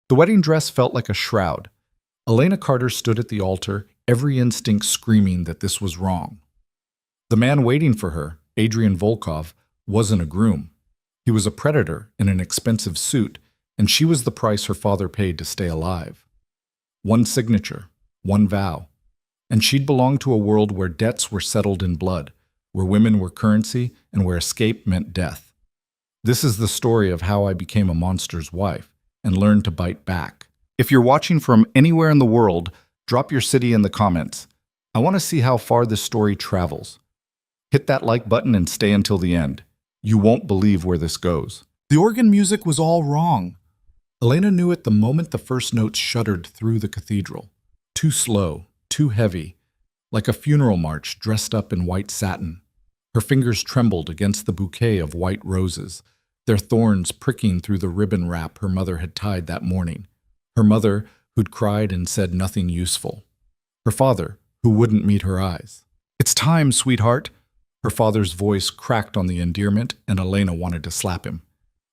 The wedding dress felt like a shroud. Elena Carter stood at the altar, every instinct screaming that this was wrong. The man waiting for her, Adrian Volkov, wasn't a groom. He was a predator in an expensive suit, and she was the price her father paid to stay alive. One signature, one vow. And she'd belong to a world where debts were settled in blood, where women were currency, and where escape meant death. This is the story of how I became a monster's wife and learned to bite back. If you're watching from anywhere in the world, drop your city in the comments. I want to see how far this story travels. Hit that like button and stay until the end. You won't believe where this goes. The organ music was all wrong. Elena knew it the moment the first notes shuddered through the cathedral. Too slow, too heavy, like a funeral march dressed up in white satin. Her fingers trembled against the bouquet of white roses, their thorns pricking through the ribbon wrap her mother had tied that morning. Her mother, who'd cried and said nothing useful. Her father, who wouldn't meet her eyes. "It's time, sweetheart." Her father's voice cracked on the endearment, and Elena wanted to slap him.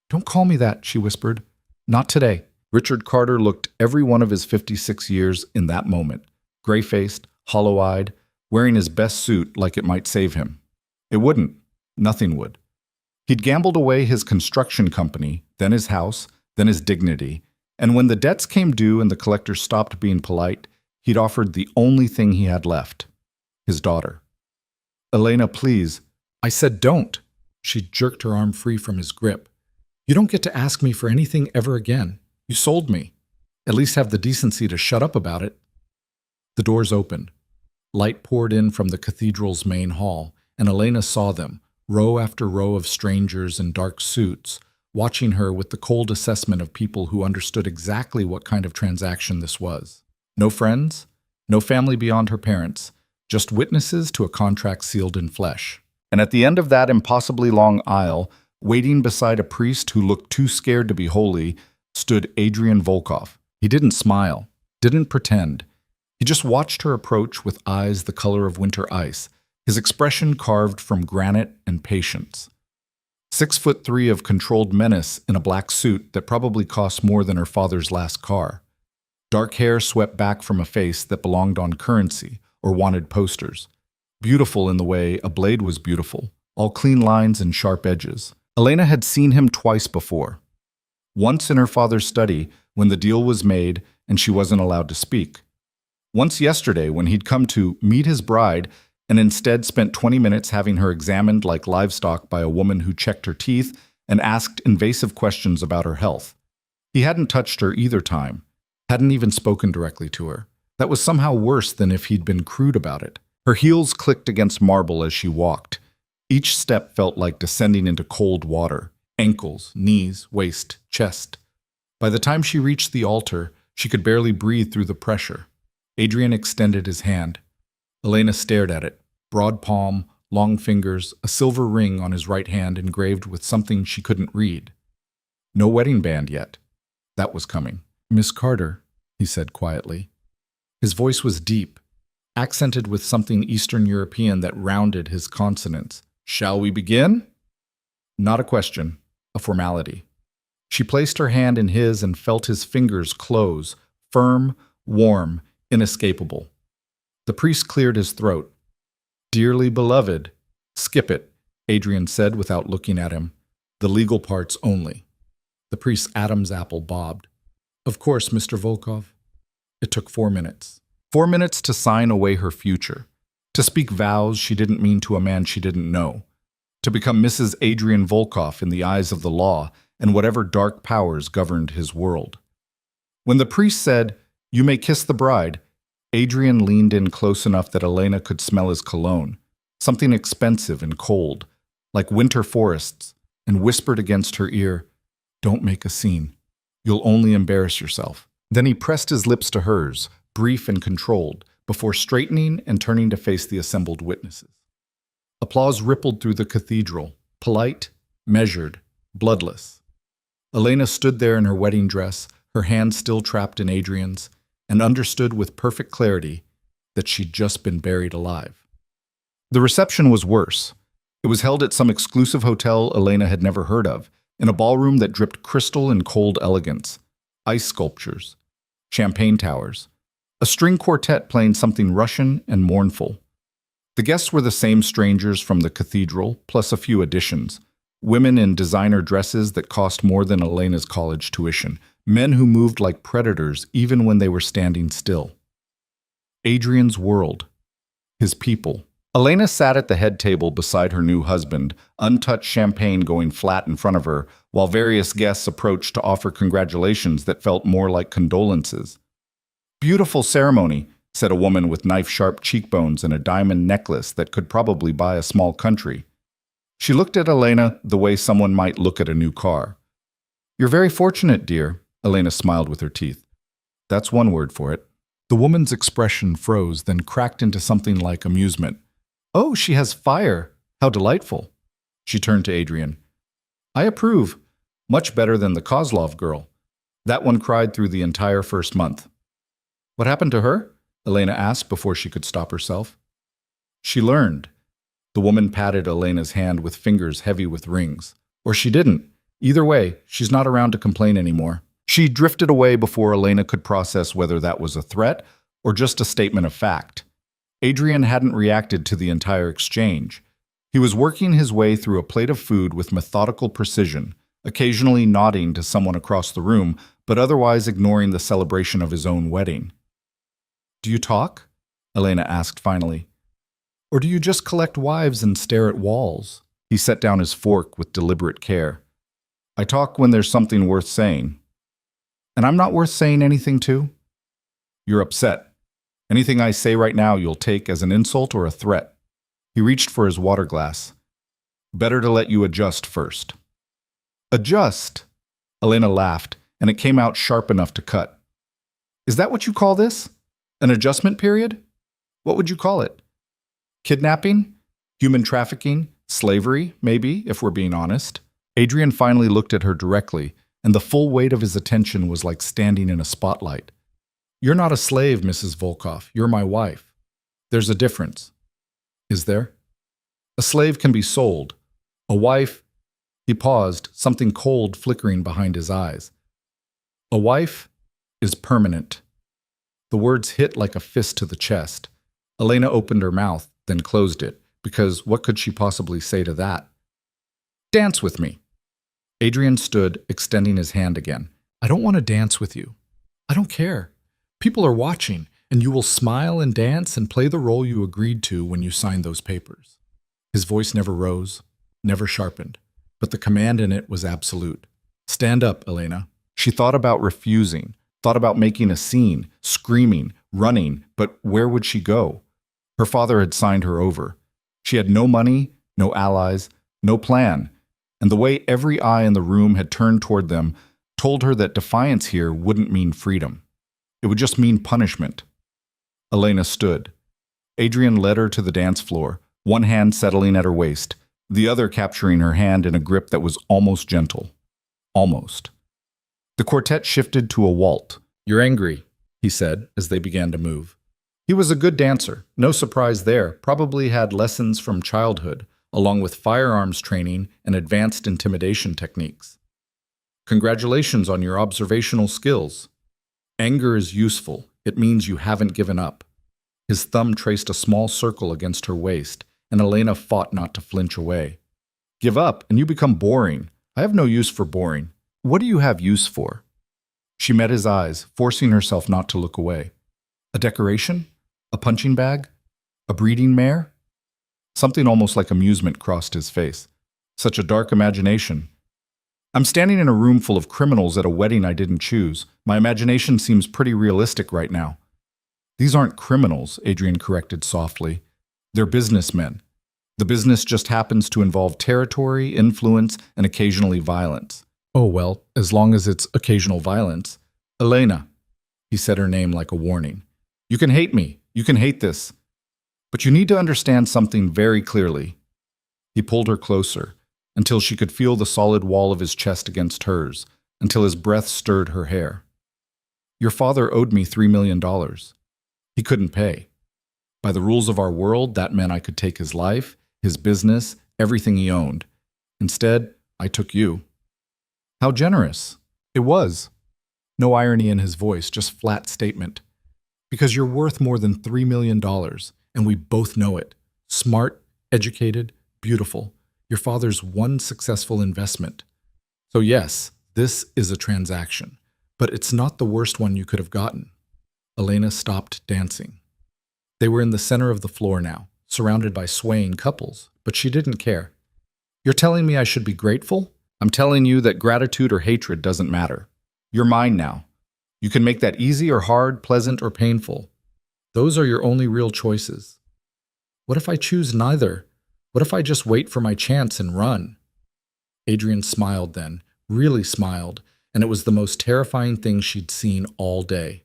"Don't call me that," she whispered. "Not today." Richard Carter looked every one of his 56 years in that moment, gray-faced, hollow-eyed, wearing his best suit like it might save him. It wouldn't. Nothing would. He'd gambled away his construction company, then his house, then his dignity, and when the debts came due and the collectors stopped being polite, he'd offered the only thing he had left, his daughter. "Elena, please." "I said don't." She jerked her arm free from his grip. "You don't get to ask me for anything ever again. You sold me. At least have the decency to shut up about it." The doors opened. Light poured in from the cathedral's main hall, and Elena saw them, row after row of strangers in dark suits, watching her with the cold assessment of people who understood exactly what kind of transaction this was. No friends, no family beyond her parents, just witnesses to a contract sealed in flesh. And at the end of that impossibly long aisle, waiting beside a priest who looked too scared to be holy, stood Adrian Volkov. He didn't smile, didn't pretend. He just watched her approach with eyes the color of winter ice, his expression carved from granite and patience. 6'3" of controlled menace in a black suit that probably cost more than her father's last car. Dark hair swept back from a face that belonged on currency or wanted posters. Beautiful in the way a blade was beautiful, all clean lines and sharp edges. Elena had seen him twice before. Once in her father's study when the deal was made and she wasn't allowed to speak. Once yesterday when he'd come to meet his bride and instead spent 20 minutes having her examined like livestock by a woman who checked her teeth and asked invasive questions about her health. He hadn't touched her either time, hadn't even spoken directly to her. That was somehow worse than if he'd been crude about it. Her heels clicked against marble as she walked. Each step felt like descending into cold water. Ankles, knees, waist, chest. By the time she reached the altar, she could barely breathe through the pressure. Adrian extended his hand. Elena stared at it. Broad palm, long fingers, a silver ring on his right hand engraved with something she couldn't read. No wedding band yet. That was coming. "Miss Carter," he said quietly. His voice was deep, accented with something Eastern European that rounded his consonants. "Shall we begin?" Not a question, a formality. She placed her hand in his and felt his fingers close, firm, warm, inescapable. The priest cleared his throat. "Dearly beloved." "Skip it," Adrian said without looking at him. "The legal parts only." The priest's Adam's apple bobbed. "Of course, Mr. Volkov." It took 4 minutes. 4 minutes to sign away her future, to speak vows she didn't mean to a man she didn't know, to become Mrs. Adrian Volkov in the eyes of the law and whatever dark powers governed his world. When the priest said, "You may kiss the bride," Adrian leaned in close enough that Elena could smell his cologne, something expensive and cold, like winter forests, and whispered against her ear, "Don't make a scene. You'll only embarrass yourself." Then he pressed his lips to hers, brief and controlled, before straightening and turning to face the assembled witnesses. Applause rippled through the cathedral, polite, measured, bloodless. Elena stood there in her wedding dress, her hand still trapped in Adrian's, and understood with perfect clarity that she'd just been buried alive. The reception was worse. It was held at some exclusive hotel Elena had never heard of, in a ballroom that dripped crystal and cold elegance. ice sculptures, champagne towers, a string quartet playing something Russian and mournful. The guests were the same strangers from the cathedral, plus a few additions. Women in designer dresses that cost more than Elena's college tuition. Men who moved like predators even when they were standing still. Adrian's world. His people. Elena sat at the head table beside her new husband, untouched champagne going flat in front of her, while various guests approached to offer congratulations that felt more like condolences. "Beautiful ceremony," said a woman with knife-sharp cheekbones and a diamond necklace that could probably buy a small country. She looked at Elena the way someone might look at a new car. "You're very fortunate, dear," Elena smiled with her teeth. "That's one word for it." The woman's expression froze, then cracked into something like amusement. "Oh, she has fire. How delightful." She turned to Adrian. "I approve. Much better than the Kozlov girl. That one cried through the entire first month." "What happened to her?" Elena asked before she could stop herself. "She learned." The woman patted Elena's hand with fingers heavy with rings. "Or she didn't. Either way, she's not around to complain anymore." She drifted away before Elena could process whether that was a threat or just a statement of fact. Adrian hadn't reacted to the entire exchange. He was working his way through a plate of food with methodical precision, occasionally nodding to someone across the room, but otherwise ignoring the celebration of his own wedding. "Do you talk?" Elena asked finally. "Or do you just collect wives and stare at walls?" He set down his fork with deliberate care. "I talk when there's something worth saying." "And I'm not worth saying anything to?" "You're upset. Anything I say right now you'll take as an insult or a threat." He reached for his water glass. "Better to let you adjust first." "Adjust?" Elena laughed, and it came out sharp enough to cut. "Is that what you call this? An adjustment period? What would you call it? Kidnapping? Human trafficking? Slavery, maybe, if we're being honest?" Adrian finally looked at her directly, and the full weight of his attention was like standing in a spotlight. "You're not a slave, Mrs. Volkov. You're my wife. There's a difference." "Is there?" "A slave can be sold. A wife—" He paused, something cold flickering behind his eyes. "A wife is permanent." The words hit like a fist to the chest. Elena opened her mouth, then closed it, because what could she possibly say to that? "Dance with me." Adrian stood, extending his hand again. "I don't want to dance with you. I don't care. People are watching, and you will smile and dance and play the role you agreed to when you signed those papers." His voice never rose, never sharpened, but the command in it was absolute. "Stand up, Elena." She thought about refusing, thought about making a scene, screaming, running, but where would she go? Her father had signed her over. She had no money, no allies, no plan, and the way every eye in the room had turned toward them told her that defiance here wouldn't mean freedom. It would just mean punishment. Elena stood. Adrian led her to the dance floor, one hand settling at her waist, the other capturing her hand in a grip that was almost gentle. Almost. The quartet shifted to a waltz. "You're angry," he said as they began to move. He was a good dancer, no surprise there, probably had lessons from childhood, along with firearms training and advanced intimidation techniques. "Congratulations on your observational skills. Anger is useful. It means you haven't given up." His thumb traced a small circle against her waist, and Elena fought not to flinch away. "Give up, and you become boring. I have no use for boring. What do you have use for?" She met his eyes, forcing herself not to look away. "A decoration? A punching bag? A breeding mare?" Something almost like amusement crossed his face. "Such a dark imagination." "I'm standing in a room full of criminals at a wedding I didn't choose. My imagination seems pretty realistic right now." "These aren't criminals," Adrian corrected softly. "They're businessmen. The business just happens to involve territory, influence, and occasionally violence." "Oh, well, as long as it's occasional violence." "Elena," he said her name like a warning. "You can hate me. You can hate this. But you need to understand something very clearly." He pulled her closer, until she could feel the solid wall of his chest against hers, until his breath stirred her hair. "Your father owed me $3 million. He couldn't pay. By the rules of our world, that meant I could take his life, his business, everything he owned. Instead, I took you." "How generous." "It was." No irony in his voice, just flat statement. Because you're worth more than $3 million, and we both know it. Smart, educated, beautiful. Your father's one successful investment. So yes, this is a transaction, but it's not the worst one you could have gotten. Elena stopped dancing. They were in the center of the floor now, surrounded by swaying couples, but she didn't care. You're telling me I should be grateful? I'm telling you that gratitude or hatred doesn't matter. You're mine now. You can make that easy or hard, pleasant or painful. Those are your only real choices. What if I choose neither? What if I just wait for my chance and run? Adrian smiled then, really smiled, and it was the most terrifying thing she'd seen all day.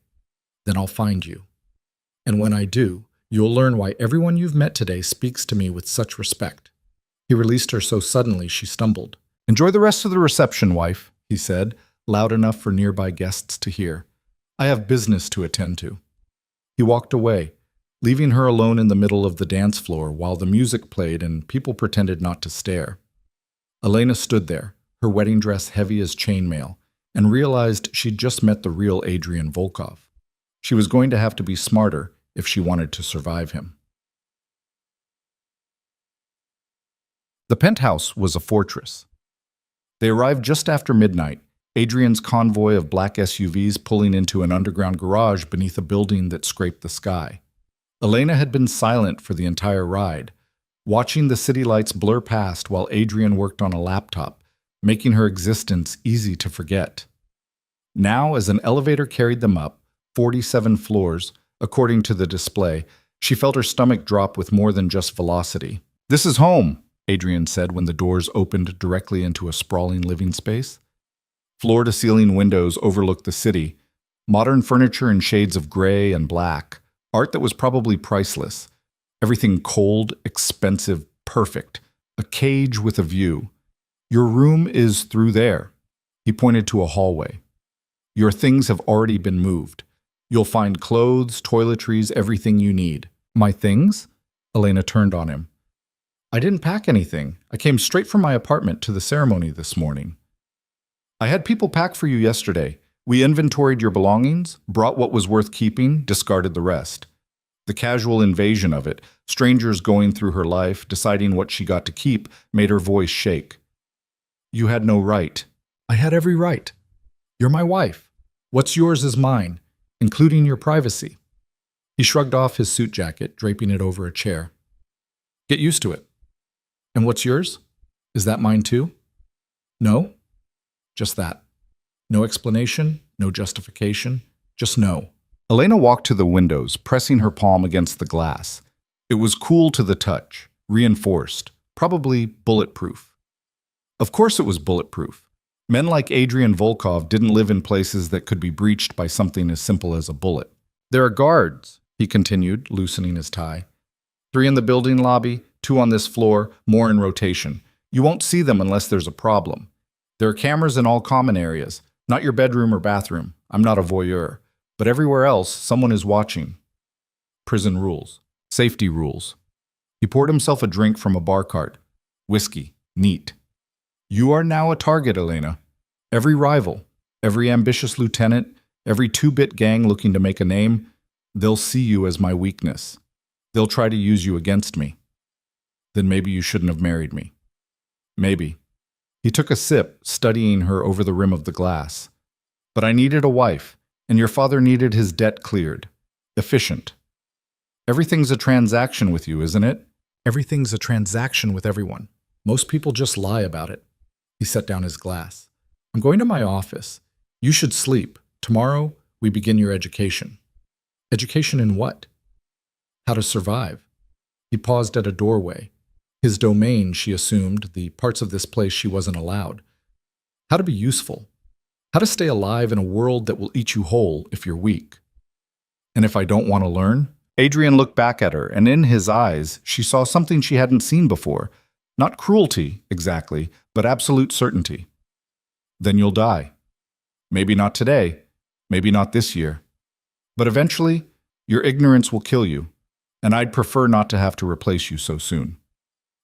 Then I'll find you. And when I do, you'll learn why everyone you've met today speaks to me with such respect. He released her so suddenly she stumbled. Enjoy the rest of the reception, wife, he said, loud enough for nearby guests to hear. I have business to attend to. He walked away, leaving her alone in the middle of the dance floor while the music played and people pretended not to stare. Elena stood there, her wedding dress heavy as chainmail, and realized she'd just met the real Adrian Volkov. She was going to have to be smarter if she wanted to survive him. The penthouse was a fortress. They arrived just after midnight, Adrian's convoy of black SUVs pulling into an underground garage beneath a building that scraped the sky. Elena had been silent for the entire ride, watching the city lights blur past while Adrian worked on a laptop, making her existence easy to forget. Now, as an elevator carried them up, 47 floors, according to the display, she felt her stomach drop with more than just velocity. This is home, Adrian said when the doors opened directly into a sprawling living space. Floor-to-ceiling windows overlooked the city, modern furniture in shades of gray and black, art that was probably priceless, everything cold, expensive, perfect, a cage with a view. Your room is through there. He pointed to a hallway. Your things have already been moved. You'll find clothes, toiletries, everything you need. My things? Elena turned on him. I didn't pack anything. I came straight from my apartment to the ceremony this morning. I had people pack for you yesterday. We inventoried your belongings, brought what was worth keeping, discarded the rest. The casual invasion of it, strangers going through her life, deciding what she got to keep, made her voice shake. You had no right. I had every right. You're my wife. What's yours is mine, including your privacy. He shrugged off his suit jacket, draping it over a chair. Get used to it. And what's yours? Is that mine too? No? Just that. No explanation, no justification, just no. Elena walked to the windows, pressing her palm against the glass. It was cool to the touch, reinforced, probably bulletproof. Of course it was bulletproof. Men like Adrian Volkov didn't live in places that could be breached by something as simple as a bullet. There are guards, he continued, loosening his tie. 3 in the building lobby, 2 on this floor, more in rotation. You won't see them unless there's a problem. There are cameras in all common areas, not your bedroom or bathroom. I'm not a voyeur. But everywhere else, someone is watching. Prison rules. Safety rules. He poured himself a drink from a bar cart. Whiskey. Neat. You are now a target, Elena. Every rival, every ambitious lieutenant, every 2-bit gang looking to make a name, they'll see you as my weakness. They'll try to use you against me. Then maybe you shouldn't have married me. Maybe. He took a sip, studying her over the rim of the glass. But I needed a wife, and your father needed his debt cleared. Efficient. Everything's a transaction with you, isn't it? Everything's a transaction with everyone. Most people just lie about it. He set down his glass. I'm going to my office. You should sleep. Tomorrow, we begin your education. Education in what? How to survive. He paused at a doorway. His domain, she assumed, the parts of this place she wasn't allowed. How to be useful. How to stay alive in a world that will eat you whole if you're weak. And if I don't want to learn? Adrian looked back at her, and in his eyes, she saw something she hadn't seen before. Not cruelty, exactly, but absolute certainty. Then you'll die. Maybe not today, maybe not this year. But eventually, your ignorance will kill you, and I'd prefer not to have to replace you so soon.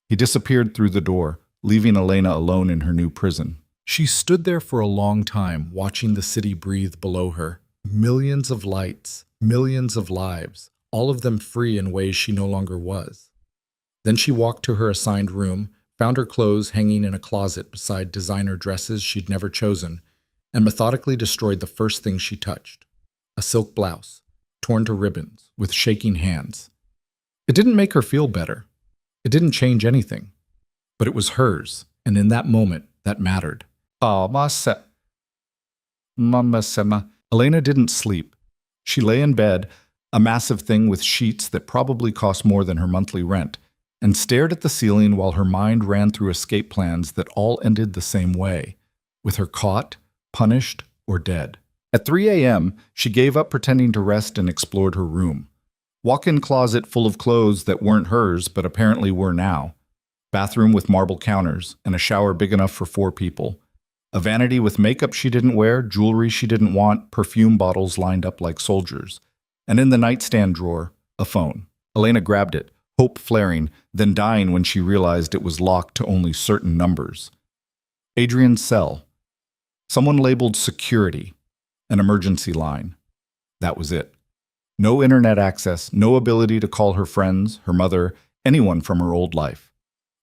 He disappeared through the door, leaving Elena alone in her new prison. She stood there for a long time, watching the city breathe below her. Millions of lights, millions of lives, all of them free in ways she no longer was. Then she walked to her assigned room, found her clothes hanging in a closet beside designer dresses she'd never chosen, and methodically destroyed the first thing she touched. A silk blouse, torn to ribbons, with shaking hands. It didn't make her feel better. It didn't change anything. But it was hers, and in that moment, that mattered. Elena didn't sleep. She lay in bed, a massive thing with sheets that probably cost more than her monthly rent, and stared at the ceiling while her mind ran through escape plans that all ended the same way, with her caught, punished, or dead. At 3 a.m., she gave up pretending to rest and explored her room. Walk-in closet full of clothes that weren't hers but apparently were now. Bathroom with marble counters and a shower big enough for 4 people. A vanity with makeup she didn't wear, jewelry she didn't want, perfume bottles lined up like soldiers. And in the nightstand drawer, a phone. Elena grabbed it, hope flaring, then dying when she realized it was locked to only certain numbers. Adrian's cell. Someone labeled security. An emergency line. That was it. No internet access, no ability to call her friends, her mother, anyone from her old life.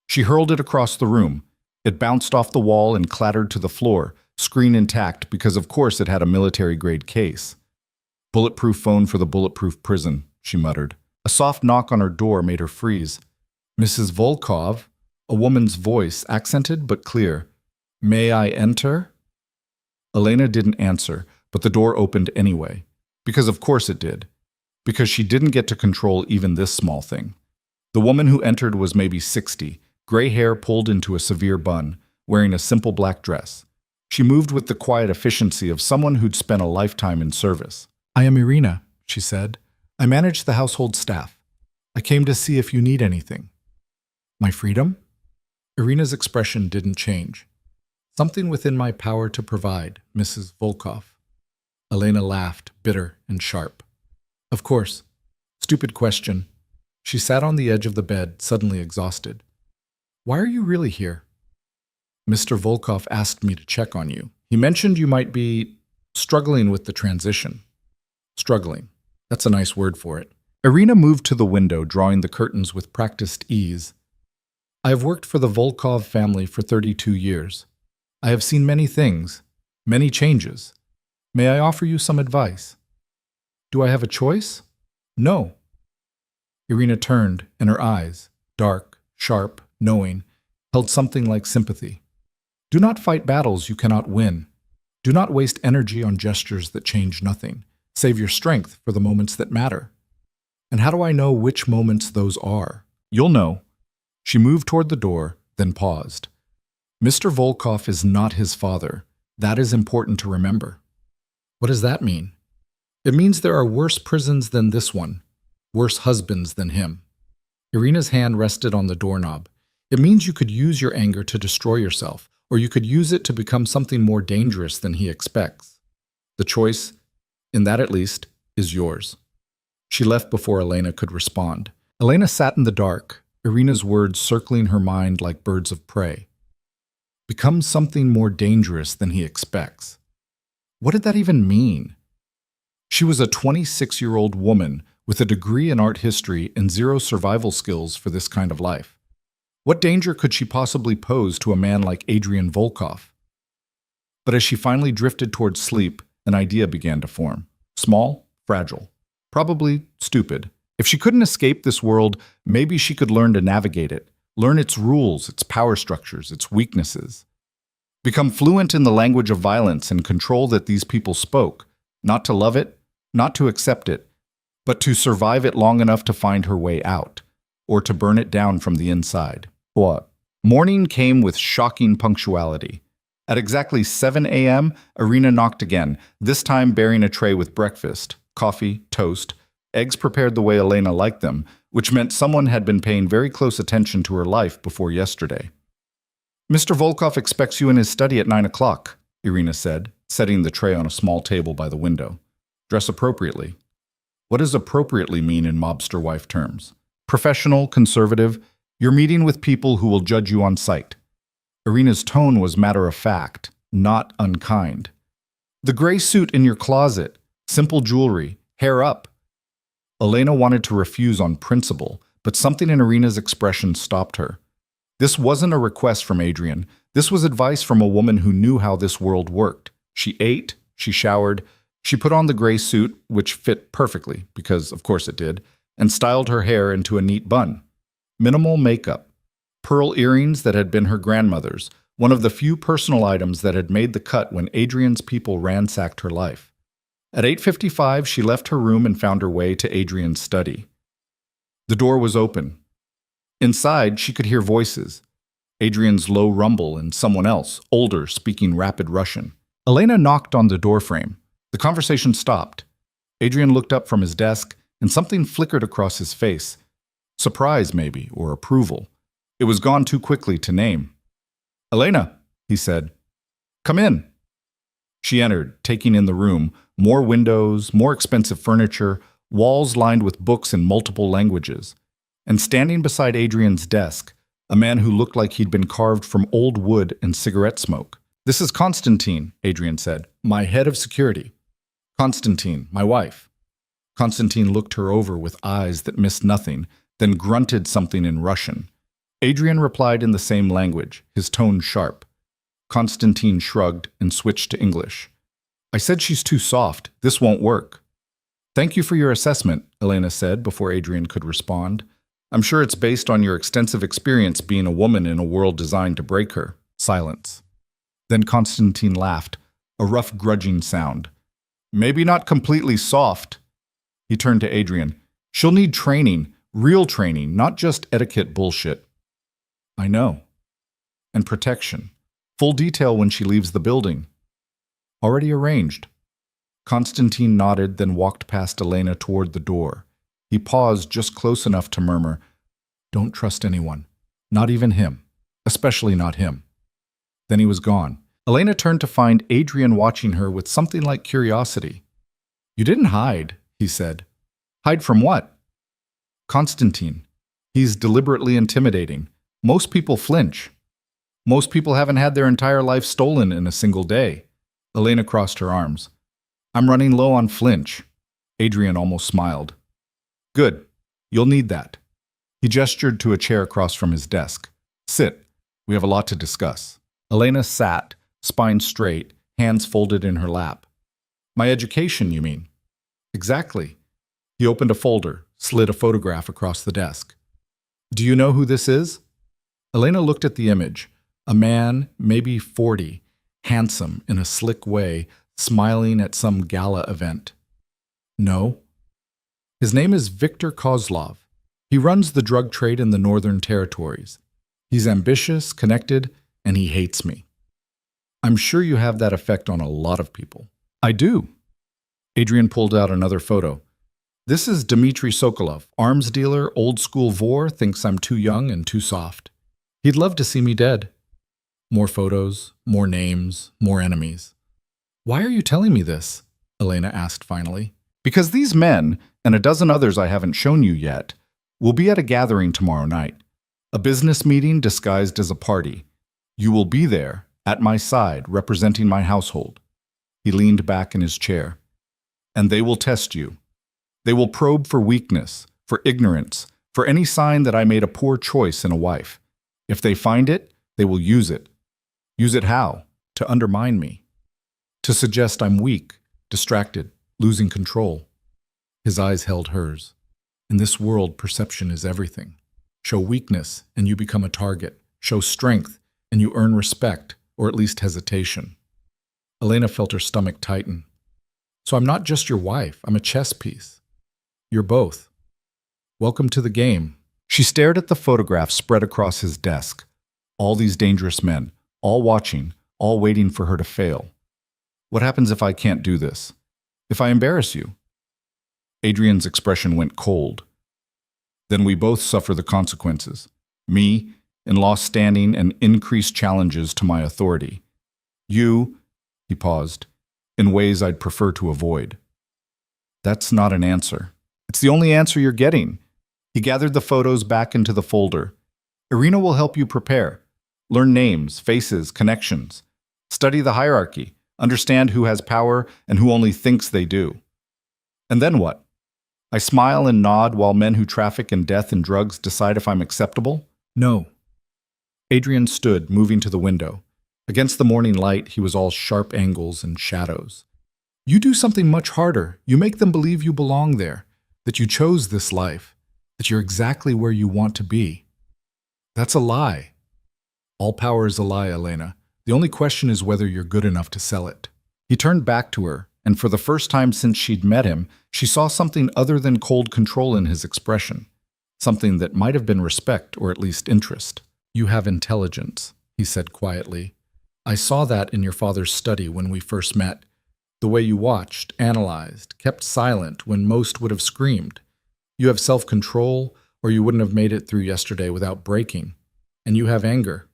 She hurled it across the room. It bounced off the wall and clattered to the floor, screen intact because of course it had a military-grade case. Bulletproof phone for the bulletproof prison, she muttered. A soft knock on her door made her freeze. Mrs. Volkov, a woman's voice, accented but clear. May I enter? Elena didn't answer, but the door opened anyway. Because of course it did. Because she didn't get to control even this small thing. The woman who entered was maybe 60, gray hair pulled into a severe bun, wearing a simple black dress. She moved with the quiet efficiency of someone who'd spent a lifetime in service. I am Irina, she said. I manage the household staff. I came to see if you need anything. My freedom? Irina's expression didn't change. Something within my power to provide, Mrs. Volkov. Elena laughed, bitter and sharp. Of course. Stupid question. She sat on the edge of the bed, suddenly exhausted. Why are you really here? Mr. Volkov asked me to check on you. He mentioned you might be struggling with the transition. Struggling. That's a nice word for it. Irina moved to the window, drawing the curtains with practiced ease. I have worked for the Volkov family for 32 years. I have seen many things, many changes. May I offer you some advice? Do I have a choice? No. Irina turned, and her eyes, dark, sharp, knowing, held something like sympathy. Do not fight battles you cannot win. Do not waste energy on gestures that change nothing. Save your strength for the moments that matter. And how do I know which moments those are? You'll know. She moved toward the door, then paused. Mr. Volkov is not his father. That is important to remember. What does that mean? It means there are worse prisons than this one, worse husbands than him. Irina's hand rested on the doorknob. It means you could use your anger to destroy yourself, or you could use it to become something more dangerous than he expects. The choice, in that at least, is yours. She left before Elena could respond. Elena sat in the dark, Irina's words circling her mind like birds of prey. Become something more dangerous than he expects. What did that even mean? She was a 26-year-old woman with a degree in art history and 0 survival skills for this kind of life. What danger could she possibly pose to a man like Adrian Volkov? But as she finally drifted towards sleep, an idea began to form. Small, fragile, probably stupid. If she couldn't escape this world, maybe she could learn to navigate it, learn its rules, its power structures, its weaknesses. Become fluent in the language of violence and control that these people spoke, not to love it, not to accept it, but to survive it long enough to find her way out, or to burn it down from the inside. What? Morning came with shocking punctuality. At exactly 7 a.m., Irina knocked again, this time bearing a tray with breakfast, coffee, toast, eggs prepared the way Elena liked them, which meant someone had been paying very close attention to her life before yesterday. Mr. Volkov expects you in his study at 9 o'clock, Irina said, setting the tray on a small table by the window. Dress appropriately. What does appropriately mean in mobster wife terms? Professional, conservative, you're meeting with people who will judge you on sight. Irina's tone was matter of fact, not unkind. The gray suit in your closet, simple jewelry, hair up. Elena wanted to refuse on principle, but something in Irina's expression stopped her. This wasn't a request from Adrian. This was advice from a woman who knew how this world worked. She ate, she showered, she put on the gray suit, which fit perfectly, because of course it did, and styled her hair into a neat bun. Minimal makeup. Pearl earrings that had been her grandmother's, one of the few personal items that had made the cut when Adrian's people ransacked her life. At 8:55, she left her room and found her way to Adrian's study. The door was open. Inside, she could hear voices. Adrian's low rumble and someone else, older, speaking rapid Russian. Elena knocked on the doorframe. The conversation stopped. Adrian looked up from his desk, and something flickered across his face. Surprise, maybe, or approval. It was gone too quickly to name. "Elena," he said. "Come in." She entered, taking in the room, more windows, more expensive furniture, walls lined with books in multiple languages. And standing beside Adrian's desk, a man who looked like he'd been carved from old wood and cigarette smoke. "This is Constantine," Adrian said, "my head of security. Constantine, my wife." Constantine looked her over with eyes that missed nothing, then grunted something in Russian. Adrian replied in the same language, his tone sharp. Constantine shrugged and switched to English. "I said she's too soft. This won't work." "Thank you for your assessment," Elena said before Adrian could respond. "I'm sure it's based on your extensive experience being a woman in a world designed to break her." Silence. Then Constantine laughed, a rough grudging sound. "Maybe not completely soft." He turned to Adrian. "She'll need training, real training, not just etiquette bullshit." "I know." "And protection. Full detail when she leaves the building." "Already arranged." Constantine nodded, then walked past Elena toward the door. He paused just close enough to murmur, "Don't trust anyone. Not even him. Especially not him." Then he was gone. Elena turned to find Adrian watching her with something like curiosity. "You didn't hide," he said. "Hide from what?" "Constantine. He's deliberately intimidating. Most people flinch. Most people haven't had their entire life stolen in a single day." Elena crossed her arms. "I'm running low on flinch." Adrian almost smiled. "Good. You'll need that." He gestured to a chair across from his desk. "Sit. We have a lot to discuss." Elena sat, spine straight, hands folded in her lap. "My education, you mean?" "Exactly." He opened a folder, slid a photograph across the desk. "Do you know who this is?" Elena looked at the image. A man, maybe 40, handsome in a slick way, smiling at some gala event. "No." "His name is Viktor Kozlov. He runs the drug trade in the Northern Territories. He's ambitious, connected, and he hates me." "I'm sure you have that effect on a lot of people." "I do." Adrian pulled out another photo. "This is Dmitry Sokolov, arms dealer, old-school vor, thinks I'm too young and too soft. He'd love to see me dead." More photos, more names, more enemies. "Why are you telling me this?" Elena asked finally. "Because these men, and a dozen others I haven't shown you yet, will be at a gathering tomorrow night. A business meeting disguised as a party. You will be there, at my side, representing my household." He leaned back in his chair. "And they will test you. They will probe for weakness, for ignorance, for any sign that I made a poor choice in a wife. If they find it, they will use it. Use it how? To undermine me. To suggest I'm weak, distracted, losing control." His eyes held hers. "In this world, perception is everything. Show weakness, and you become a target. Show strength, and you earn respect, or at least hesitation." Elena felt her stomach tighten. "So I'm not just your wife, I'm a chess piece. You're both. Welcome to the game." She stared at the photograph spread across his desk. All these dangerous men, all watching, all waiting for her to fail. "What happens if I can't do this? If I embarrass you?" Adrian's expression went cold. "Then we both suffer the consequences. Me, in lost standing and increased challenges to my authority. You," he paused, "in ways I'd prefer to avoid." "That's not an answer. It's the only answer you're getting." He gathered the photos back into the folder. "Irina will help you prepare. Learn names, faces, connections. Study the hierarchy. Understand who has power and who only thinks they do. And then what? I smile and nod while men who traffic in death and drugs decide if I'm acceptable? No. Adrian stood, moving to the window. Against the morning light, he was all sharp angles and shadows. You do something much harder. You make them believe you belong there, that you chose this life, that you're exactly where you want to be. That's a lie. All power is a lie, Elena. The only question is whether you're good enough to sell it. He turned back to her, and for the first time since she'd met him, she saw something other than cold control in his expression, something that might have been respect or at least interest. You have intelligence, he said quietly. I saw that in your father's study when we first met. The way you watched, analyzed, kept silent when most would have screamed. You have self-control, or you wouldn't have made it through yesterday without breaking. And you have anger.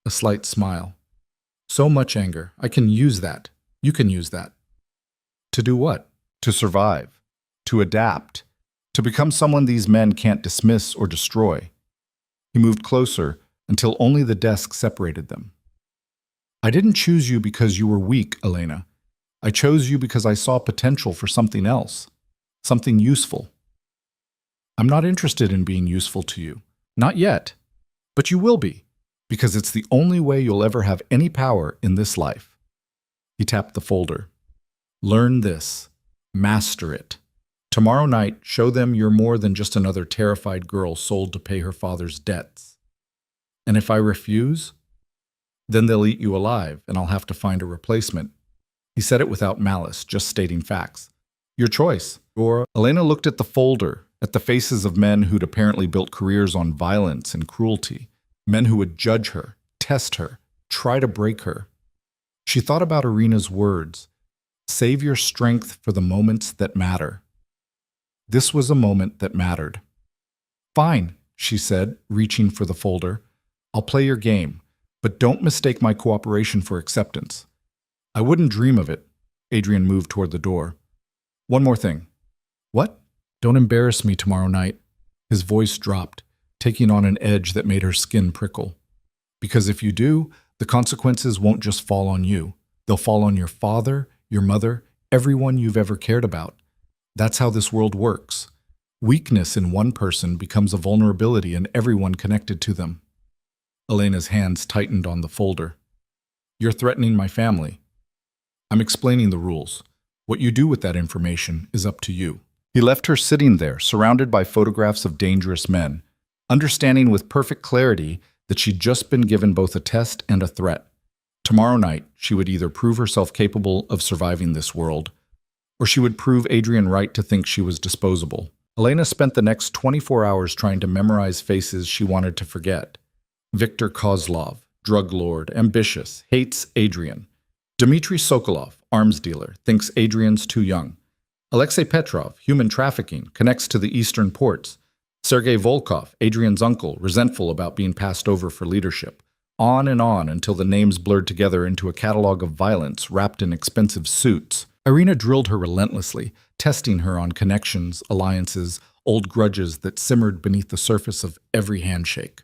A slight smile. So much anger. I can use that. You can use that. To do what? To survive. To adapt. To become someone these men can't dismiss or destroy. He moved closer until only the desk separated them. I didn't choose you because you were weak, Elena. I chose you because I saw potential for something else. Something useful. I'm not interested in being useful to you. Not yet. But you will be. Because it's the only way you'll ever have any power in this life. He tapped the folder. Learn this. Master it. Tomorrow night, show them you're more than just another terrified girl sold to pay her father's debts. And if I refuse, then they'll eat you alive, and I'll have to find a replacement. He said it without malice, just stating facts. Your choice. Elena looked at the folder, at the faces of men who'd apparently built careers on violence and cruelty. Men who would judge her, test her, try to break her. She thought about Irina's words. Save your strength for the moments that matter. This was a moment that mattered. Fine, she said, reaching for the folder. I'll play your game, but don't mistake my cooperation for acceptance. I wouldn't dream of it. Adrian moved toward the door. One more thing. What? Don't embarrass me tomorrow night. His voice dropped, taking on an edge that made her skin prickle. Because if you do, the consequences won't just fall on you. They'll fall on your father, your mother, everyone you've ever cared about. That's how this world works. Weakness in one person becomes a vulnerability in everyone connected to them. Elena's hands tightened on the folder. You're threatening my family. I'm explaining the rules. What you do with that information is up to you. He left her sitting there, surrounded by photographs of dangerous men, understanding with perfect clarity that she'd just been given both a test and a threat. Tomorrow night, she would either prove herself capable of surviving this world, or she would prove Adrian right to think she was disposable. Elena spent the next 24 hours trying to memorize faces she wanted to forget. Viktor Kozlov, drug lord, ambitious, hates Adrian. Dmitry Sokolov, arms dealer, thinks Adrian's too young. Alexei Petrov, human trafficking, connects to the eastern ports. Sergei Volkov, Adrian's uncle, resentful about being passed over for leadership. On and on until the names blurred together into a catalog of violence wrapped in expensive suits. Irina drilled her relentlessly, testing her on connections, alliances, old grudges that simmered beneath the surface of every handshake.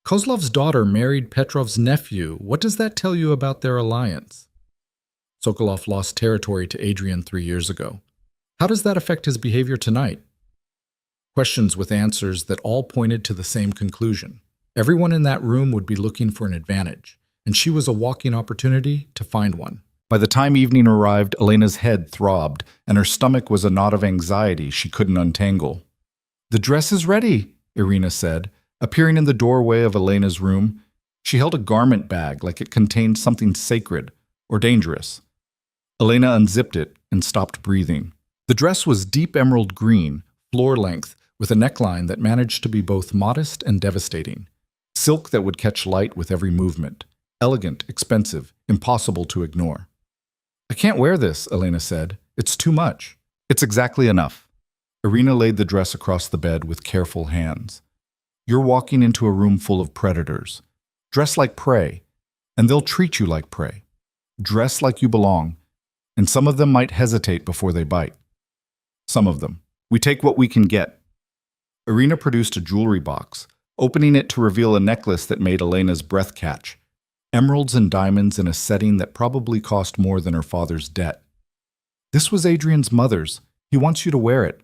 Kozlov's daughter married Petrov's nephew. What does that tell you about their alliance? Sokolov lost territory to Adrian 3 years ago. How does that affect his behavior tonight? Questions with answers that all pointed to the same conclusion. Everyone in that room would be looking for an advantage, and she was a walking opportunity to find one. By the time evening arrived, Elena's head throbbed, and her stomach was a knot of anxiety she couldn't untangle. The dress is ready, Irina said, appearing in the doorway of Elena's room. She held a garment bag like it contained something sacred or dangerous. Elena unzipped it and stopped breathing. The dress was deep emerald green, floor-length, with a neckline that managed to be both modest and devastating. Silk that would catch light with every movement. Elegant, expensive, impossible to ignore. I can't wear this, Elena said. It's too much. It's exactly enough. Irina laid the dress across the bed with careful hands. You're walking into a room full of predators. Dress like prey, and they'll treat you like prey. Dress like you belong, and some of them might hesitate before they bite. Some of them. We take what we can get. Irina produced a jewelry box, opening it to reveal a necklace that made Elena's breath catch. emeralds and diamonds in a setting that probably cost more than her father's debt. This was Adrian's mother's. He wants you to wear it.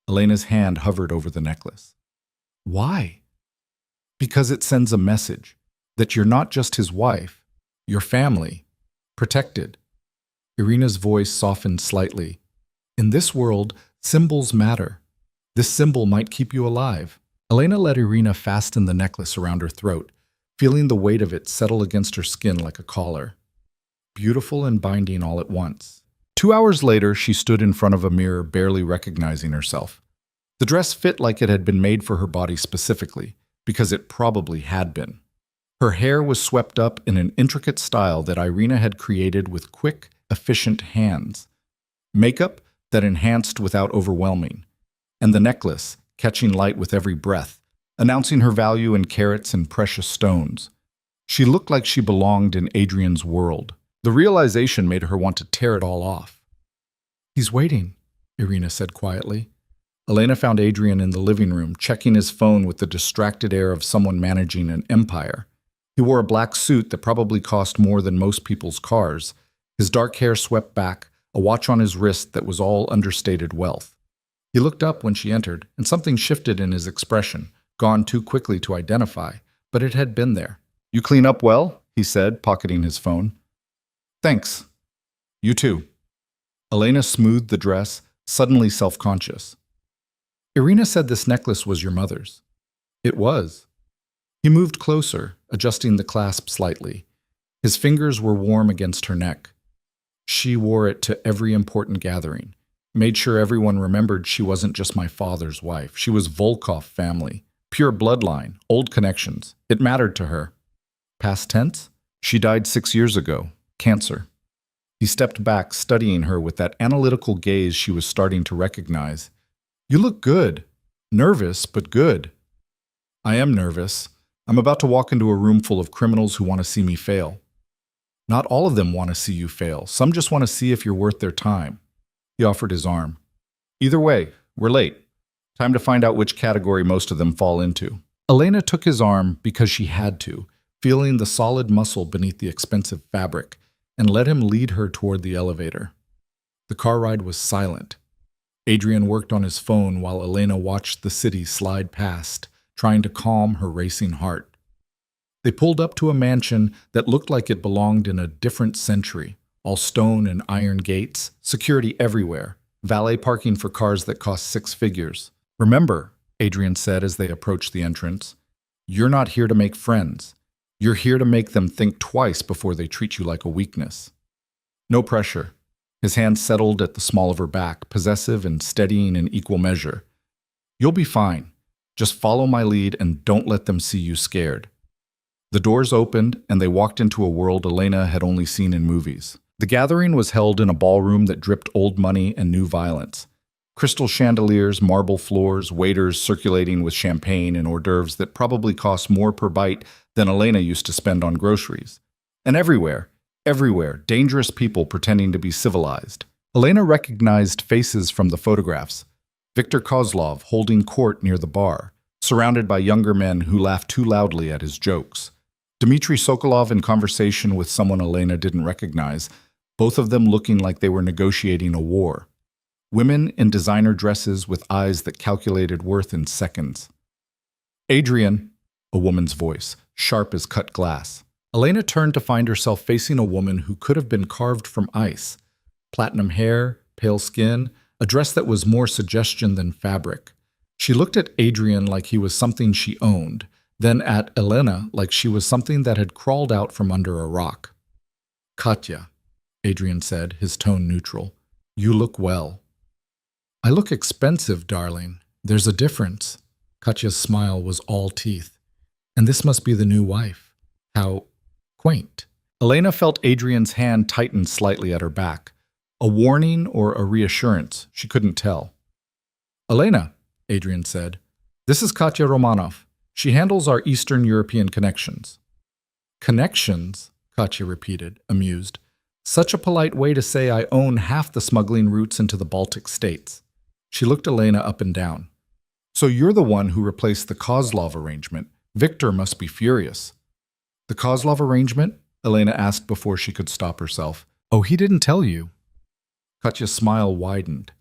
Elena's hand hovered over the necklace. Why? Because it sends a message that you're not just his wife, you're family, protected. Irina's voice softened slightly. In this world, symbols matter. This symbol might keep you alive. Elena let Irina fasten the necklace around her throat, feeling the weight of it settle against her skin like a collar. Beautiful and binding all at once. 2 hours later, she stood in front of a mirror, barely recognizing herself. The dress fit like it had been made for her body specifically, because it probably had been. Her hair was swept up in an intricate style that Irina had created with quick, efficient hands. Makeup that enhanced without overwhelming. And the necklace, catching light with every breath, announcing her value in carats and precious stones. She looked like she belonged in Adrian's world. The realization made her want to tear it all off. He's waiting, Irina said quietly. Elena found Adrian in the living room, checking his phone with the distracted air of someone managing an empire. He wore a black suit that probably cost more than most people's cars, his dark hair swept back, a watch on his wrist that was all understated wealth. He looked up when she entered, and something shifted in his expression, gone too quickly to identify, but it had been there. You clean up well, he said, pocketing his phone. Thanks. You too. Elena smoothed the dress, suddenly self-conscious. Irina said this necklace was your mother's. It was. He moved closer, adjusting the clasp slightly. His fingers were warm against her neck. She wore it to every important gathering, made sure everyone remembered she wasn't just my father's wife. She was Volkov family, pure bloodline, old connections. It mattered to her. Past tense? She died 6 years ago. Cancer. He stepped back, studying her with that analytical gaze she was starting to recognize. You look good. Nervous, but good. I am nervous. I'm about to walk into a room full of criminals who want to see me fail. Not all of them want to see you fail. Some just want to see if you're worth their time. He offered his arm. Either way, we're late. Time to find out which category most of them fall into. Elena took his arm because she had to, feeling the solid muscle beneath the expensive fabric, and let him lead her toward the elevator. The car ride was silent. Adrian worked on his phone while Elena watched the city slide past, trying to calm her racing heart. They pulled up to a mansion that looked like it belonged in a different century, all stone and iron gates, security everywhere, valet parking for cars that cost 6 figures. Remember, Adrian said as they approached the entrance, you're not here to make friends. You're here to make them think twice before they treat you like a weakness. No pressure. His hand settled at the small of her back, possessive and steadying in equal measure. You'll be fine. Just follow my lead and don't let them see you scared. The doors opened, and they walked into a world Elena had only seen in movies. The gathering was held in a ballroom that dripped old money and new violence. Crystal chandeliers, marble floors, waiters circulating with champagne and hors d'oeuvres that probably cost more per bite than Elena used to spend on groceries. And everywhere, dangerous people pretending to be civilized. Elena recognized faces from the photographs. Viktor Kozlov holding court near the bar, surrounded by younger men who laughed too loudly at his jokes. Dmitry Sokolov in conversation with someone Elena didn't recognize, both of them looking like they were negotiating a war. Women in designer dresses with eyes that calculated worth in seconds. Adrian, a woman's voice, sharp as cut glass. Elena turned to find herself facing a woman who could have been carved from ice. Platinum hair, pale skin, a dress that was more suggestion than fabric. She looked at Adrian like he was something she owned, then at Elena like she was something that had crawled out from under a rock. Katya, Adrian said, his tone neutral. You look well. I look expensive, darling. There's a difference. Katya's smile was all teeth. And this must be the new wife. How quaint. Elena felt Adrian's hand tighten slightly at her back. A warning or a reassurance, she couldn't tell. Elena, Adrian said, this is Katya Romanov. She handles our Eastern European connections. Connections? Katya repeated, amused. Such a polite way to say I own half the smuggling routes into the Baltic states. She looked Elena up and down. So you're the one who replaced the Kozlov arrangement. Viktor must be furious. The Kozlov arrangement? Elena asked before she could stop herself. Oh, he didn't tell you. Katya's smile widened.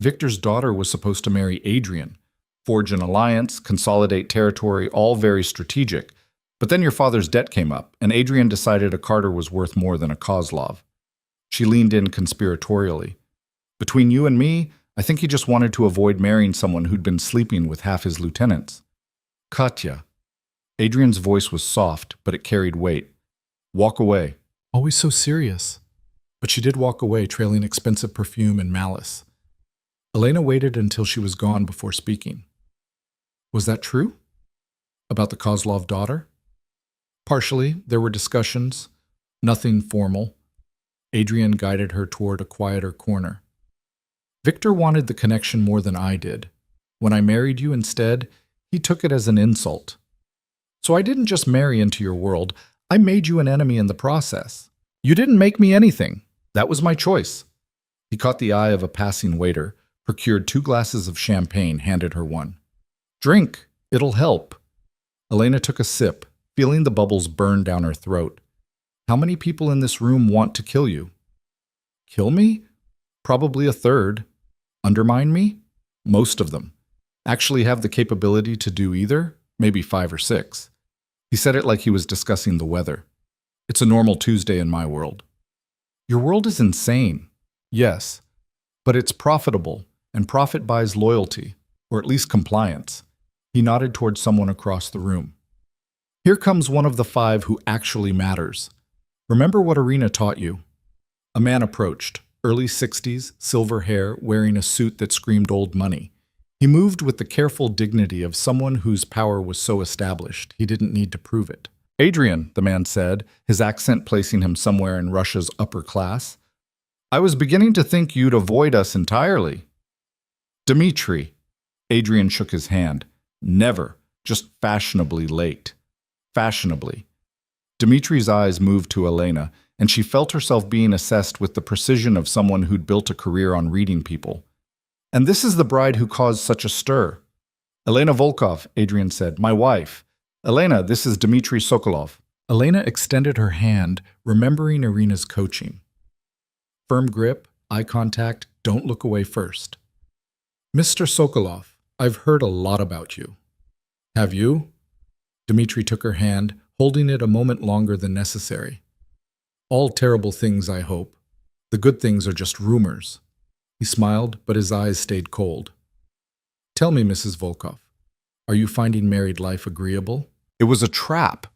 Victor's daughter was supposed to marry Adrian, forge an alliance, consolidate territory, all very strategic. But then your father's debt came up, and Adrian decided a Carter was worth more than a Kozlov. She leaned in conspiratorially. Between you and me, I think he just wanted to avoid marrying someone who'd been sleeping with half his lieutenants. Katya. Adrian's voice was soft, but it carried weight. Walk away. Always so serious. But she did walk away, trailing expensive perfume and malice. Elena waited until she was gone before speaking. Was that true? About the Kozlov daughter? Partially, there were discussions. Nothing formal. Adrian guided her toward a quieter corner. Victor wanted the connection more than I did. When I married you instead, he took it as an insult. So I didn't just marry into your world, I made you an enemy in the process. You didn't make me anything. That was my choice. He caught the eye of a passing waiter, procured 2 glasses of champagne, handed her one. Drink, it'll help. Elena took a sip, feeling the bubbles burn down her throat. How many people in this room want to kill you? Kill me? Probably a third. Undermine me? Most of them. Actually have the capability to do either? Maybe 5 or 6. He said it like he was discussing the weather. It's a normal Tuesday in my world. Your world is insane. Yes, but it's profitable, and profit buys loyalty, or at least compliance. He nodded toward someone across the room. Here comes one of the 5 who actually matters. Remember what Irina taught you. A man approached, early 60s, silver hair, wearing a suit that screamed old money. He moved with the careful dignity of someone whose power was so established he didn't need to prove it. Adrian, the man said, his accent placing him somewhere in Russia's upper class. I was beginning to think you'd avoid us entirely. Dmitri. Adrian shook his hand. Never, just fashionably late. Fashionably. Dmitri's eyes moved to Elena, and she felt herself being assessed with the precision of someone who'd built a career on reading people. And this is the bride who caused such a stir. Elena Volkov, Adrian said, my wife. Elena, this is Dmitri Sokolov. Elena extended her hand, remembering Irina's coaching. Firm grip, eye contact, don't look away first. Mr. Sokolov, I've heard a lot about you. Have you? Dmitri took her hand, holding it a moment longer than necessary. All terrible things, I hope. The good things are just rumors. He smiled, but his eyes stayed cold. Tell me, Mrs. Volkov, are you finding married life agreeable? It was a trap.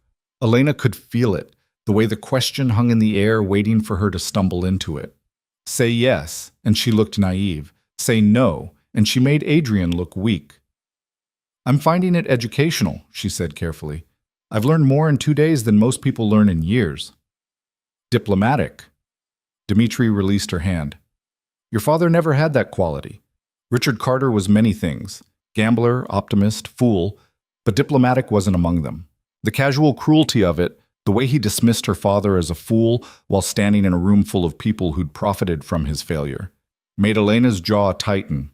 Elena could feel it, the way the question hung in the air waiting for her to stumble into it. Say yes, and she looked naive. Say no, and she made Adrian look weak. I'm finding it educational, she said carefully. I've learned more in 2 days than most people learn in years. Diplomatic. Dmitri released her hand. Your father never had that quality. Richard Carter was many things. Gambler, optimist, fool, but diplomatic wasn't among them. The casual cruelty of it, the way he dismissed her father as a fool while standing in a room full of people who'd profited from his failure, made Elena's jaw tighten.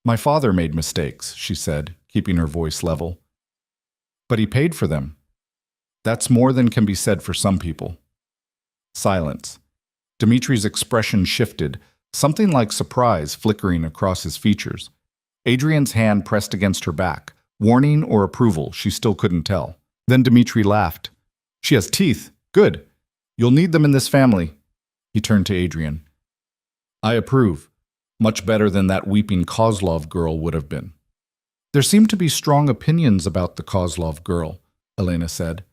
My father made mistakes, she said, keeping her voice level. But he paid for them. That's more than can be said for some people. Silence. Dmitri's expression shifted, something like surprise flickering across his features. Adrian's hand pressed against her back. Warning or approval, she still couldn't tell. Then Dmitri laughed. She has teeth. Good. You'll need them in this family. He turned to Adrian. I approve. Much better than that weeping Kozlov girl would have been. There seem to be strong opinions about the Kozlov girl, Elena said.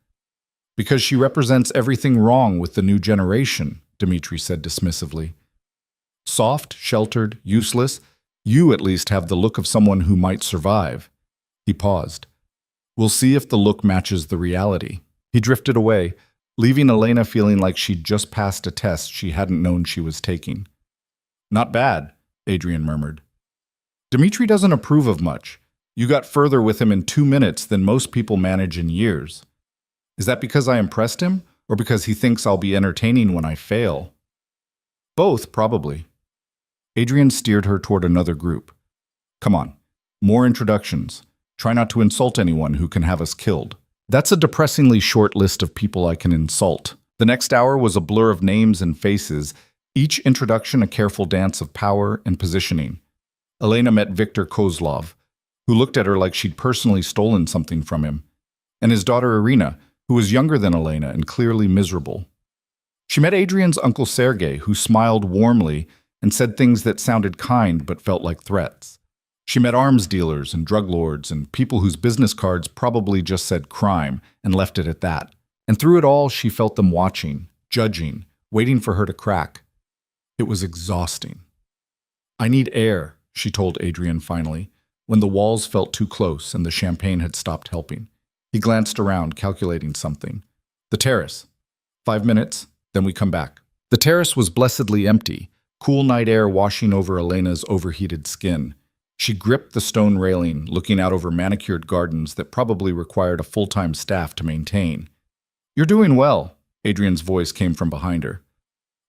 Because she represents everything wrong with the new generation, Dmitri said dismissively. Soft, sheltered, useless, you at least have the look of someone who might survive. He paused. We'll see if the look matches the reality. He drifted away, leaving Elena feeling like she'd just passed a test she hadn't known she was taking. Not bad, Adrian murmured. Dmitri doesn't approve of much. You got further with him in 2 minutes than most people manage in years. Is that because I impressed him, or because he thinks I'll be entertaining when I fail? Both, probably. Adrian steered her toward another group. Come on, more introductions. Try not to insult anyone who can have us killed. That's a depressingly short list of people I can insult. The next hour was a blur of names and faces, each introduction a careful dance of power and positioning. Elena met Viktor Kozlov, who looked at her like she'd personally stolen something from him, and his daughter Irina, who was younger than Elena and clearly miserable. She met Adrian's uncle Sergei, who smiled warmly and said things that sounded kind but felt like threats. She met arms dealers and drug lords and people whose business cards probably just said crime and left it at that. And through it all, she felt them watching, judging, waiting for her to crack. It was exhausting. "I need air," she told Adrian finally, when the walls felt too close and the champagne had stopped helping. He glanced around, calculating something. "The terrace. 5 minutes, then we come back." The terrace was blessedly empty, cool night air washing over Elena's overheated skin. She gripped the stone railing, looking out over manicured gardens that probably required a full-time staff to maintain. "You're doing well," Adrian's voice came from behind her.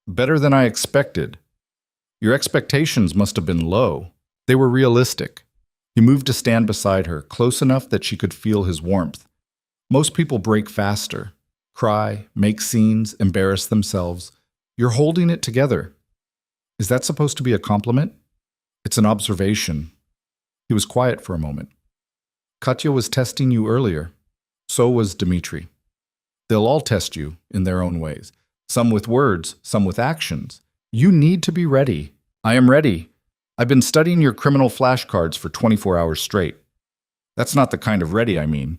"Better than I expected. Your expectations must have been low." They were realistic. He moved to stand beside her, close enough that she could feel his warmth. Most people break faster, cry, make scenes, embarrass themselves. You're holding it together. Is that supposed to be a compliment? It's an observation. He was quiet for a moment. Katya was testing you earlier. So was Dmitri. They'll all test you in their own ways. Some with words, some with actions. You need to be ready. I am ready. I've been studying your criminal flashcards for 24 hours straight. That's not the kind of ready I mean.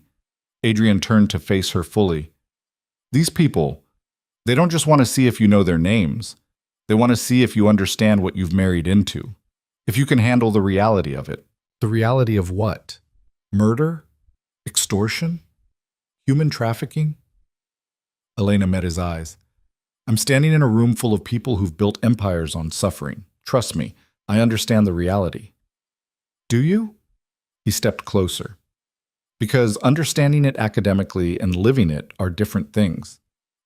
Adrian turned to face her fully. These people, they don't just want to see if you know their names. They want to see if you understand what you've married into. If you can handle the reality of it. The reality of what? Murder? Extortion? Human trafficking? Elena met his eyes. I'm standing in a room full of people who've built empires on suffering. Trust me, I understand the reality. Do you? He stepped closer. Because understanding it academically and living it are different things.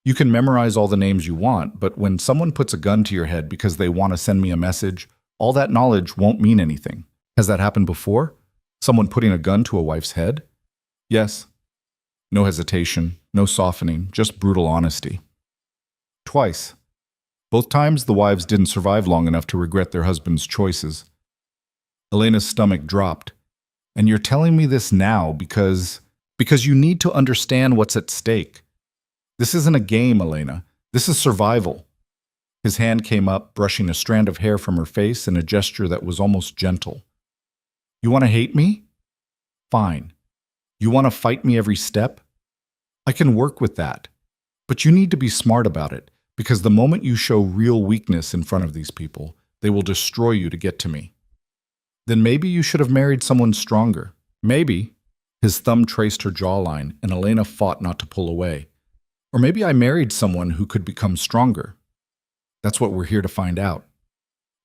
You can memorize all the names you want, but when someone puts a gun to your head because they want to send me a message, all that knowledge won't mean anything. Has that happened before? Someone putting a gun to a wife's head? Yes. No hesitation, no softening, just brutal honesty. Twice. Both times the wives didn't survive long enough to regret their husbands' choices. Elena's stomach dropped. And you're telling me this now because you need to understand what's at stake. This isn't a game, Elena. This is survival. His hand came up, brushing a strand of hair from her face in a gesture that was almost gentle. You want to hate me? Fine. You want to fight me every step? I can work with that. But you need to be smart about it, because the moment you show real weakness in front of these people, they will destroy you to get to me. Then maybe you should have married someone stronger. Maybe. His thumb traced her jawline, and Elena fought not to pull away. Or maybe I married someone who could become stronger. That's what we're here to find out.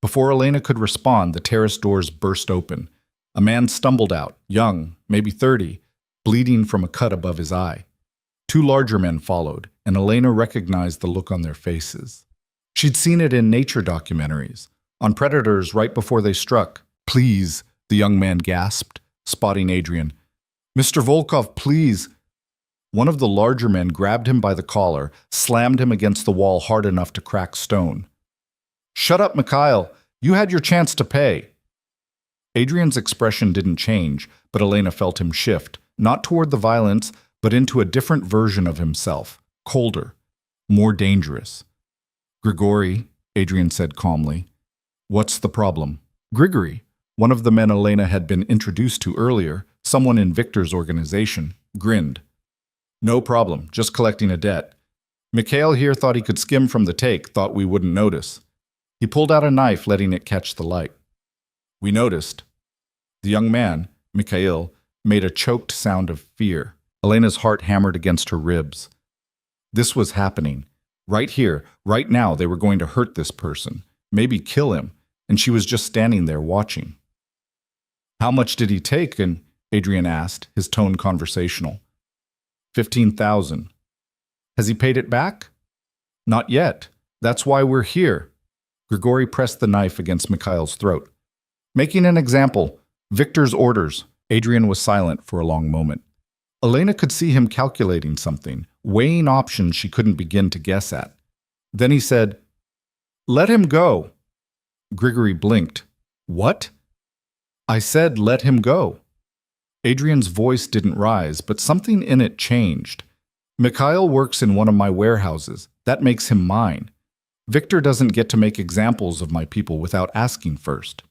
Before Elena could respond, the terrace doors burst open. A man stumbled out, young, maybe 30, bleeding from a cut above his eye. Two larger men followed, and Elena recognized the look on their faces. She'd seen it in nature documentaries, on predators right before they struck. Please, the young man gasped, spotting Adrian. Mr. Volkov, please. One of the larger men grabbed him by the collar, slammed him against the wall hard enough to crack stone. Shut up, Mikhail. You had your chance to pay. Adrian's expression didn't change, but Elena felt him shift, not toward the violence, but into a different version of himself, colder, more dangerous. Grigory, Adrian said calmly. What's the problem? Grigory, one of the men Elena had been introduced to earlier, someone in Viktor's organization, grinned. No problem, just collecting a debt. Mikhail here thought he could skim from the take, thought we wouldn't notice. He pulled out a knife, letting it catch the light. We noticed. The young man, Mikhail, made a choked sound of fear. Elena's heart hammered against her ribs. This was happening. Right here, right now, they were going to hurt this person, maybe kill him, and she was just standing there watching. How much did he take? And Adrian asked, his tone conversational. 15,000. Has he paid it back? Not yet. That's why we're here. Grigory pressed the knife against Mikhail's throat. Making an example. Viktor's orders. Adrian was silent for a long moment. Elena could see him calculating something, weighing options she couldn't begin to guess at. Then he said, "Let him go." Grigory blinked. "What?" "I said let him go." Adrian's voice didn't rise, but something in it changed. "Mikhail works in one of my warehouses. That makes him mine. Victor doesn't get to make examples of my people without asking first."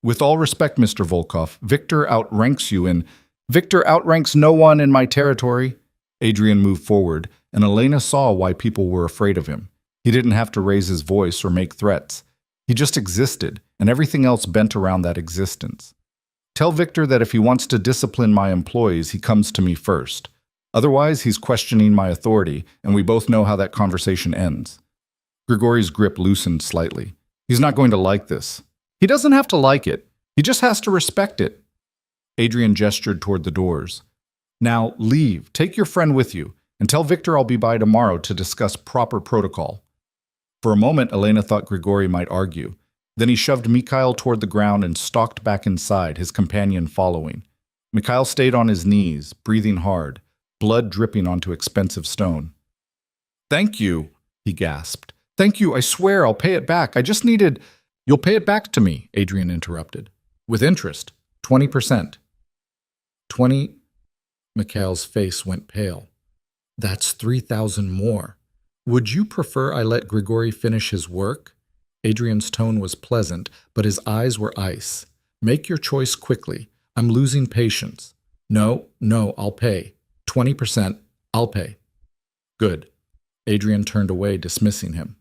"With all respect, Mr. Volkov, Victor outranks you in—" "Victor outranks no one in my territory." Adrian moved forward, and Elena saw why people were afraid of him. He didn't have to raise his voice or make threats. He just existed, and everything else bent around that existence. "Tell Victor that if he wants to discipline my employees, he comes to me first. Otherwise, he's questioning my authority, and we both know how that conversation ends." Grigory's grip loosened slightly. "He's not going to like this." "He doesn't have to like it. He just has to respect it." Adrian gestured toward the doors. "Now, leave. Take your friend with you, and tell Victor I'll be by tomorrow to discuss proper protocol." For a moment, Elena thought Grigory might argue. Then he shoved Mikhail toward the ground and stalked back inside, his companion following. Mikhail stayed on his knees, breathing hard, blood dripping onto expensive stone. "Thank you," he gasped. "Thank you, I swear I'll pay it back. I just needed—" "You'll pay it back to me," Adrian interrupted. "With interest. 20%. 20... Mikhail's face went pale. "That's 3,000 more. Would you prefer I let Grigory finish his work?" Adrian's tone was pleasant, but his eyes were ice. "Make your choice quickly. I'm losing patience." No, I'll pay. 20%, I'll pay." "Good." Adrian turned away, dismissing him.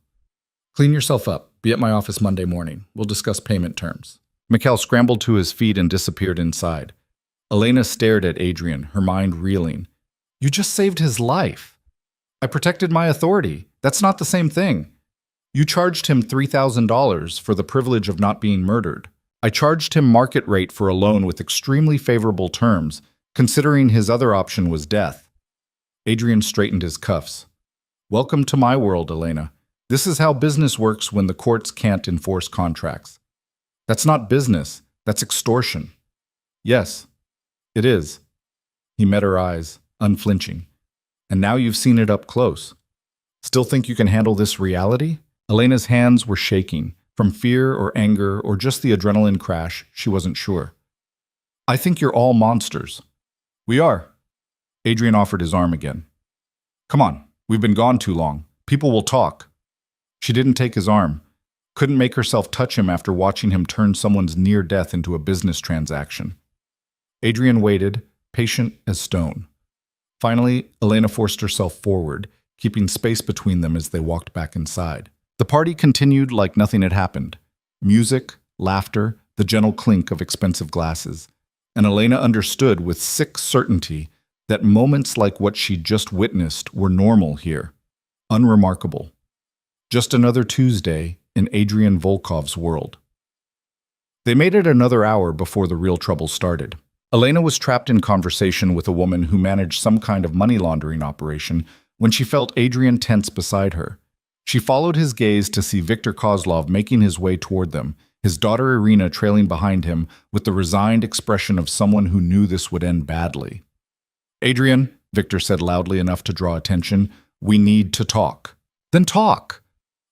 "Clean yourself up. Be at my office Monday morning. We'll discuss payment terms." Mikhail scrambled to his feet and disappeared inside. Elena stared at Adrian, her mind reeling. "You just saved his life." "I protected my authority. That's not the same thing." "You charged him $3,000 for the privilege of not being murdered. I charged him market rate for a loan with extremely favorable terms, considering his other option was death." Adrian straightened his cuffs. "Welcome to my world, Elena. This is how business works when the courts can't enforce contracts." "That's not business. That's extortion." "Yes, it is." He met her eyes, unflinching. "And now you've seen it up close. Still think you can handle this reality?" Elena's hands were shaking, from fear or anger or just the adrenaline crash, she wasn't sure. "I think you're all monsters." "We are." Adrian offered his arm again. "Come on, we've been gone too long. People will talk." She didn't take his arm, couldn't make herself touch him after watching him turn someone's near death into a business transaction. Adrian waited, patient as stone. Finally, Elena forced herself forward, keeping space between them as they walked back inside. The party continued like nothing had happened. Music, laughter, the gentle clink of expensive glasses. And Elena understood with sick certainty that moments like what she'd just witnessed were normal here. Unremarkable. Just another Tuesday in Adrian Volkov's world. They made it another hour before the real trouble started. Elena was trapped in conversation with a woman who managed some kind of money laundering operation when she felt Adrian tense beside her. She followed his gaze to see Viktor Kozlov making his way toward them, his daughter Irina trailing behind him with the resigned expression of someone who knew this would end badly. "Adrian," Viktor said loudly enough to draw attention, "we need to talk." "Then talk."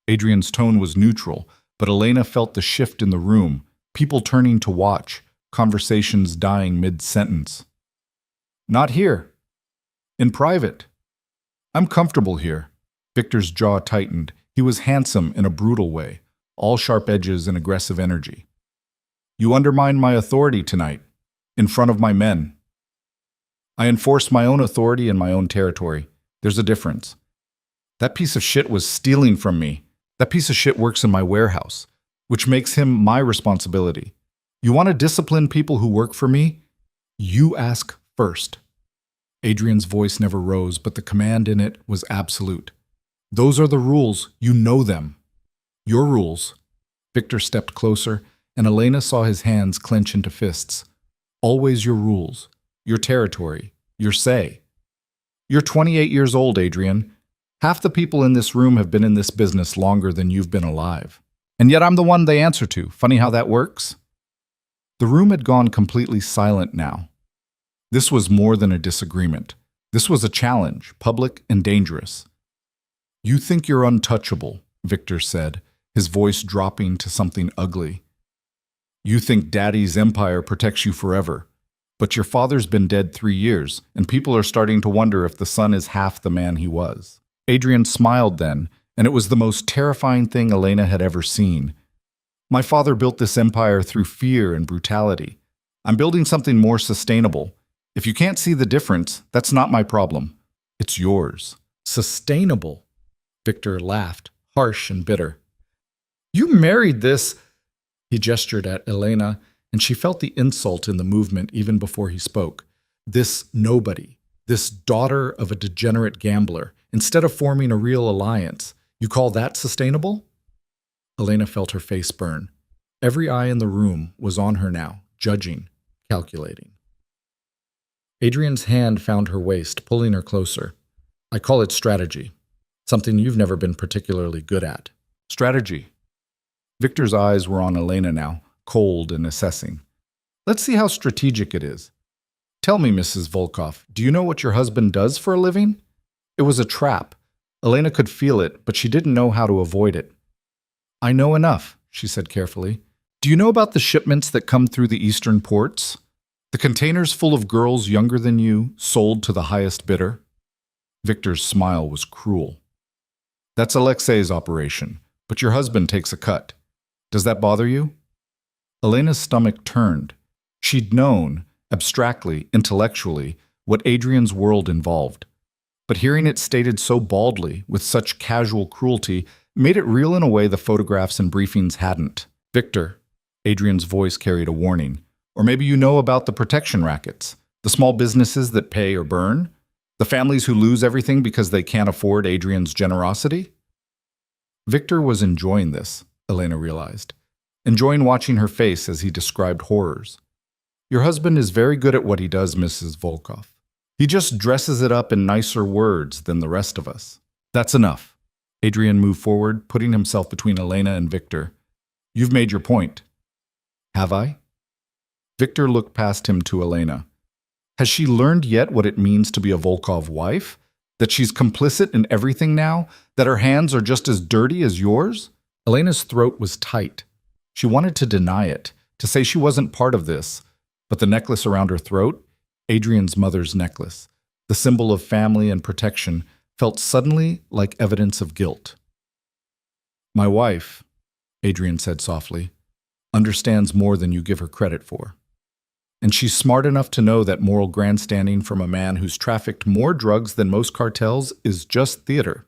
Adrian's tone was neutral, but Elena felt the shift in the room, people turning to watch, conversations dying mid-sentence. "Not here. In private." "I'm comfortable here." Victor's jaw tightened. He was handsome in a brutal way, all sharp edges and aggressive energy. "You undermined my authority tonight, in front of my men." "I enforce my own authority in my own territory. There's a difference. That piece of shit was stealing from me. That piece of shit works in my warehouse, which makes him my responsibility. You want to discipline people who work for me? You ask first." Adrian's voice never rose, but the command in it was absolute. "Those are the rules. You know them. Your rules." Victor stepped closer, and Elena saw his hands clench into fists. "Always your rules. Your territory. Your say." "You're 28 years old, Adrian. Half the people in this room have been in this business longer than you've been alive. And yet I'm the one they answer to. Funny how that works?" The room had gone completely silent now. This was more than a disagreement. This was a challenge, public and dangerous. "You think you're untouchable," Victor said, his voice dropping to something ugly. "You think Daddy's empire protects you forever. But your father's been dead 3 years, and people are starting to wonder if the son is half the man he was." Adrian smiled then, and it was the most terrifying thing Elena had ever seen. "My father built this empire through fear and brutality. I'm building something more sustainable. If you can't see the difference, that's not my problem. It's yours." "Sustainable?" Victor laughed, harsh and bitter. "You married this—" He gestured at Elena, and she felt the insult in the movement even before he spoke. "This nobody, this daughter of a degenerate gambler, instead of forming a real alliance, you call that sustainable?" Elena felt her face burn. Every eye in the room was on her now, judging, calculating. Adrian's hand found her waist, pulling her closer. "I call it strategy. Something you've never been particularly good at." "Strategy?" Victor's eyes were on Elena now, cold and assessing. "Let's see how strategic it is. Tell me, Mrs. Volkov, do you know what your husband does for a living?" It was a trap. Elena could feel it, but she didn't know how to avoid it. "I know enough," she said carefully. "Do you know about the shipments that come through the eastern ports? The containers full of girls younger than you, sold to the highest bidder?" Victor's smile was cruel. "That's Alexei's operation, but your husband takes a cut. Does that bother you?" Elena's stomach turned. She'd known, abstractly, intellectually, what Adrian's world involved. But hearing it stated so baldly, with such casual cruelty, made it real in a way the photographs and briefings hadn't. "Victor," Adrian's voice carried a warning, "or maybe you know about the protection rackets, the small businesses that pay or burn, the families who lose everything because they can't afford Adrian's generosity?" Victor was enjoying this, Elena realized, enjoying watching her face as he described horrors. "Your husband is very good at what he does, Mrs. Volkov. He just dresses it up in nicer words than the rest of us." "That's enough." Adrian moved forward, putting himself between Elena and Victor. "You've made your point." "Have I?" Victor looked past him to Elena. Has she learned yet what it means to be a Volkov wife? That she's complicit in everything now? That her hands are just as dirty as yours? Elena's throat was tight. She wanted to deny it, to say she wasn't part of this, but the necklace around her throat, Adrian's mother's necklace, the symbol of family and protection, felt suddenly like evidence of guilt. "My wife," Adrian said softly, "understands more than you give her credit for. And she's smart enough to know that moral grandstanding from a man who's trafficked more drugs than most cartels is just theater.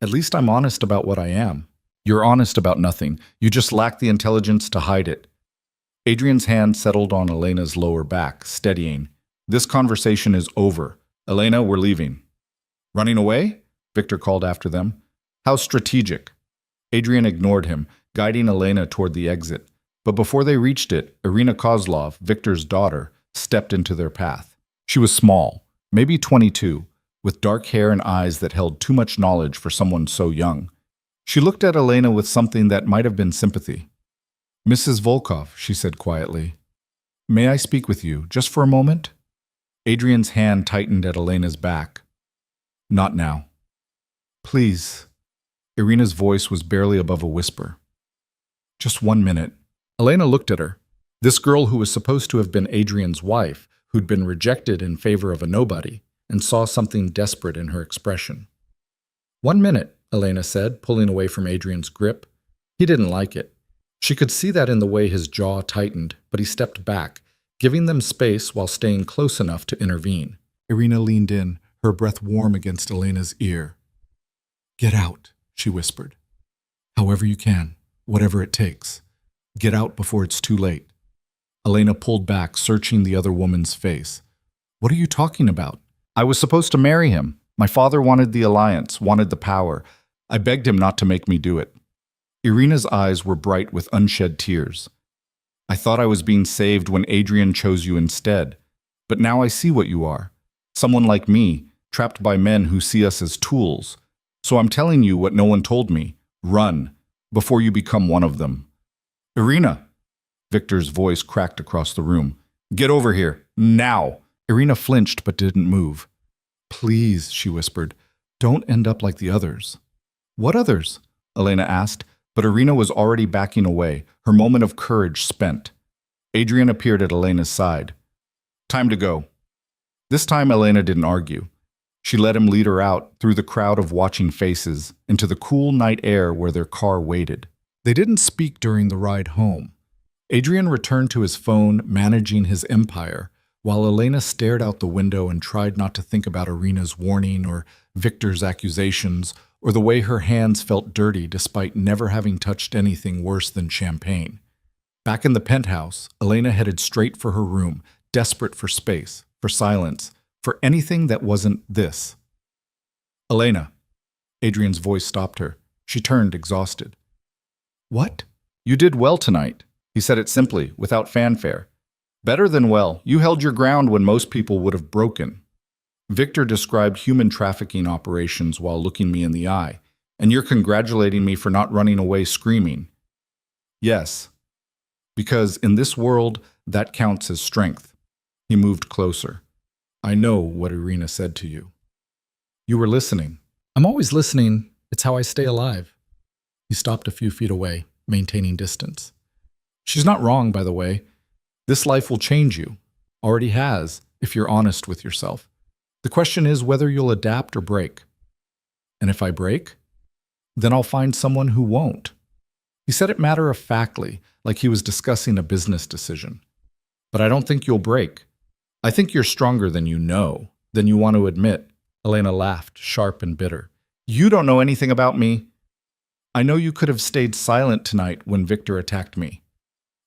At least I'm honest about what I am. You're honest about nothing. You just lack the intelligence to hide it." Adrian's hand settled on Elena's lower back, steadying. "This conversation is over. Elena, we're leaving." "Running away?" Victor called after them. "How strategic." Adrian ignored him, guiding Elena toward the exit. But before they reached it, Irina Kozlov, Victor's daughter, stepped into their path. She was small, maybe 22, with dark hair and eyes that held too much knowledge for someone so young. She looked at Elena with something that might have been sympathy. "Mrs. Volkov," she said quietly, "may I speak with you, just for a moment?" Adrian's hand tightened at Elena's back. "Not now." "Please." Irina's voice was barely above a whisper. "Just 1 minute." Elena looked at her. This girl who was supposed to have been Adrian's wife, who'd been rejected in favor of a nobody, and saw something desperate in her expression. "1 minute," Elena said, pulling away from Adrian's grip. He didn't like it. She could see that in the way his jaw tightened, but he stepped back, giving them space while staying close enough to intervene. Irina leaned in, her breath warm against Elena's ear. "Get out," she whispered. "However you can, whatever it takes. Get out before it's too late." Elena pulled back, searching the other woman's face. "What are you talking about? I was supposed to marry him. My father wanted the alliance, wanted the power. I begged him not to make me do it." Irina's eyes were bright with unshed tears. "I thought I was being saved when Adrian chose you instead. But now I see what you are. Someone like me, trapped by men who see us as tools. So I'm telling you what no one told me. Run, before you become one of them." "Irina!" Victor's voice cracked across the room. "Get over here, now! Irina flinched but didn't move. Please, she whispered, don't end up like the others. What others? Elena asked, but Irina was already backing away, her moment of courage spent. Adrian appeared at Elena's side. Time to go. This time Elena didn't argue. She let him lead her out through the crowd of watching faces into the cool night air where their car waited. They didn't speak during the ride home. Adrian returned to his phone, managing his empire, while Elena stared out the window and tried not to think about Irina's warning or Victor's accusations or the way her hands felt dirty despite never having touched anything worse than champagne. Back in the penthouse, Elena headed straight for her room, desperate for space, for silence, for anything that wasn't this. Elena. Adrian's voice stopped her. She turned, exhausted. What? You did well tonight. He said it simply, without fanfare. Better than well. You held your ground when most people would have broken. Victor described human trafficking operations while looking me in the eye, and you're congratulating me for not running away screaming. Yes. Because in this world, that counts as strength. He moved closer. I know what Irina said to you. You were listening. I'm always listening. It's how I stay alive. He stopped a few feet away, maintaining distance. She's not wrong, by the way. This life will change you. Already has, if you're honest with yourself. The question is whether you'll adapt or break. And if I break, then I'll find someone who won't. He said it matter-of-factly, like he was discussing a business decision. But I don't think you'll break. I think you're stronger than you know, than you want to admit. Elena laughed, sharp and bitter. You don't know anything about me. I know you could have stayed silent tonight when Victor attacked me.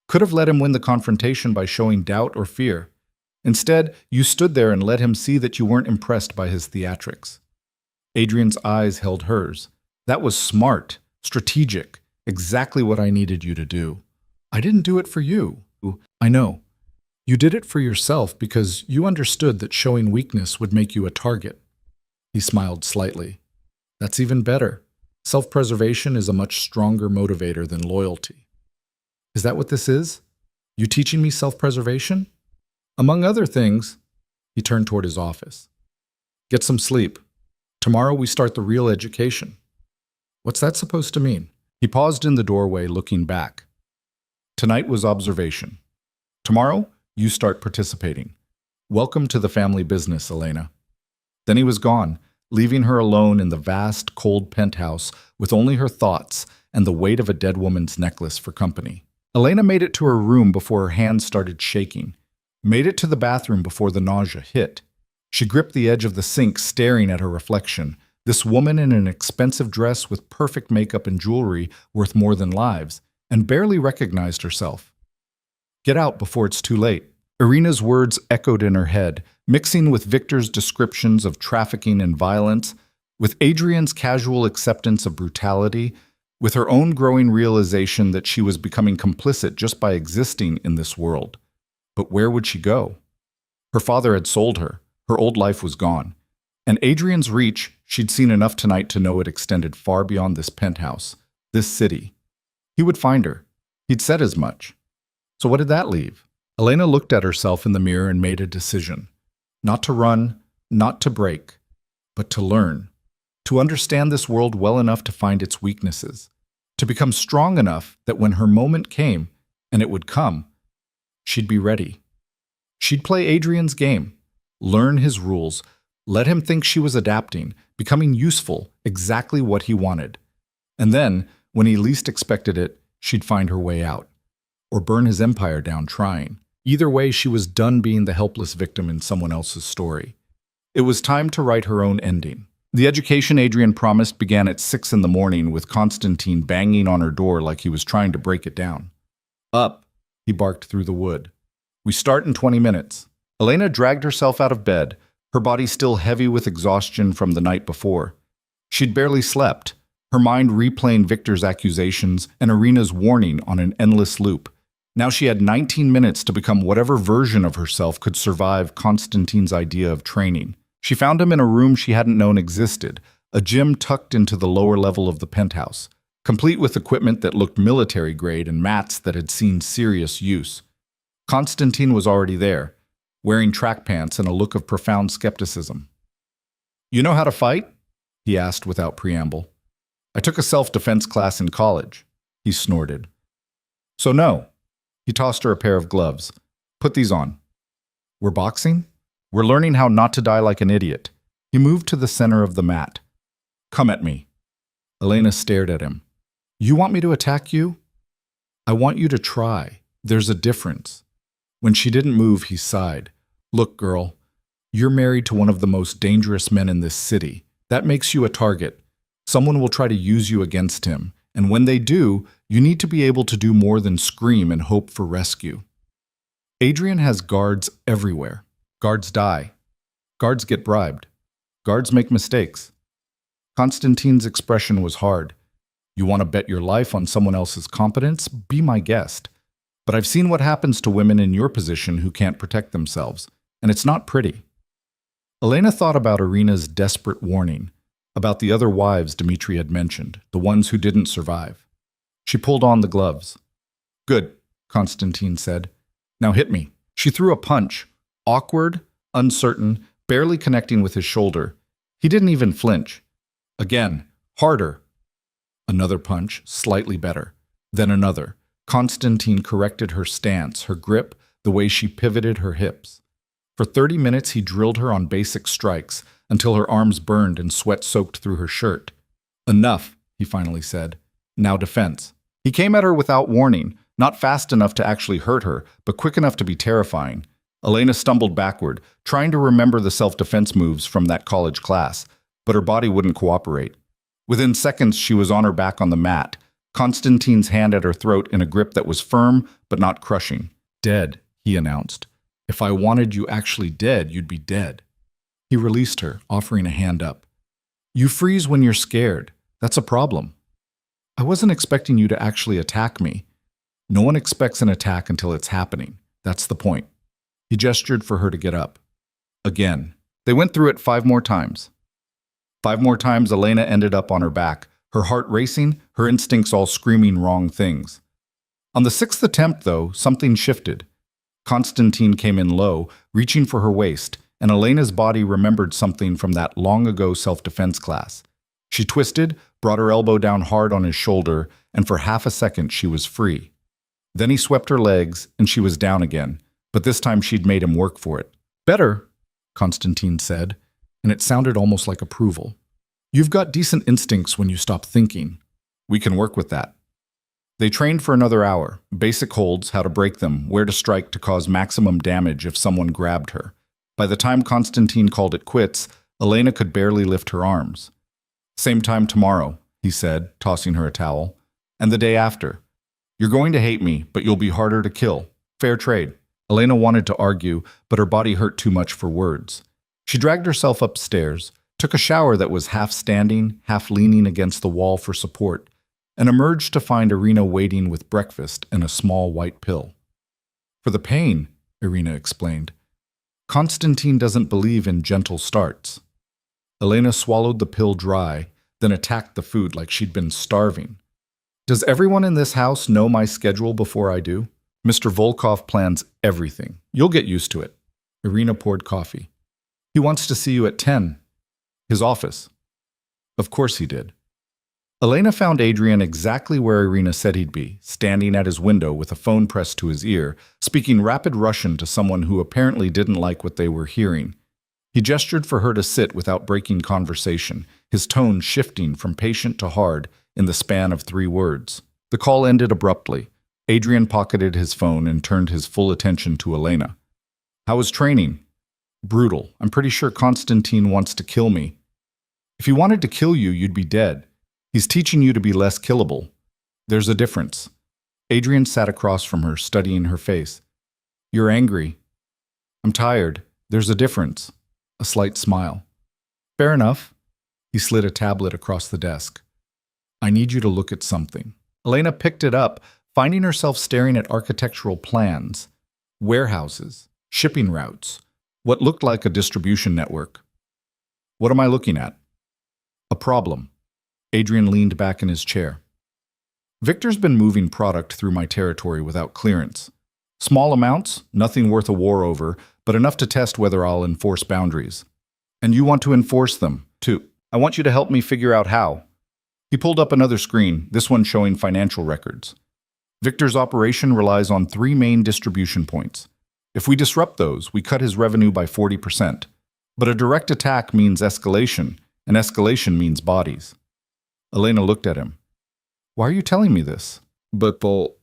Could have let him win the confrontation by showing doubt or fear. Instead, you stood there and let him see that you weren't impressed by his theatrics. Adrian's eyes held hers. That was smart, strategic, exactly what I needed you to do. I didn't do it for you. I know. You did it for yourself because you understood that showing weakness would make you a target. He smiled slightly. That's even better. Self-preservation is a much stronger motivator than loyalty. Is that what this is? You teaching me self-preservation? Among other things, he turned toward his office. Get some sleep. Tomorrow we start the real education. What's that supposed to mean? He paused in the doorway, looking back. Tonight was observation. Tomorrow, you start participating. Welcome to the family business, Elena. Then he was gone, leaving her alone in the vast, cold penthouse with only her thoughts and the weight of a dead woman's necklace for company. Elena made it to her room before her hands started shaking, made it to the bathroom before the nausea hit. She gripped the edge of the sink, staring at her reflection, this woman in an expensive dress with perfect makeup and jewelry worth more than lives, and barely recognized herself. Get out before it's too late. Irina's words echoed in her head, mixing with Victor's descriptions of trafficking and violence, with Adrian's casual acceptance of brutality, with her own growing realization that she was becoming complicit just by existing in this world. But where would she go? Her father had sold her. Her old life was gone. And Adrian's reach, she'd seen enough tonight to know it extended far beyond this penthouse, this city. He would find her. He'd said as much. So what did that leave? Elena looked at herself in the mirror and made a decision. Not to run, not to break, but to learn. To understand this world well enough to find its weaknesses. To become strong enough that when her moment came, and it would come, she'd be ready. She'd play Adrian's game, learn his rules, let him think she was adapting, becoming useful, exactly what he wanted. And then, when he least expected it, she'd find her way out. Or burn his empire down trying. Either way, she was done being the helpless victim in someone else's story. It was time to write her own ending. The education Adrian promised began at 6 in the morning with Constantine banging on her door like he was trying to break it down. Up, he barked through the wood. We start in 20 minutes. Elena dragged herself out of bed, her body still heavy with exhaustion from the night before. She'd barely slept, her mind replaying Victor's accusations and Irina's warning on an endless loop. Now she had 19 minutes to become whatever version of herself could survive Constantine's idea of training. She found him in a room she hadn't known existed, a gym tucked into the lower level of the penthouse, complete with equipment that looked military grade and mats that had seen serious use. Constantine was already there, wearing track pants and a look of profound skepticism. "You know how to fight?" he asked without preamble. "I took a self-defense class in college," he snorted. "So no." He tossed her a pair of gloves. "Put these on." "We're boxing? We're learning how not to die like an idiot." He moved to the center of the mat. "Come at me." Elena stared at him. "You want me to attack you?" "I want you to try. There's a difference." When she didn't move, he sighed. "Look, girl, you're married to one of the most dangerous men in this city. That makes you a target. Someone will try to use you against him, and when they do, you need to be able to do more than scream and hope for rescue. Adrian has guards everywhere. Guards die. Guards get bribed. Guards make mistakes." Constantine's expression was hard. "You want to bet your life on someone else's competence? Be my guest. But I've seen what happens to women in your position who can't protect themselves, and it's not pretty." Elena thought about Irina's desperate warning, about the other wives Dmitri had mentioned, the ones who didn't survive. She pulled on the gloves. "Good," Constantine said. "Now hit me." She threw a punch, awkward, uncertain, barely connecting with his shoulder. He didn't even flinch. Again, harder. Another punch, slightly better. Then another. Constantine corrected her stance, her grip, the way she pivoted her hips. For 30 minutes he drilled her on basic strikes until her arms burned and sweat soaked through her shirt. "Enough," he finally said. "Now defense." He came at her without warning, not fast enough to actually hurt her, but quick enough to be terrifying. Elena stumbled backward, trying to remember the self-defense moves from that college class, but her body wouldn't cooperate. Within seconds, she was on her back on the mat, Constantine's hand at her throat in a grip that was firm but not crushing. "Dead," he announced. "If I wanted you actually dead, you'd be dead." He released her, offering a hand up. "You freeze when you're scared. That's a problem." "I wasn't expecting you to actually attack me." "No one expects an attack until it's happening. That's the point." He gestured for her to get up. Again. They went through it 5 more times. 5 more times Elena ended up on her back, her heart racing, her instincts all screaming wrong things. On the 6th attempt, though, something shifted. Constantine came in low, reaching for her waist, and Elena's body remembered something from that long-ago self-defense class. She twisted, brought her elbow down hard on his shoulder, and for half a second she was free. Then he swept her legs, and she was down again, but this time she'd made him work for it. "Better," Constantine said, and it sounded almost like approval. "You've got decent instincts when you stop thinking. We can work with that." They trained for another hour, basic holds, how to break them, where to strike to cause maximum damage if someone grabbed her. By the time Constantine called it quits, Elena could barely lift her arms. "Same time tomorrow," he said, tossing her a towel. "And the day after. You're going to hate me, but you'll be harder to kill. Fair trade." Elena wanted to argue, but her body hurt too much for words. She dragged herself upstairs, took a shower that was half standing, half leaning against the wall for support, and emerged to find Irina waiting with breakfast and a small white pill. "For the pain," Irina explained. "Constantine doesn't believe in gentle starts." Elena swallowed the pill dry, then attacked the food like she'd been starving. "Does everyone in this house know my schedule before I do? Mr. Volkov plans everything. You'll get used to it." Irina poured coffee. "He wants to see you at 10. His office." Of course he did. Elena found Adrian exactly where Irina said he'd be, standing at his window with a phone pressed to his ear, speaking rapid Russian to someone who apparently didn't like what they were hearing. He gestured for her to sit without breaking conversation, his tone shifting from patient to hard in the span of 3 words. The call ended abruptly. Adrian pocketed his phone and turned his full attention to Elena. "How was training?" "Brutal. I'm pretty sure Constantine wants to kill me." "If he wanted to kill you, you'd be dead. He's teaching you to be less killable. There's a difference." Adrian sat across from her, studying her face. "You're angry." "I'm tired. There's a difference." A slight smile. "Fair enough." He slid a tablet across the desk. "I need you to look at something." Elena picked it up, finding herself staring at architectural plans, warehouses, shipping routes, what looked like a distribution network. "What am I looking at?" "A problem." Adrian leaned back in his chair. "Victor's been moving product through my territory without clearance. Small amounts, nothing worth a war over, but enough to test whether I'll enforce boundaries. And you want to enforce them, too. I want you to help me figure out how. He pulled up another screen, this one showing financial records. Victor's operation relies on 3 main distribution points. If we disrupt those, we cut his revenue by 40%. But a direct attack means escalation, and escalation means bodies. Elena looked at him. Why are you telling me this? But, Paul,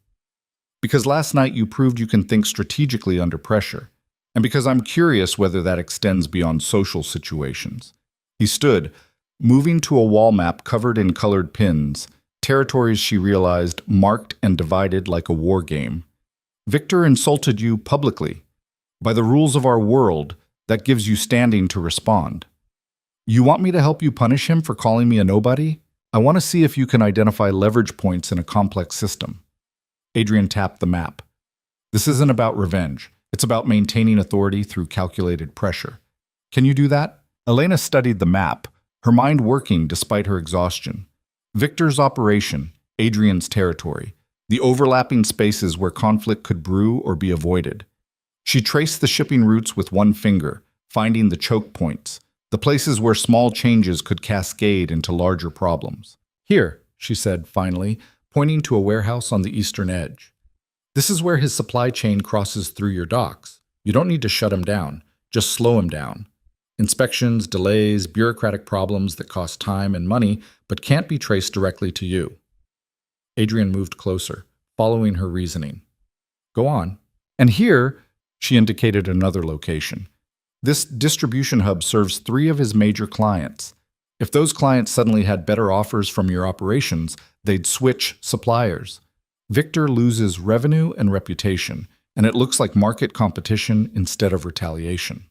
because last night you proved you can think strategically under pressure, and because I'm curious whether that extends beyond social situations. He stood, moving to a wall map covered in colored pins, territories she realized marked and divided like a war game. Victor insulted you publicly. By the rules of our world, that gives you standing to respond. You want me to help you punish him for calling me a nobody? I want to see if you can identify leverage points in a complex system. Adrian tapped the map. This isn't about revenge. It's about maintaining authority through calculated pressure. Can you do that? Elena studied the map, her mind working despite her exhaustion. Victor's operation, Adrian's territory, the overlapping spaces where conflict could brew or be avoided. She traced the shipping routes with one finger, finding the choke points, the places where small changes could cascade into larger problems. Here, she said finally, pointing to a warehouse on the eastern edge. This is where his supply chain crosses through your docks. You don't need to shut him down, just slow him down. Inspections, delays, bureaucratic problems that cost time and money but can't be traced directly to you. Adrian moved closer, following her reasoning. Go on. And here, she indicated another location. This distribution hub serves 3 of his major clients. If those clients suddenly had better offers from your operations, they'd switch suppliers. Victor loses revenue and reputation, and it looks like market competition instead of retaliation.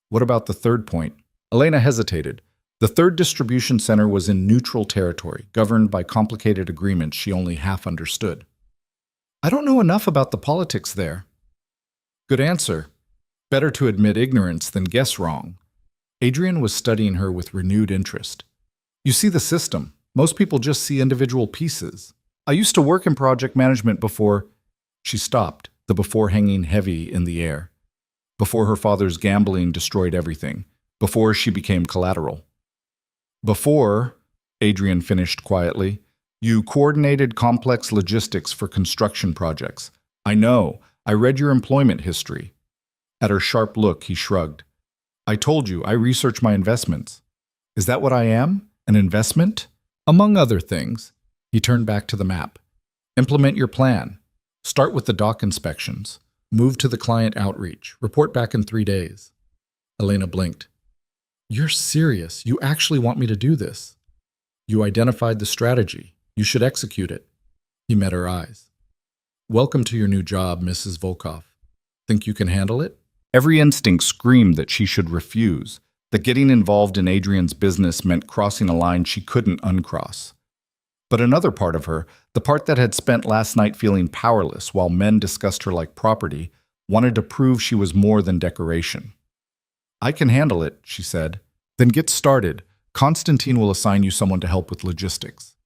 What about the third point? Elena hesitated. The third distribution center was in neutral territory, governed by complicated agreements she only half understood. I don't know enough about the politics there. Good answer. Better to admit ignorance than guess wrong. Adrian was studying her with renewed interest. You see the system. Most people just see individual pieces. I used to work in project management before. She stopped, the before hanging heavy in the air. Before her father's gambling destroyed everything. Before she became collateral. Before, Adrian finished quietly, you coordinated complex logistics for construction projects. I know. I read your employment history. At her sharp look, he shrugged. I told you, I research my investments. Is that what I am? An investment? Among other things. He turned back to the map. Implement your plan. Start with the dock inspections. Move to the client outreach. Report back in 3 days. Elena blinked. You're serious. You actually want me to do this. You identified the strategy. You should execute it. He met her eyes. Welcome to your new job, Mrs. Volkov. Think you can handle it? Every instinct screamed that she should refuse, that getting involved in Adrian's business meant crossing a line she couldn't uncross. But another part of her, the part that had spent last night feeling powerless while men discussed her like property, wanted to prove she was more than decoration. I can handle it, she said. Then get started. Constantine will assign you someone to help with logistics.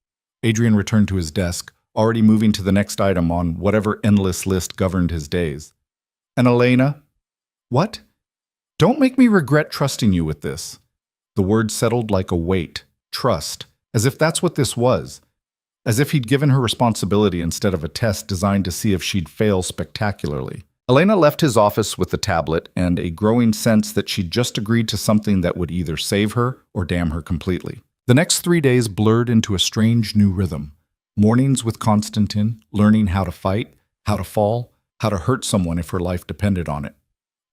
Adrian returned to his desk, already moving to the next item on whatever endless list governed his days. And Elena? What? Don't make me regret trusting you with this. The word settled like a weight. Trust. As if that's what this was. As if he'd given her responsibility instead of a test designed to see if she'd fail spectacularly. Elena left his office with the tablet and a growing sense that she'd just agreed to something that would either save her or damn her completely. The next 3 days blurred into a strange new rhythm. Mornings with Constantine, learning how to fight, how to fall, how to hurt someone if her life depended on it.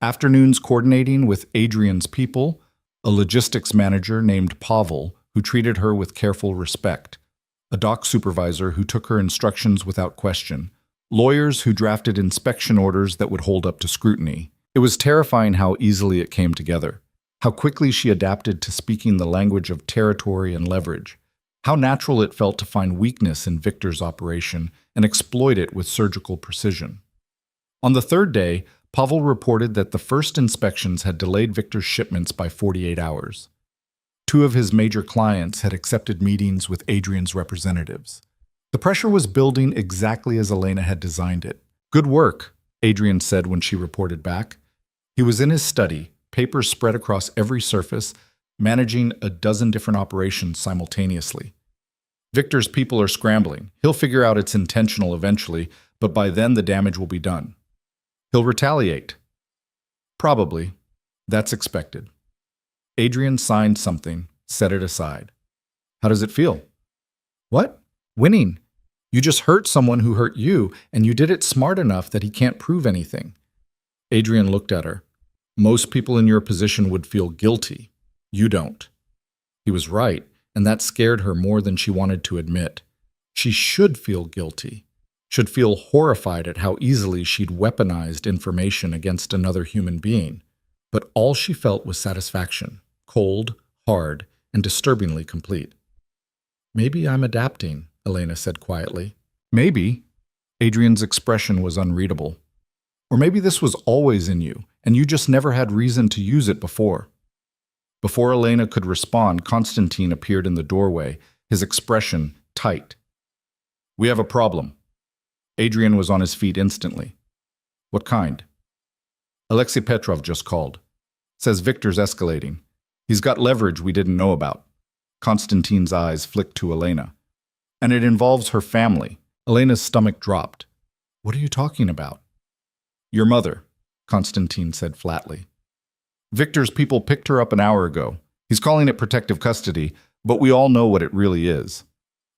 Afternoons coordinating with Adrian's people, a logistics manager named Pavel who treated her with careful respect, a dock supervisor who took her instructions without question, lawyers who drafted inspection orders that would hold up to scrutiny. It was terrifying how easily it came together, how quickly she adapted to speaking the language of territory and leverage, how natural it felt to find weakness in Victor's operation and exploit it with surgical precision. On the 3rd day, Pavel reported that the first inspections had delayed Victor's shipments by 48 hours. 2 of his major clients had accepted meetings with Adrian's representatives. The pressure was building exactly as Elena had designed it. Good work, Adrian said when she reported back. He was in his study, papers spread across every surface, managing a dozen different operations simultaneously. Victor's people are scrambling. He'll figure out it's intentional eventually, but by then the damage will be done. He'll retaliate. Probably. That's expected. Adrian signed something, set it aside. How does it feel? What? Winning. You just hurt someone who hurt you, and you did it smart enough that he can't prove anything. Adrian looked at her. Most people in your position would feel guilty. You don't. He was right, and that scared her more than she wanted to admit. She should feel guilty, should feel horrified at how easily she'd weaponized information against another human being. But all she felt was satisfaction, cold, hard, and disturbingly complete. Maybe I'm adapting, Elena said quietly. Maybe. Adrian's expression was unreadable. Or maybe this was always in you, and you just never had reason to use it before. Before Elena could respond, Constantine appeared in the doorway, his expression tight. We have a problem. Adrian was on his feet instantly. What kind? Alexei Petrov just called. Says Victor's escalating. He's got leverage we didn't know about. Constantine's eyes flicked to Elena. And it involves her family. Elena's stomach dropped. What are you talking about? Your mother, Constantine said flatly. Victor's people picked her up an hour ago. He's calling it protective custody, but we all know what it really is.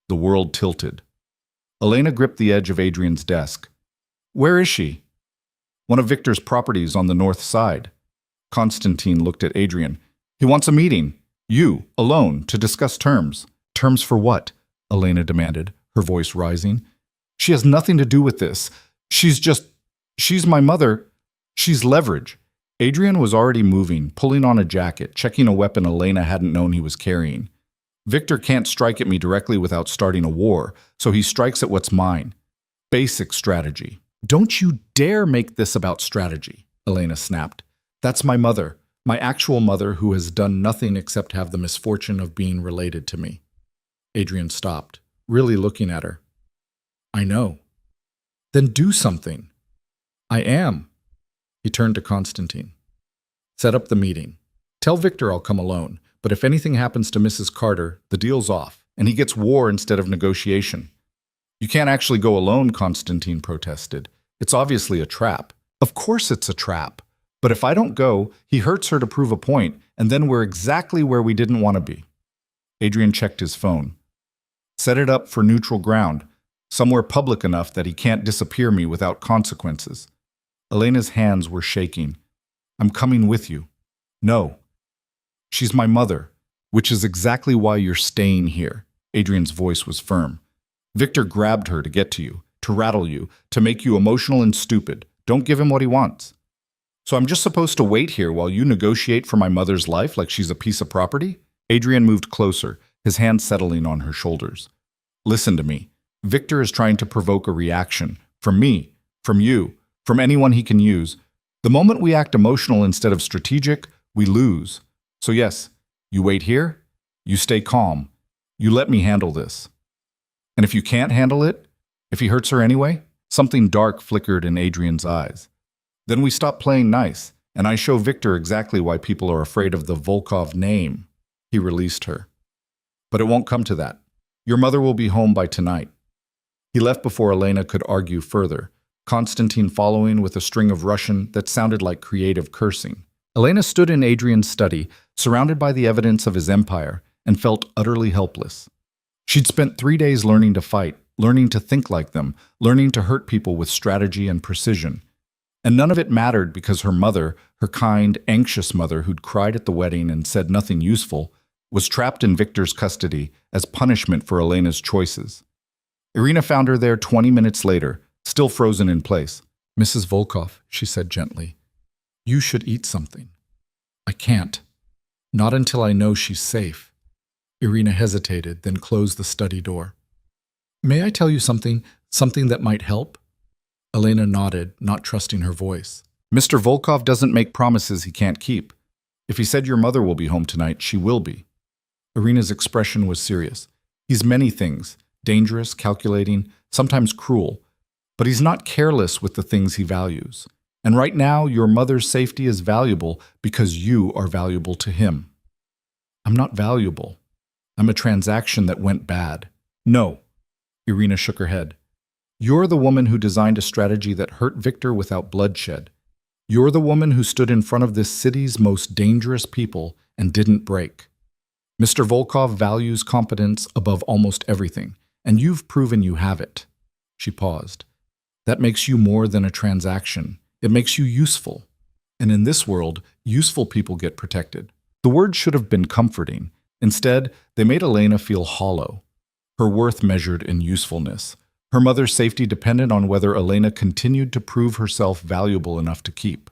The world tilted. Elena gripped the edge of Adrian's desk. Where is she? One of Victor's properties on the north side. Constantine looked at Adrian. He wants a meeting. You, alone, to discuss terms. Terms for what? Elena demanded, her voice rising. She has nothing to do with this. She's my mother. She's leverage. Adrian was already moving, pulling on a jacket, checking a weapon Elena hadn't known he was carrying. Victor can't strike at me directly without starting a war, so he strikes at what's mine. Basic strategy. Don't you dare make this about strategy, Elena snapped. That's my mother, my actual mother who has done nothing except have the misfortune of being related to me. Adrian stopped, really looking at her. I know. Then do something. I am. He turned to Constantine. Set up the meeting. Tell Victor I'll come alone, but if anything happens to Mrs. Carter, the deal's off, and he gets war instead of negotiation. You can't actually go alone, Constantine protested. It's obviously a trap. Of course it's a trap. But if I don't go, he hurts her to prove a point, and then we're exactly where we didn't want to be. Adrian checked his phone. Set it up for neutral ground, somewhere public enough that he can't disappear me without consequences. Elena's hands were shaking. I'm coming with you. No. She's my mother, which is exactly why you're staying here. Adrian's voice was firm. Victor grabbed her to get to you, to rattle you, to make you emotional and stupid. Don't give him what he wants. So I'm just supposed to wait here while you negotiate for my mother's life like she's a piece of property? Adrian moved closer, his hand settling on her shoulders. Listen to me. Victor is trying to provoke a reaction. From me, from you, from anyone he can use. The moment we act emotional instead of strategic, we lose. So yes, you wait here, you stay calm, you let me handle this. And if you can't handle it, if he hurts her anyway, something dark flickered in Adrian's eyes. Then we stop playing nice, and I show Victor exactly why people are afraid of the Volkov name. He released her. But it won't come to that. Your mother will be home by tonight. He left before Elena could argue further, Constantine following with a string of Russian that sounded like creative cursing. Elena stood in Adrian's study, surrounded by the evidence of his empire, and felt utterly helpless. She'd spent 3 days learning to fight, learning to think like them, learning to hurt people with strategy and precision. And none of it mattered because her mother, her kind, anxious mother who'd cried at the wedding and said nothing useful, was trapped in Victor's custody as punishment for Elena's choices. Irina found her there 20 minutes later, still frozen in place. Mrs. Volkov, she said gently, you should eat something. I can't. Not until I know she's safe. Irina hesitated, then closed the study door. May I tell you something that might help? Elena nodded, not trusting her voice. Mr. Volkov doesn't make promises he can't keep. If he said your mother will be home tonight, she will be. Irina's expression was serious. He's many things, dangerous, calculating, sometimes cruel. but he's not careless with the things he values. And right now, your mother's safety is valuable because you are valuable to him. I'm not valuable. I'm a transaction that went bad. No. Irina shook her head. You're the woman who designed a strategy that hurt Victor without bloodshed. You're the woman who stood in front of this city's most dangerous people and didn't break. Mr. Volkov values competence above almost everything, and you've proven you have it. She paused. That makes you more than a transaction. It makes you useful. And in this world, useful people get protected. The words should have been comforting. Instead, they made Elena feel hollow. Her worth measured in usefulness. Her mother's safety depended on whether Elena continued to prove herself valuable enough to keep.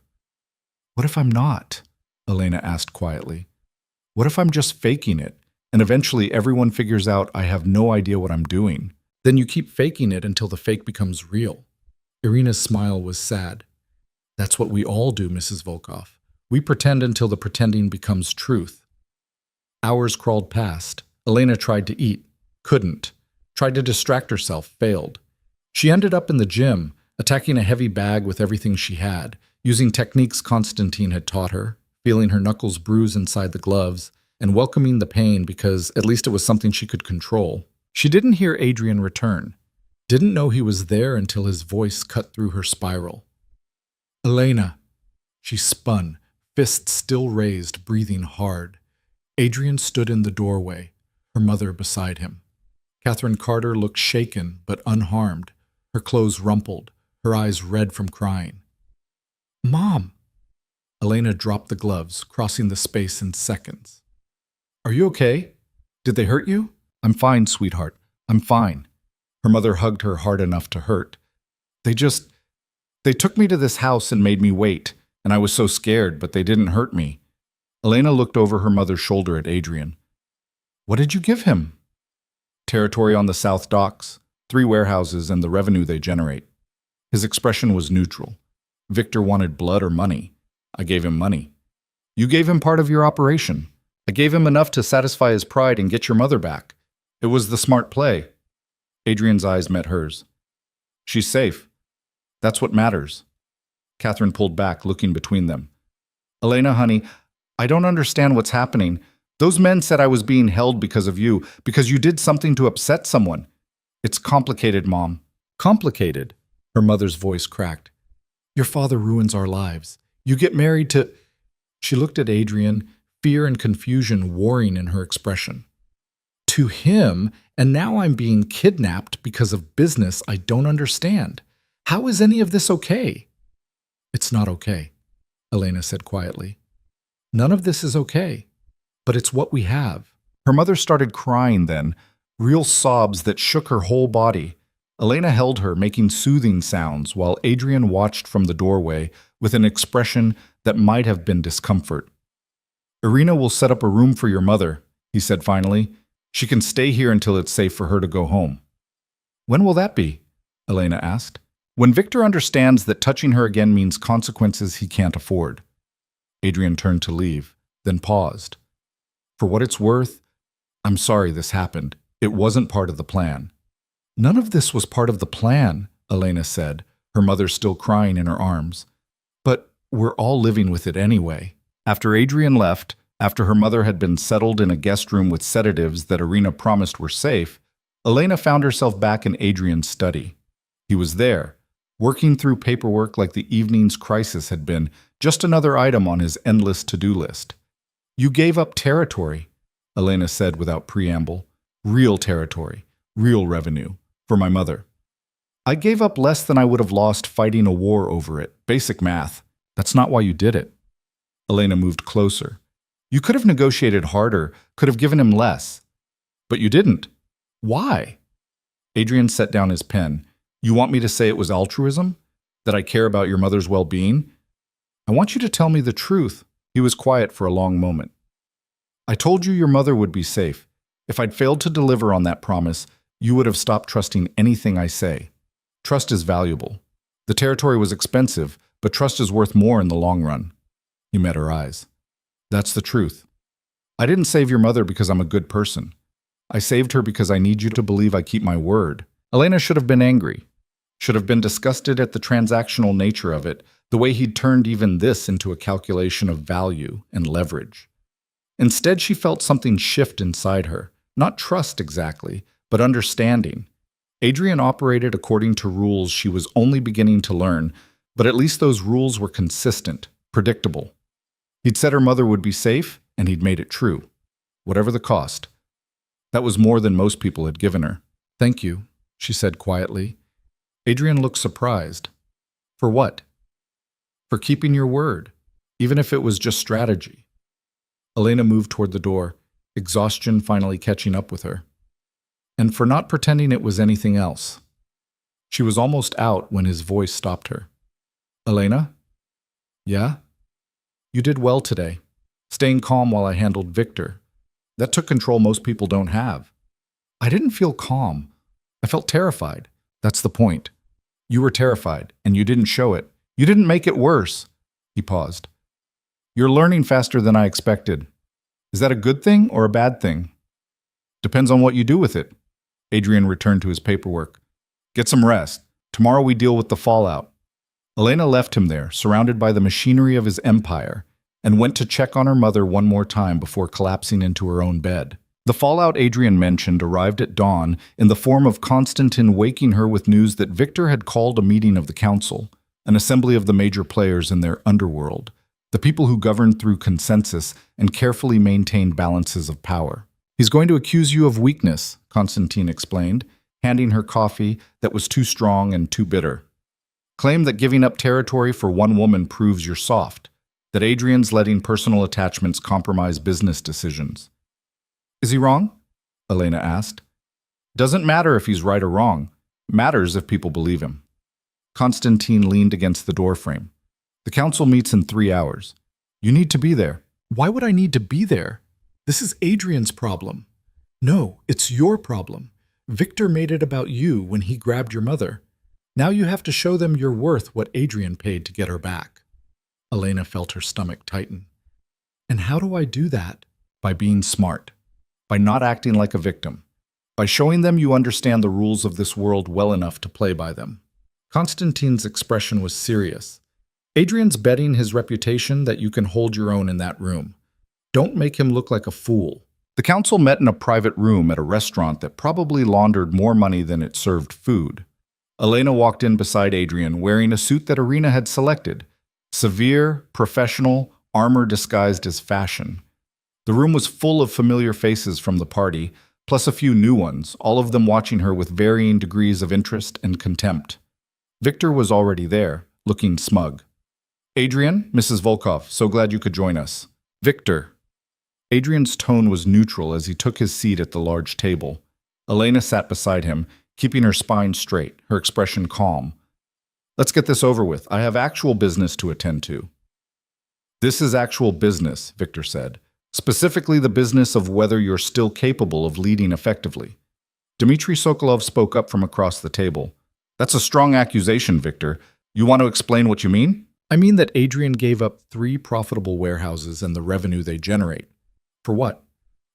What if I'm not? Elena asked quietly. What if I'm just faking it, and eventually everyone figures out I have no idea what I'm doing? Then you keep faking it until the fake becomes real. Irina's smile was sad. That's what we all do, Mrs. Volkov. We pretend until the pretending becomes truth. Hours crawled past. Elena tried to eat. Couldn't. Tried to distract herself. Failed. She ended up in the gym, attacking a heavy bag with everything she had, using techniques Constantine had taught her, feeling her knuckles bruise inside the gloves, and welcoming the pain because at least it was something she could control. She didn't hear Adrian return. Didn't know he was there until his voice cut through her spiral. Elena. She spun, fists still raised, breathing hard. Adrian stood in the doorway, her mother beside him. Catherine Carter looked shaken but unharmed, her clothes rumpled, her eyes red from crying. Mom! Elena dropped the gloves, crossing the space in seconds. Are you okay? Did they hurt you? I'm fine, sweetheart. I'm fine. Her mother hugged her hard enough to hurt. They took me to this house and made me wait, and I was so scared, but they didn't hurt me. Elena looked over her mother's shoulder at Adrian. What did you give him? Territory on the South Docks, 3 warehouses, and the revenue they generate. His expression was neutral. Victor wanted blood or money. I gave him money. You gave him part of your operation. I gave him enough to satisfy his pride and get your mother back. It was the smart play. Adrian's eyes met hers. She's safe. That's what matters. Catherine pulled back, looking between them. Elena, honey, I don't understand what's happening. Those men said I was being held because of you, because you did something to upset someone. It's complicated, Mom. Complicated? Her mother's voice cracked. Your father ruins our lives. You get married to... She looked at Adrian, fear and confusion warring in her expression. To him, and now I'm being kidnapped because of business I don't understand. How is any of this okay? It's not okay, Elena said quietly. None of this is okay, but it's what we have. Her mother started crying then, real sobs that shook her whole body. Elena held her, making soothing sounds, while Adrian watched from the doorway with an expression that might have been discomfort. Irina will set up a room for your mother, he said finally. She can stay here until it's safe for her to go home. When will that be? Elena asked. When Victor understands that touching her again means consequences he can't afford. Adrian turned to leave, then paused. For what it's worth, I'm sorry this happened. It wasn't part of the plan. None of this was part of the plan, Elena said, her mother still crying in her arms. But we're all living with it anyway. After Adrian left, after her mother had been settled in a guest room with sedatives that Irina promised were safe, Elena found herself back in Adrian's study. He was there, working through paperwork like the evening's crisis had been just another item on his endless to-do list. You gave up territory, Elena said without preamble. Real territory, real revenue, for my mother. I gave up less than I would have lost fighting a war over it. Basic math. That's not why you did it. Elena moved closer. You could have negotiated harder, could have given him less. But you didn't. Why? Adrian set down his pen. You want me to say it was altruism? That I care about your mother's well-being? I want you to tell me the truth. He was quiet for a long moment. I told you your mother would be safe. If I'd failed to deliver on that promise, you would have stopped trusting anything I say. Trust is valuable. The territory was expensive, but trust is worth more in the long run. He met her eyes. That's the truth. I didn't save your mother because I'm a good person. I saved her because I need you to believe I keep my word. Elena should have been angry. Should have been disgusted at the transactional nature of it, the way he'd turned even this into a calculation of value and leverage. Instead, she felt something shift inside her. Not trust exactly, but understanding. Adrian operated according to rules she was only beginning to learn, but at least those rules were consistent, predictable. He'd said her mother would be safe, and he'd made it true. Whatever the cost. That was more than most people had given her. "Thank you," she said quietly. Adrian looked surprised. "For what?" "For keeping your word, even if it was just strategy." Elena moved toward the door, exhaustion finally catching up with her. "And for not pretending it was anything else." She was almost out when his voice stopped her. "Elena?" "Yeah?" "You did well today, staying calm while I handled Victor. That took control most people don't have." "I didn't feel calm. I felt terrified. That's the point. You were terrified, and you didn't show it. You didn't make it worse." He paused. "You're learning faster than I expected. Is that a good thing or a bad thing?" "Depends on what you do with it." Adrian returned to his paperwork. "Get some rest. Tomorrow we deal with the fallout." Elena left him there, surrounded by the machinery of his empire, and went to check on her mother one more time before collapsing into her own bed. The fallout Adrian mentioned arrived at dawn in the form of Constantine waking her with news that Victor had called a meeting of the council, an assembly of the major players in their underworld, the people who govern through consensus and carefully maintain balances of power. "He's going to accuse you of weakness," Constantine explained, handing her coffee that was too strong and too bitter. "Claim that giving up territory for one woman proves you're soft, that Adrian's letting personal attachments compromise business decisions." "Is he wrong?" Elena asked. "Doesn't matter if he's right or wrong. Matters if people believe him." Constantine leaned against the doorframe. "The council meets in 3 hours. You need to be there." "Why would I need to be there? This is Adrian's problem." "No, it's your problem. Victor made it about you when he grabbed your mother. Now you have to show them you're worth what Adrian paid to get her back." Elena felt her stomach tighten. "And how do I do that?" "By being smart. By not acting like a victim. By showing them you understand the rules of this world well enough to play by them." Constantine's expression was serious. "Adrian's betting his reputation that you can hold your own in that room. Don't make him look like a fool." The council met in a private room at a restaurant that probably laundered more money than it served food. Elena walked in beside Adrian wearing a suit that Irina had selected. Severe, professional, armor disguised as fashion. The room was full of familiar faces from the party, plus a few new ones, all of them watching her with varying degrees of interest and contempt. Victor was already there, looking smug. "Adrian, Mrs. Volkov, so glad you could join us." "Victor." Adrian's tone was neutral as he took his seat at the large table. Elena sat beside him, keeping her spine straight, her expression calm. "Let's get this over with. I have actual business to attend to." "This is actual business," Victor said. "Specifically the business of whether you're still capable of leading effectively." Dmitry Sokolov spoke up from across the table. "That's a strong accusation, Victor. You want to explain what you mean?" "I mean that Adrian gave up 3 profitable warehouses and the revenue they generate. For what?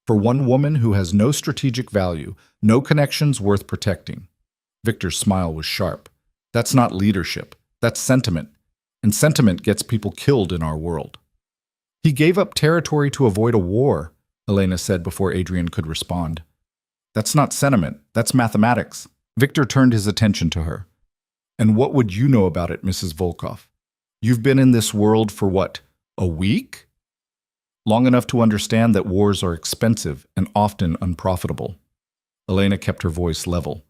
For one woman who has no strategic value, no connections worth protecting." Victor's smile was sharp. "That's not leadership. That's sentiment. And sentiment gets people killed in our world." "He gave up territory to avoid a war," Elena said before Adrian could respond. "That's not sentiment. That's mathematics." Victor turned his attention to her. "And what would you know about it, Mrs. Volkov? You've been in this world for what, a week? Long enough to understand that wars are expensive and often unprofitable." Elena kept her voice level.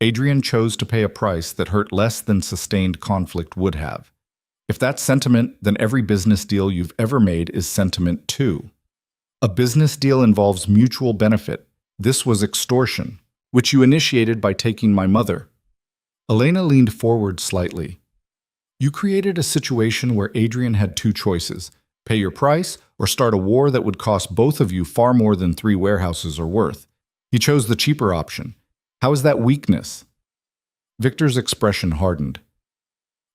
Adrian chose to pay a price that hurt less than sustained conflict would have. If that's sentiment, then every business deal you've ever made is sentiment too. A business deal involves mutual benefit. This was extortion, which you initiated by taking my mother. Elena leaned forward slightly. "You created a situation where Adrian had 2 choices, pay your price or start a war that would cost both of you far more than 3 warehouses are worth. He chose the cheaper option. How is that weakness?" Victor's expression hardened.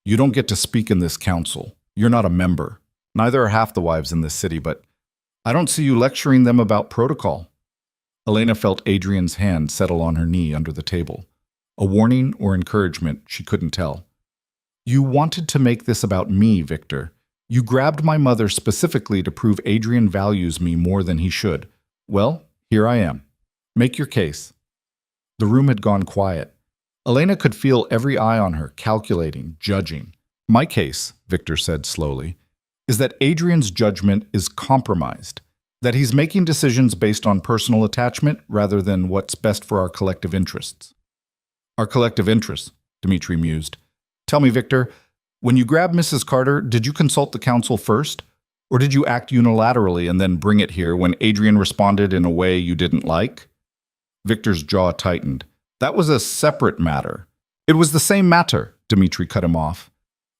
"You don't get to speak in this council. You're not a member. Neither are half the wives in this city, but I don't see you lecturing them about protocol." Elena felt Adrian's hand settle on her knee under the table. A warning or encouragement, she couldn't tell. You wanted to make this about me, Victor. You grabbed my mother specifically to prove Adrian values me more than he should. Well, here I am. Make your case. The room had gone quiet. Elena could feel every eye on her, calculating, judging. My case, Victor said slowly, is that Adrian's judgment is compromised, that he's making decisions based on personal attachment rather than what's best for our collective interests. Our collective interests, Dmitri mused. Tell me, Victor, when you grabbed Mrs. Carter, did you consult the council first? Or did you act unilaterally and then bring it here when Adrian responded in a way you didn't like? Victor's jaw tightened. That was a separate matter. It was the same matter, Dmitri cut him off.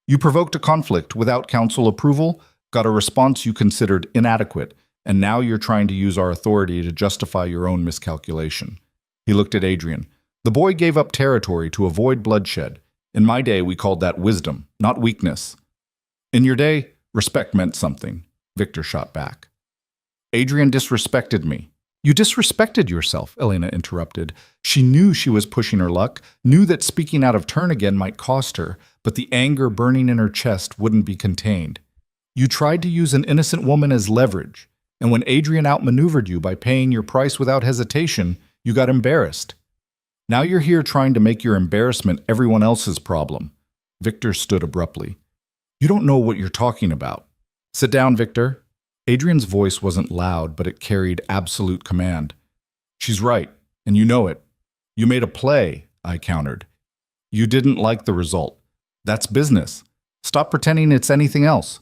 You provoked a conflict without council approval, got a response you considered inadequate, and now you're trying to use our authority to justify your own miscalculation. He looked at Adrian. The boy gave up territory to avoid bloodshed. In my day, we called that wisdom, not weakness. In your day, respect meant something, Victor shot back. Adrian disrespected me. You disrespected yourself, Elena interrupted. She knew she was pushing her luck, knew that speaking out of turn again might cost her, but the anger burning in her chest wouldn't be contained. You tried to use an innocent woman as leverage, and when Adrian outmaneuvered you by paying your price without hesitation, you got embarrassed. Now you're here trying to make your embarrassment everyone else's problem. Victor stood abruptly. You don't know what you're talking about. Sit down, Victor. Adrian's voice wasn't loud, but it carried absolute command. She's right, and you know it. You made a play, I countered. You didn't like the result. That's business. Stop pretending it's anything else.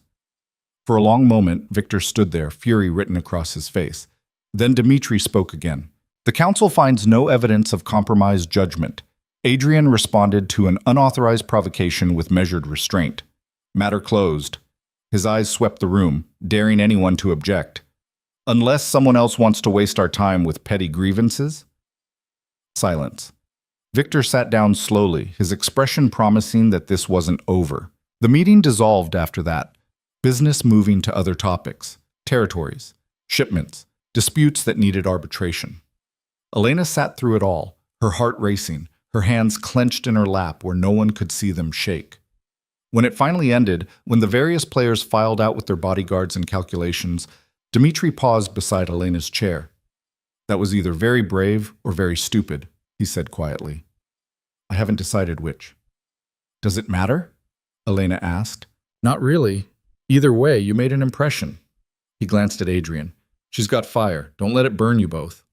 For a long moment, Victor stood there, fury written across his face. Then Dmitri spoke again. The council finds no evidence of compromised judgment. Adrian responded to an unauthorized provocation with measured restraint. Matter closed. His eyes swept the room, daring anyone to object. Unless someone else wants to waste our time with petty grievances? Silence. Victor sat down slowly, his expression promising that this wasn't over. The meeting dissolved after that, business moving to other topics, territories, shipments, disputes that needed arbitration. Elena sat through it all, her heart racing, her hands clenched in her lap where no one could see them shake. When it finally ended, when the various players filed out with their bodyguards and calculations, Dmitri paused beside Elena's chair. That was either very brave or very stupid, he said quietly. I haven't decided which. Does it matter? Elena asked. Not really. Either way, you made an impression. He glanced at Adrian. She's got fire. Don't let it burn you both.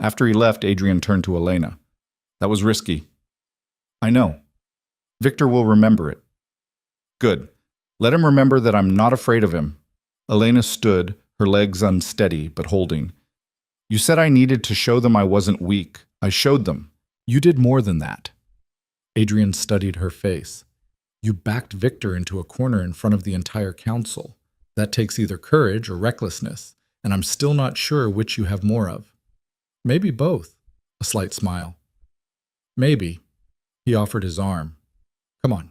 After he left, Adrian turned to Elena. That was risky. I know. Victor will remember it. Good. Let him remember that I'm not afraid of him. Elena stood, her legs unsteady but holding. You said I needed to show them I wasn't weak. I showed them. You did more than that. Adrian studied her face. You backed Victor into a corner in front of the entire council. That takes either courage or recklessness, and I'm still not sure which you have more of. Maybe both. A slight smile. Maybe. He offered his arm. Come on.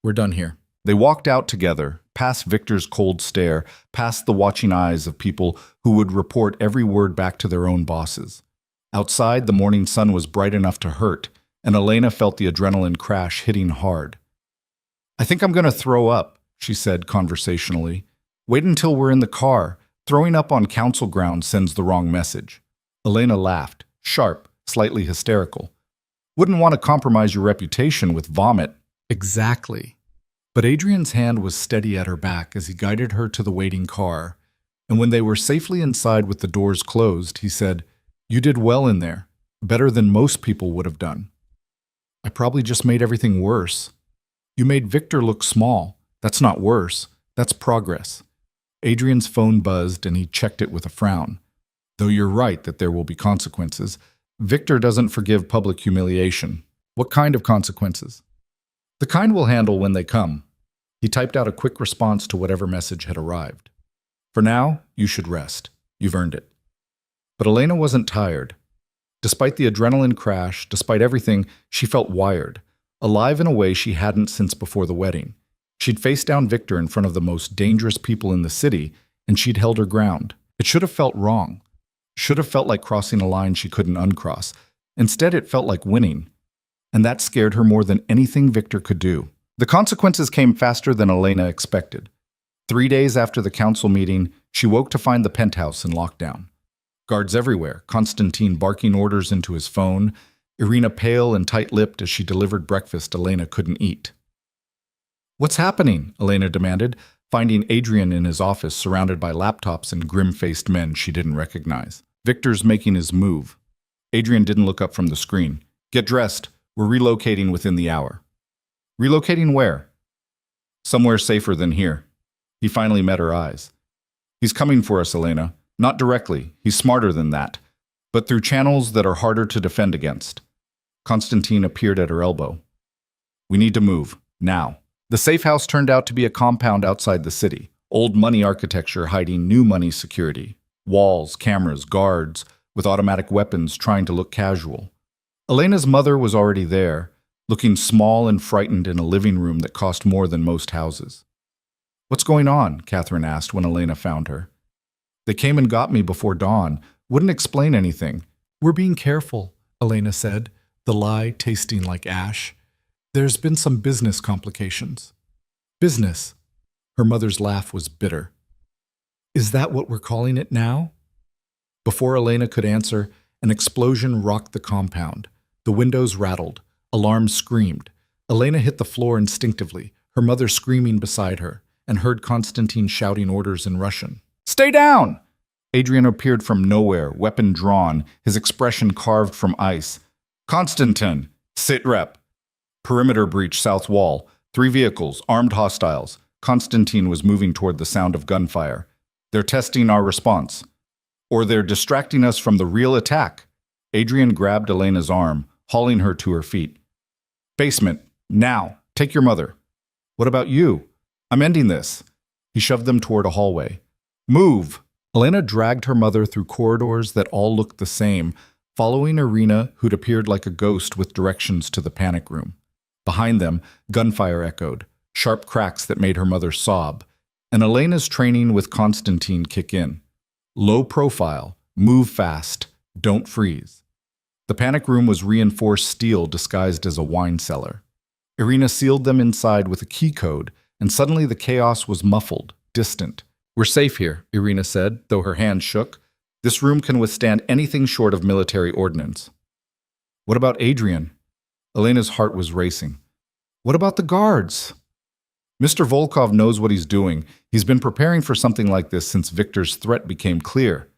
We're done here. They walked out together, past Victor's cold stare, past the watching eyes of people who would report every word back to their own bosses. Outside, the morning sun was bright enough to hurt, and Elena felt the adrenaline crash hitting hard. I think I'm going to throw up, she said conversationally. Wait until we're in the car. Throwing up on council grounds sends the wrong message. Elena laughed, sharp, slightly hysterical. Wouldn't want to compromise your reputation with vomit. Exactly. But Adrian's hand was steady at her back as he guided her to the waiting car, and when they were safely inside with the doors closed, he said, You did well in there, better than most people would have done. I probably just made everything worse. You made Victor look small. That's not worse. That's progress. Adrian's phone buzzed and he checked it with a frown. Though you're right that there will be consequences, Victor doesn't forgive public humiliation. What kind of consequences? The kind we'll handle when they come. He typed out a quick response to whatever message had arrived. For now, you should rest. You've earned it. But Elena wasn't tired. Despite the adrenaline crash, despite everything, she felt wired, alive in a way she hadn't since before the wedding. She'd faced down Victor in front of the most dangerous people in the city, and she'd held her ground. It should have felt wrong. Should have felt like crossing a line she couldn't uncross. Instead, it felt like winning. and that scared her more than anything Victor could do. The consequences came faster than Elena expected. 3 days after the council meeting, she woke to find the penthouse in lockdown. Guards everywhere, Constantine barking orders into his phone, Irina pale and tight-lipped as she delivered breakfast Elena couldn't eat. "What's happening?" Elena demanded, finding Adrian in his office surrounded by laptops and grim-faced men she didn't recognize. "Victor's making his move." Adrian didn't look up from the screen. "Get dressed. We're relocating within the hour." "Relocating where?" "Somewhere safer than here." He finally met her eyes. "He's coming for us, Elena. Not directly. He's smarter than that. But through channels that are harder to defend against." Constantine appeared at her elbow. "We need to move. Now." The safe house turned out to be a compound outside the city. Old money architecture hiding new money security. Walls, cameras, guards, with automatic weapons trying to look casual. Elena's mother was already there, looking small and frightened in a living room that cost more than most houses. "What's going on?" Catherine asked when Elena found her. "They came and got me before dawn. Wouldn't explain anything." "We're being careful," Elena said, the lie tasting like ash. "There's been some business complications." "Business?" Her mother's laugh was bitter. "Is that what we're calling it now?" Before Elena could answer, an explosion rocked the compound. The windows rattled. Alarms screamed. Elena hit the floor instinctively, her mother screaming beside her, and heard Constantine shouting orders in Russian. "Stay down!" Adrian appeared from nowhere, weapon drawn, his expression carved from ice. "Constantine, sit rep. Perimeter breach south wall. 3 vehicles, armed hostiles." Constantine was moving toward the sound of gunfire. "They're testing our response. Or they're distracting us from the real attack." Adrian grabbed Elena's arm, hauling her to her feet. "Basement, now. Take your mother." "What about you?" "I'm ending this." He shoved them toward a hallway. "Move!" Elena dragged her mother through corridors that all looked the same, following Irina, who'd appeared like a ghost with directions to the panic room. Behind them, gunfire echoed, sharp cracks that made her mother sob, and Elena's training with Constantine kick in. Low profile, move fast, don't freeze. The panic room was reinforced steel disguised as a wine cellar. Irina sealed them inside with a key code, and suddenly the chaos was muffled, distant. "We're safe here," Irina said, though her hand shook. "This room can withstand anything short of military ordnance." "What about Adrian?" Elena's heart was racing. "What about the guards?" "Mr. Volkov knows what he's doing. He's been preparing for something like this since Victor's threat became clear."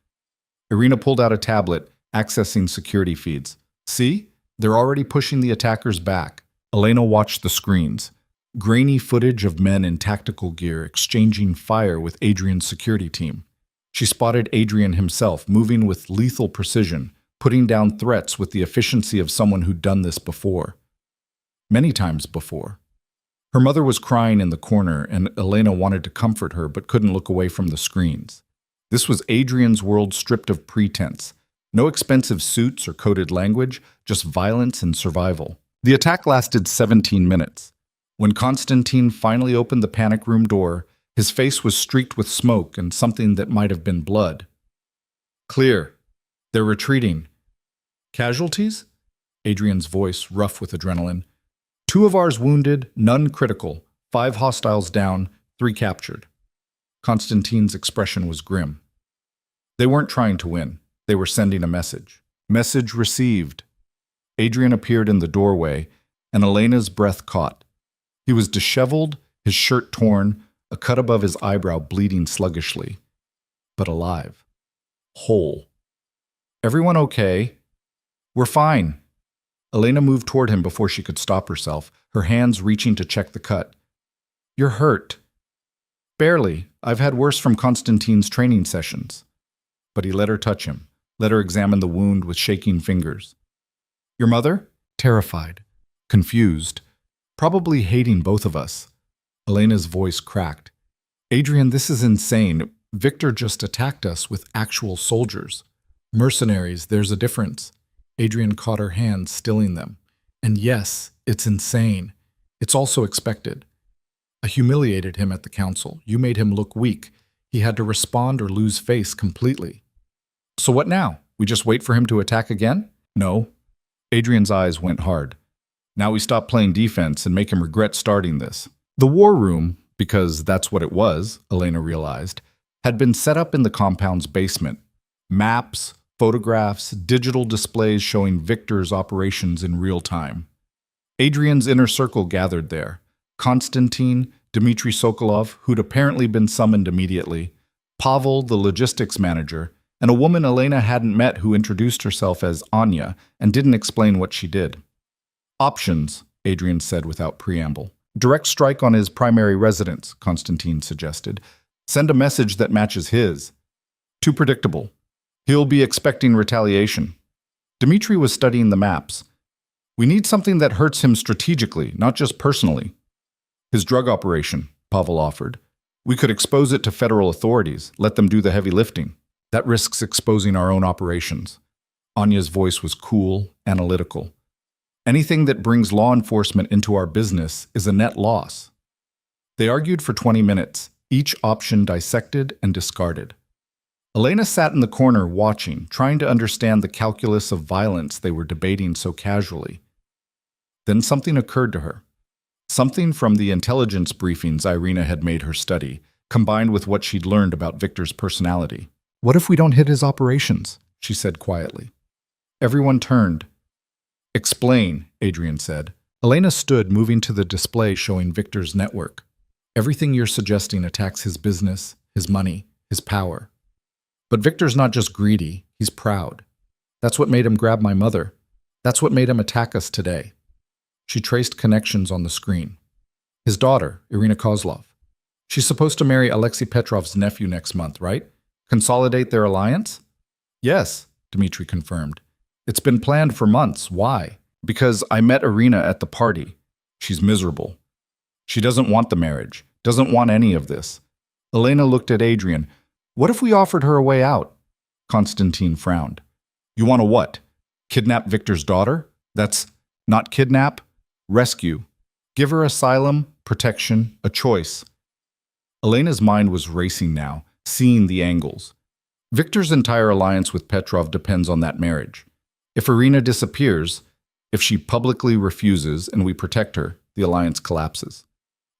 Irina pulled out a tablet, accessing security feeds. "See? They're already pushing the attackers back." Elena watched the screens. Grainy footage of men in tactical gear exchanging fire with Adrian's security team. She spotted Adrian himself moving with lethal precision, putting down threats with the efficiency of someone who'd done this before. Many times before. Her mother was crying in the corner, and Elena wanted to comfort her but couldn't look away from the screens. This was Adrian's world stripped of pretense. No expensive suits or coded language, just violence and survival. The attack lasted 17 minutes. When Constantine finally opened the panic room door, his face was streaked with smoke and something that might have been blood. "Clear. They're retreating." "Casualties?" Adrian's voice rough with adrenaline. "2 of ours wounded, none critical. 5 hostiles down, 3 captured." Constantine's expression was grim. They weren't trying to win. They were sending a message. Message received. Adrian appeared in the doorway, and Elena's breath caught. He was disheveled, his shirt torn, a cut above his eyebrow bleeding sluggishly. But alive. Whole. "Everyone okay?" "We're fine." Elena moved toward him before she could stop herself, her hands reaching to check the cut. "You're hurt." "Barely. I've had worse from Constantine's training sessions." But he let her touch him, let her examine the wound with shaking fingers. "Your mother?" Terrified, confused, probably hating both of us. Elena's voice cracked. "Adrian, this is insane. Victor just attacked us with actual soldiers. Mercenaries, there's a difference." Adrian caught her hands, stilling them. "And yes, it's insane. It's also expected. I humiliated him at the council. You made him look weak. He had to respond or lose face completely." "So what now? We just wait for him to attack again?" "No." Adrian's eyes went hard. Now we stop playing defense and make him regret starting this. The war room, because that's what it was, Elena realized, had been set up in the compound's basement. Maps, photographs, digital displays showing Victor's operations in real time. Adrian's inner circle gathered there. Konstantin, Dmitry Sokolov, who'd apparently been summoned immediately, Pavel, the logistics manager, and a woman Elena hadn't met who introduced herself as Anya and didn't explain what she did. Options, Adrian said without preamble. Direct strike on his primary residence, Konstantin suggested. Send a message that matches his. Too predictable. He'll be expecting retaliation. Dmitry was studying the maps. We need something that hurts him strategically, not just personally. His drug operation, Pavel offered. We could expose it to federal authorities, let them do the heavy lifting. That risks exposing our own operations. Anya's voice was cool, analytical. Anything that brings law enforcement into our business is a net loss. They argued for 20 minutes, each option dissected and discarded. Elena sat in the corner watching, trying to understand the calculus of violence they were debating so casually. Then something occurred to her. Something from the intelligence briefings Irina had made her study, combined with what she'd learned about Victor's personality. What if we don't hit his operations? She said quietly. Everyone turned. Explain, Adrian said. Elena stood, moving to the display showing Victor's network. Everything you're suggesting attacks his business, his money, his power. But Victor's not just greedy, he's proud. That's what made him grab my mother. That's what made him attack us today. She traced connections on the screen. His daughter, Irina Kozlov. She's supposed to marry Alexei Petrov's nephew next month, right? Consolidate their alliance? Yes, Dmitry confirmed. It's been planned for months. Why? Because I met Irina at the party. She's miserable. She doesn't want the marriage, doesn't want any of this. Elena looked at Adrian. What if we offered her a way out? Konstantin frowned. You want to what? Kidnap Victor's daughter? That's not kidnap, rescue. Give her asylum, protection, a choice. Elena's mind was racing now, seeing the angles. Victor's entire alliance with Petrov depends on that marriage. If Irina disappears, if she publicly refuses and we protect her, the alliance collapses.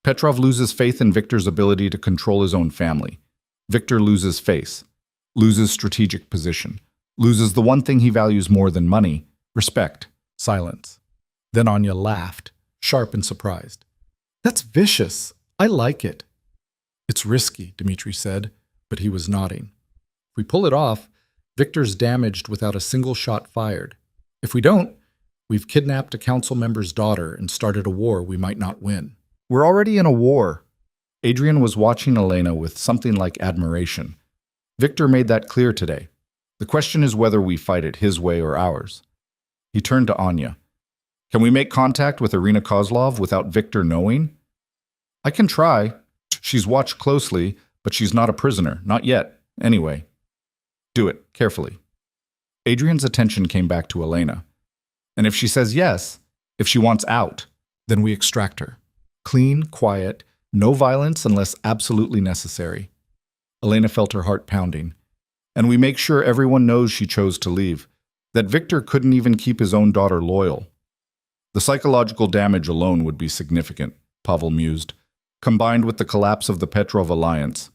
Petrov loses faith in Victor's ability to control his own family. Victor loses face, loses strategic position, loses the one thing he values more than money, respect, silence. Then Anya laughed, sharp and surprised. That's vicious. I like it. It's risky, Dmitry said, but he was nodding. If we pull it off, Victor's damaged without a single shot fired. If we don't, we've kidnapped a council member's daughter and started a war we might not win. We're already in a war. Adrian was watching Elena with something like admiration. Victor made that clear today. The question is whether we fight it his way or ours. He turned to Anya. Can we make contact with Irina Kozlov without Victor knowing? I can try. She's watched closely, but she's not a prisoner. Not yet. Anyway. Do it, carefully. Adrian's attention came back to Elena. And if she says yes, if she wants out, then we extract her. Clean, quiet, no violence unless absolutely necessary. Elena felt her heart pounding. And we make sure everyone knows she chose to leave, that Victor couldn't even keep his own daughter loyal. The psychological damage alone would be significant, Pavel mused, combined with the collapse of the Petrov alliance.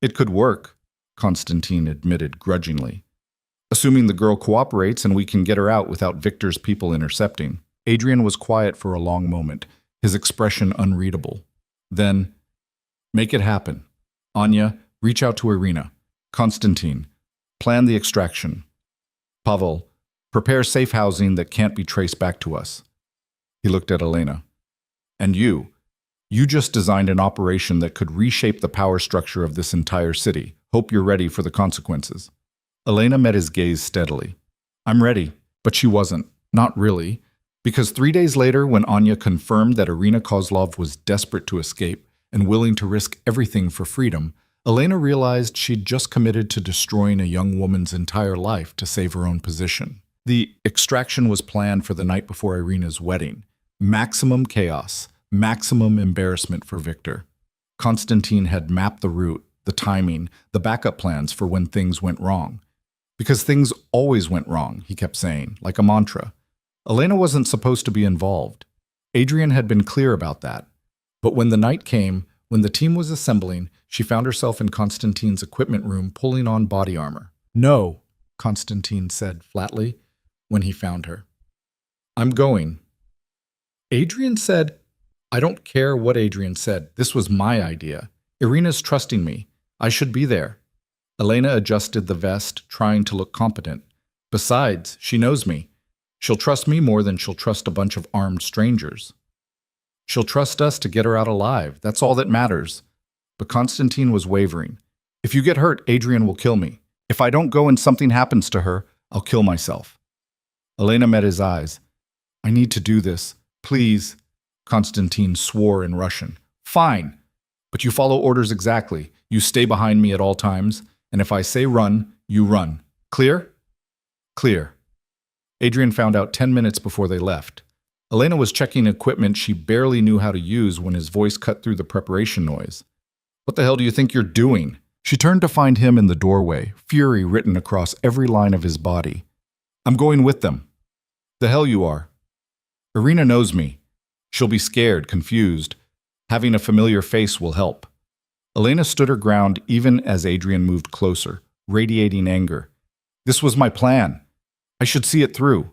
It could work, Konstantin admitted grudgingly. Assuming the girl cooperates and we can get her out without Victor's people intercepting. Adrian was quiet for a long moment, his expression unreadable. Then, make it happen. Anya, reach out to Irina. Konstantin, plan the extraction. Pavel, prepare safe housing that can't be traced back to us. He looked at Elena. And you just designed an operation that could reshape the power structure of this entire city. Hope you're ready for the consequences. Elena met his gaze steadily. I'm ready, but she wasn't. Not really. Because 3 days later, when Anya confirmed that Irina Kozlov was desperate to escape and willing to risk everything for freedom, Elena realized she'd just committed to destroying a young woman's entire life to save her own position. The extraction was planned for the night before Irina's wedding. Maximum chaos, maximum embarrassment for Victor. Konstantin had mapped the route, the timing, the backup plans for when things went wrong. Because things always went wrong, he kept saying, like a mantra. Elena wasn't supposed to be involved. Adrian had been clear about that. But when the night came, when the team was assembling, she found herself in Constantine's equipment room pulling on body armor. "No," Constantine said flatly when he found her. "I'm going." Adrian said, "I don't care what Adrian said. This was my idea. Irina's trusting me. I should be there." Elena adjusted the vest, trying to look competent. "Besides, she knows me. She'll trust me more than she'll trust a bunch of armed strangers. She'll trust us to get her out alive. That's all that matters." But Constantine was wavering. "If you get hurt, Adrian will kill me. If I don't go and something happens to her, I'll kill myself." Elena met his eyes. "I need to do this. Please." Constantine swore in Russian. "Fine. But you follow orders exactly. You stay behind me at all times. And if I say run, you run. Clear?" "Clear." Adrian found out 10 minutes before they left. Elena was checking equipment she barely knew how to use when his voice cut through the preparation noise. "What the hell do you think you're doing?" She turned to find him in the doorway, fury written across every line of his body. "I'm going with them." "The hell you are." "Irina knows me. She'll be scared, confused. Having a familiar face will help." Elena stood her ground even as Adrian moved closer, radiating anger. "This was my plan. I should see it through."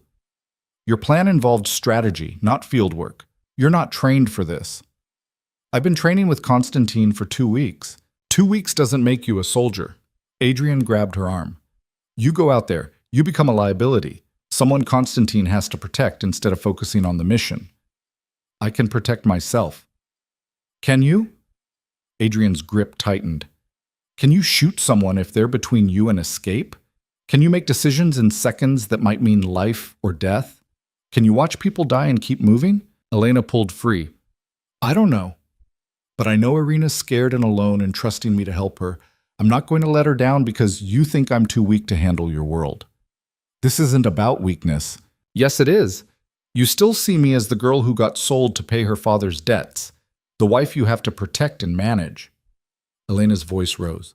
"Your plan involved strategy, not fieldwork. You're not trained for this." "I've been training with Constantine for 2 weeks. 2 weeks doesn't make you a soldier." Adrian grabbed her arm. "You go out there. You become a liability. Someone Constantine has to protect instead of focusing on the mission." "I can protect myself." "Can you?" Adrian's grip tightened. "Can you shoot someone if they're between you and escape? Can you make decisions in seconds that might mean life or death? Can you watch people die and keep moving?" Elena pulled free. "I don't know. But I know Irina's scared and alone and trusting me to help her. I'm not going to let her down because you think I'm too weak to handle your world." "This isn't about weakness." "Yes, it is. You still see me as the girl who got sold to pay her father's debts, the wife you have to protect and manage." Elena's voice rose.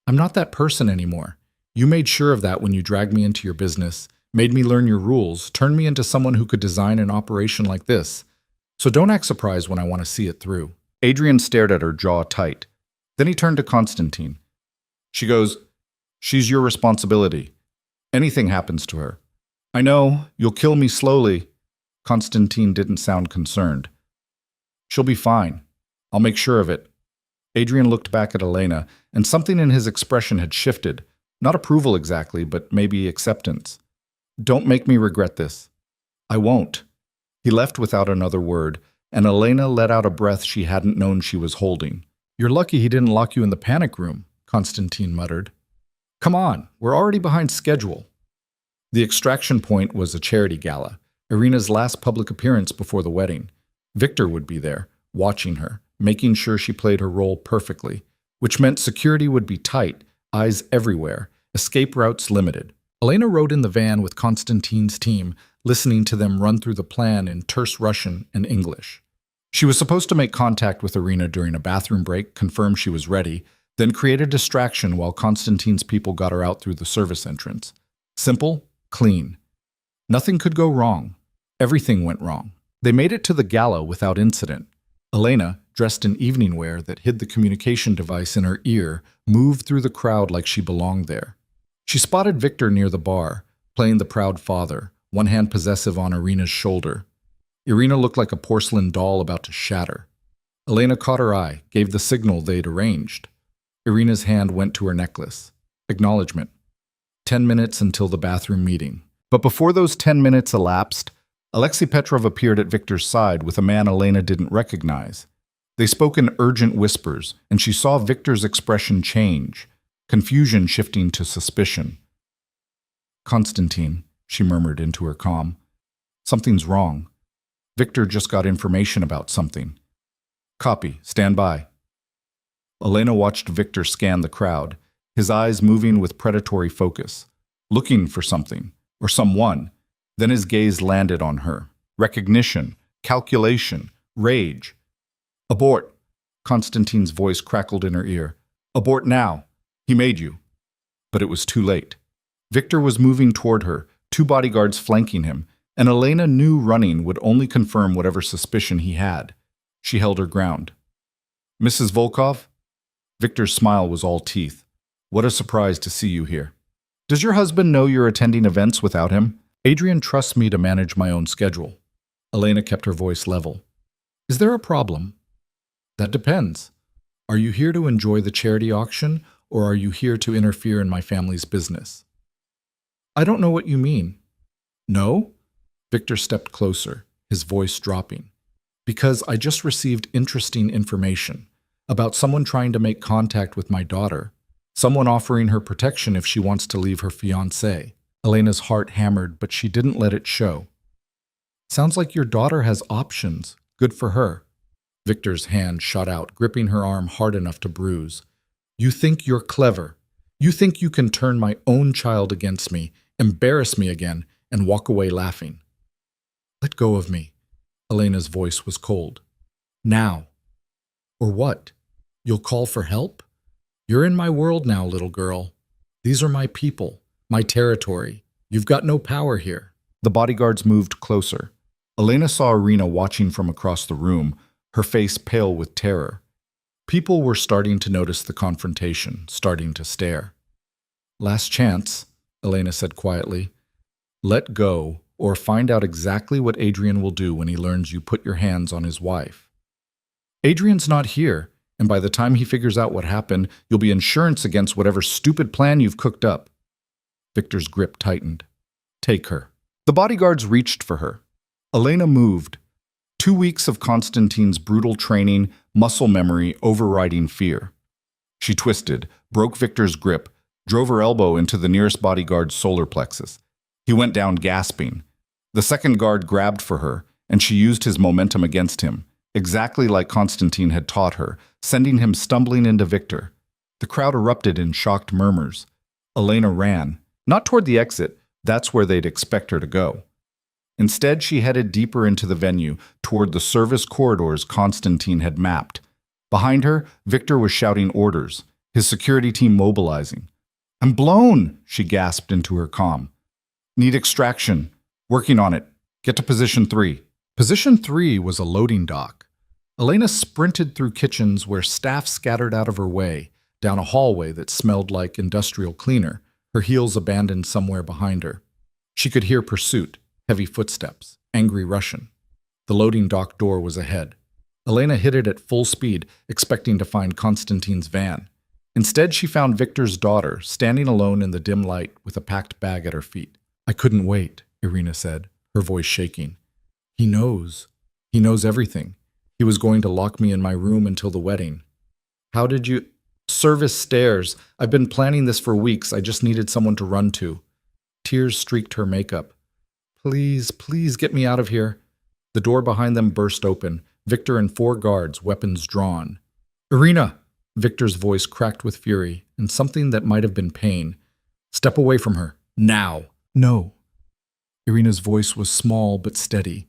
"I'm not that person anymore. You made sure of that when you dragged me into your business, made me learn your rules, turned me into someone who could design an operation like this. So don't act surprised when I want to see it through." Adrian stared at her, jaw tight. Then he turned to Constantine. She goes, "She's your responsibility. Anything happens to her." "I know, you'll kill me slowly." Constantine didn't sound concerned. "She'll be fine. I'll make sure of it." Adrian looked back at Elena, and something in his expression had shifted. Not approval exactly, but maybe acceptance. "Don't make me regret this." "I won't." He left without another word, and Elena let out a breath she hadn't known she was holding. "You're lucky he didn't lock you in the panic room," Constantine muttered. "Come on, we're already behind schedule." The extraction point was a charity gala, Irina's last public appearance before the wedding. Victor would be there, watching her, making sure she played her role perfectly, which meant security would be tight, eyes everywhere, escape routes limited. Elena rode in the van with Constantine's team, listening to them run through the plan in terse Russian and English. She was supposed to make contact with Irina during a bathroom break, confirm she was ready, then create a distraction while Constantine's people got her out through the service entrance. Simple, clean. Nothing could go wrong. Everything went wrong. They made it to the gala without incident. Elena, dressed in evening wear that hid the communication device in her ear, moved through the crowd like she belonged there. She spotted Victor near the bar, playing the proud father, one hand possessive on Irina's shoulder. Irina looked like a porcelain doll about to shatter. Elena caught her eye, gave the signal they'd arranged. Irina's hand went to her necklace. Acknowledgement. 10 minutes until the bathroom meeting. But before those 10 minutes elapsed, Alexei Petrov appeared at Victor's side with a man Elena didn't recognize. They spoke in urgent whispers, and she saw Victor's expression change, confusion shifting to suspicion. "Constantine," she murmured into her calm. "Something's wrong. Victor just got information about something." "Copy. Stand by." Elena watched Victor scan the crowd, his eyes moving with predatory focus, looking for something, or someone. Then his gaze landed on her. Recognition, calculation, rage. "Abort!" Constantine's voice crackled in her ear. "Abort now! He made you." But it was too late. Victor was moving toward her, 2 bodyguards flanking him, and Elena knew running would only confirm whatever suspicion he had. She held her ground. Mrs. Volkov? Victor's smile was all teeth. What a surprise to see you here. Does your husband know you're attending events without him? Adrian trusts me to manage my own schedule. Elena kept her voice level. Is there a problem? That depends. Are you here to enjoy the charity auction, or are you here to interfere in my family's business? I don't know what you mean. No? Victor stepped closer, his voice dropping. Because I just received interesting information about someone trying to make contact with my daughter, someone offering her protection if she wants to leave her fiancé. Elena's heart hammered, but she didn't let it show. Sounds like your daughter has options. Good for her. Victor's hand shot out, gripping her arm hard enough to bruise. You think you're clever. You think you can turn my own child against me, embarrass me again, and walk away laughing. Let go of me. Elena's voice was cold. Now. Or what? You'll call for help? You're in my world now, little girl. These are my people, my territory. You've got no power here. The bodyguards moved closer. Elena saw Irina watching from across the room, her face pale with terror. People were starting to notice the confrontation, starting to stare. Last chance, Elena said quietly. Let go, or find out exactly what Adrian will do when he learns you put your hands on his wife. Adrian's not here, and by the time he figures out what happened, you'll be insurance against whatever stupid plan you've cooked up. Victor's grip tightened. Take her. The bodyguards reached for her. Elena moved. 2 weeks of Constantine's brutal training, muscle memory overriding fear. She twisted, broke Victor's grip, drove her elbow into the nearest bodyguard's solar plexus. He went down gasping. The second guard grabbed for her, and she used his momentum against him, exactly like Constantine had taught her, sending him stumbling into Victor. The crowd erupted in shocked murmurs. Elena ran, not toward the exit, that's where they'd expect her to go. Instead, she headed deeper into the venue, toward the service corridors Constantine had mapped. Behind her, Victor was shouting orders, his security team mobilizing. I'm blown, she gasped into her comm. Need extraction. Working on it. Get to position 3. Position 3 was a loading dock. Elena sprinted through kitchens where staff scattered out of her way, down a hallway that smelled like industrial cleaner, her heels abandoned somewhere behind her. She could hear pursuit, heavy footsteps, angry Russian. The loading dock door was ahead. Elena hit it at full speed, expecting to find Constantine's van. Instead, she found Victor's daughter, standing alone in the dim light with a packed bag at her feet. I couldn't wait, Irina said, her voice shaking. He knows. He knows everything. He was going to lock me in my room until the wedding. How did you... Service stairs. I've been planning this for weeks. I just needed someone to run to. Tears streaked her makeup. Please, please get me out of here. The door behind them burst open. Victor and 4 guards, weapons drawn. Irina! Victor's voice cracked with fury and something that might have been pain. Step away from her. Now! No. Irina's voice was small but steady.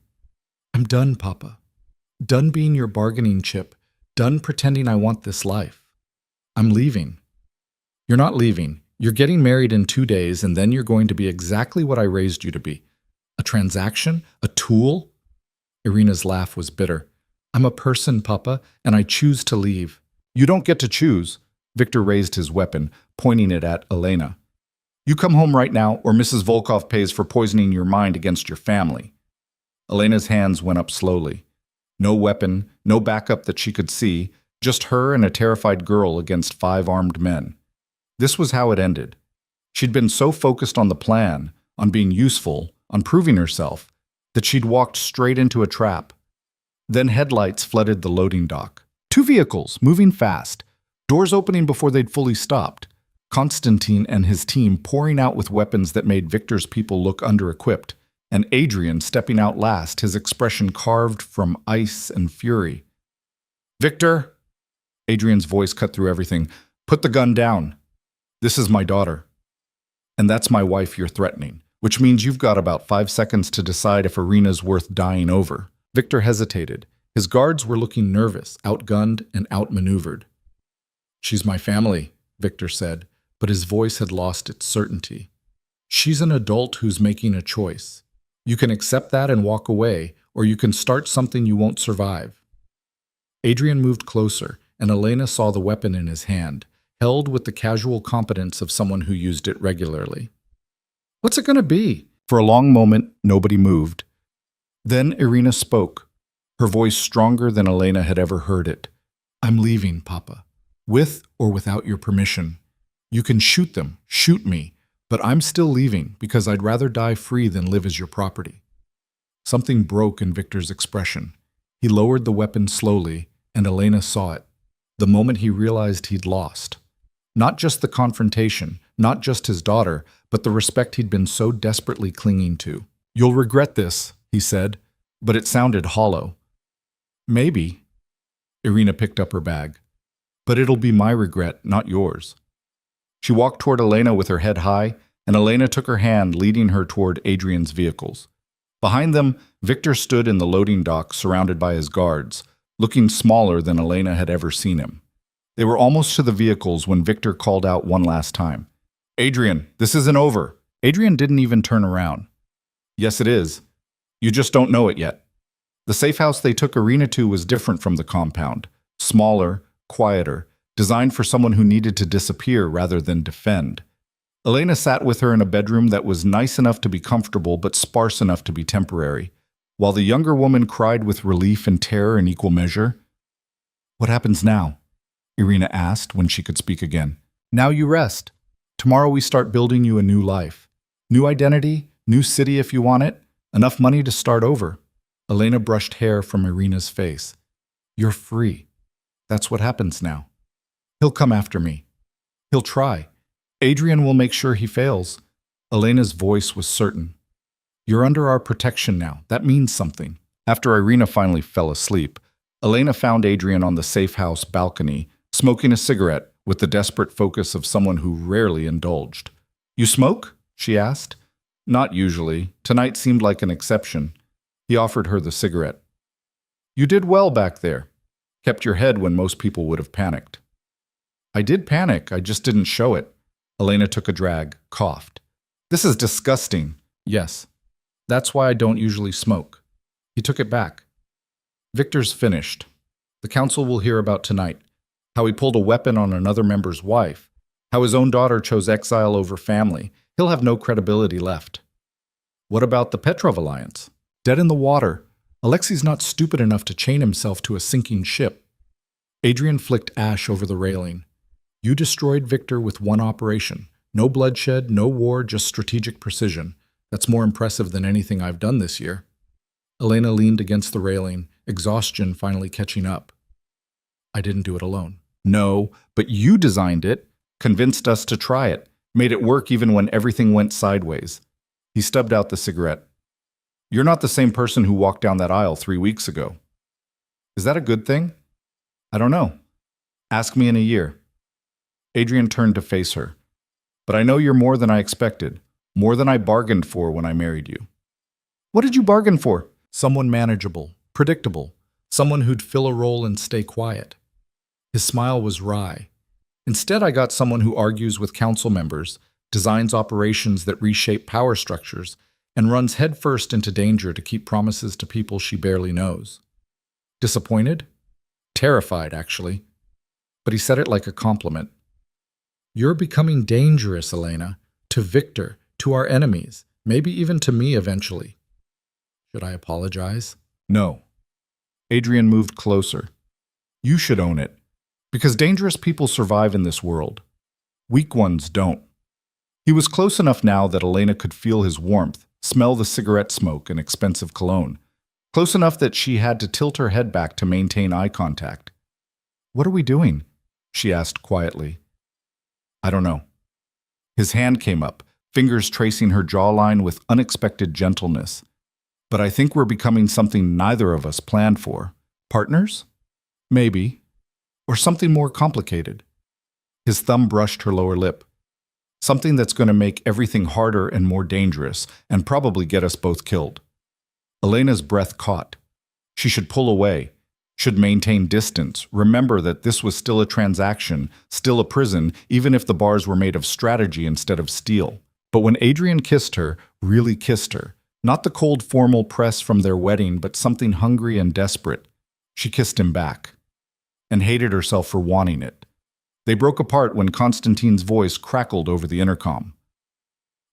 I'm done, Papa. Done being your bargaining chip. Done pretending I want this life. I'm leaving. You're not leaving. You're getting married in 2 days, and then you're going to be exactly what I raised you to be. A transaction? A tool? Irina's laugh was bitter. I'm a person, Papa, and I choose to leave. You don't get to choose. Victor raised his weapon, pointing it at Elena. You come home right now, or Mrs. Volkov pays for poisoning your mind against your family. Elena's hands went up slowly. No weapon, no backup that she could see, just her and a terrified girl against 5 armed men. This was how it ended. She'd been so focused on the plan, on being useful, on proving herself, that she'd walked straight into a trap. Then headlights flooded the loading dock. 2 vehicles, moving fast, doors opening before they'd fully stopped. Constantine and his team pouring out with weapons that made Victor's people look under-equipped, and Adrian stepping out last, his expression carved from ice and fury. Victor! Adrian's voice cut through everything. Put the gun down. This is my daughter. And that's my wife you're threatening, which means you've got about 5 seconds to decide if Irina's worth dying over. Victor hesitated. His guards were looking nervous, outgunned, and outmaneuvered. She's my family, Victor said, but his voice had lost its certainty. She's an adult who's making a choice. You can accept that and walk away, or you can start something you won't survive. Adrian moved closer, and Elena saw the weapon in his hand, held with the casual competence of someone who used it regularly. What's it going to be? For a long moment, nobody moved. Then Irina spoke, her voice stronger than Elena had ever heard it. I'm leaving, Papa. With or without your permission. You can shoot them, shoot me, but I'm still leaving because I'd rather die free than live as your property. Something broke in Victor's expression. He lowered the weapon slowly, and Elena saw it. The moment he realized he'd lost. Not just the confrontation, not just his daughter, but the respect he'd been so desperately clinging to. You'll regret this, he said, but it sounded hollow. Maybe. Irina picked up her bag. But it'll be my regret, not yours. She walked toward Elena with her head high, and Elena took her hand, leading her toward Adrian's vehicles. Behind them, Victor stood in the loading dock surrounded by his guards, looking smaller than Elena had ever seen him. They were almost to the vehicles when Victor called out one last time. Adrian, this isn't over. Adrian didn't even turn around. Yes, it is. You just don't know it yet. The safe house they took Irina to was different from the compound. Smaller, quieter, designed for someone who needed to disappear rather than defend. Elena sat with her in a bedroom that was nice enough to be comfortable but sparse enough to be temporary, while the younger woman cried with relief and terror in equal measure. What happens now? Irina asked when she could speak again. Now you rest. Tomorrow we start building you a new life. New identity, new city if you want it, enough money to start over. Elena brushed hair from Irina's face. You're free. That's what happens now. He'll come after me. He'll try. Adrian will make sure he fails. Elena's voice was certain. You're under our protection now. That means something. After Irina finally fell asleep, Elena found Adrian on the safe house balcony, smoking a cigarette with the desperate focus of someone who rarely indulged. You smoke? She asked. Not usually. Tonight seemed like an exception. He offered her the cigarette. You did well back there. Kept your head when most people would have panicked. I did panic, I just didn't show it. Elena took a drag, coughed. This is disgusting. Yes. That's why I don't usually smoke. He took it back. Victor's finished. The council will hear about tonight. How he pulled a weapon on another member's wife. How his own daughter chose exile over family. He'll have no credibility left. What about the Petrov alliance? Dead in the water. Alexei's not stupid enough to chain himself to a sinking ship. Adrian flicked ash over the railing. You destroyed Victor with one operation. No bloodshed, no war, just strategic precision. That's more impressive than anything I've done this year. Elena leaned against the railing, exhaustion finally catching up. I didn't do it alone. No, but you designed it, convinced us to try it, made it work even when everything went sideways. He stubbed out the cigarette. You're not the same person who walked down that aisle 3 weeks ago. Is that a good thing? I don't know. Ask me in a year. Adrian turned to face her. But I know you're more than I expected, more than I bargained for when I married you. What did you bargain for? Someone manageable, predictable, someone who'd fill a role and stay quiet. His smile was wry. Instead, I got someone who argues with council members, designs operations that reshape power structures, and runs headfirst into danger to keep promises to people she barely knows. Disappointed? Terrified, actually. But he said it like a compliment. You're becoming dangerous, Elena, to Victor, to our enemies, maybe even to me eventually. Should I apologize? No. Adrian moved closer. You should own it, because dangerous people survive in this world. Weak ones don't. He was close enough now that Elena could feel his warmth, smell the cigarette smoke and expensive cologne. Close enough that she had to tilt her head back to maintain eye contact. What are we doing? She asked quietly. I don't know. His hand came up, fingers tracing her jawline with unexpected gentleness. But I think we're becoming something neither of us planned for. Partners? Maybe. Or something more complicated. His thumb brushed her lower lip. Something that's going to make everything harder and more dangerous, and probably get us both killed. Elena's breath caught. She should pull away, should maintain distance, remember that this was still a transaction, still a prison, even if the bars were made of strategy instead of steel. But when Adrian kissed her, really kissed her, Not the cold formal press from their wedding, but something hungry and desperate. She kissed him back, and hated herself for wanting it. They broke apart when Constantine's voice crackled over the intercom.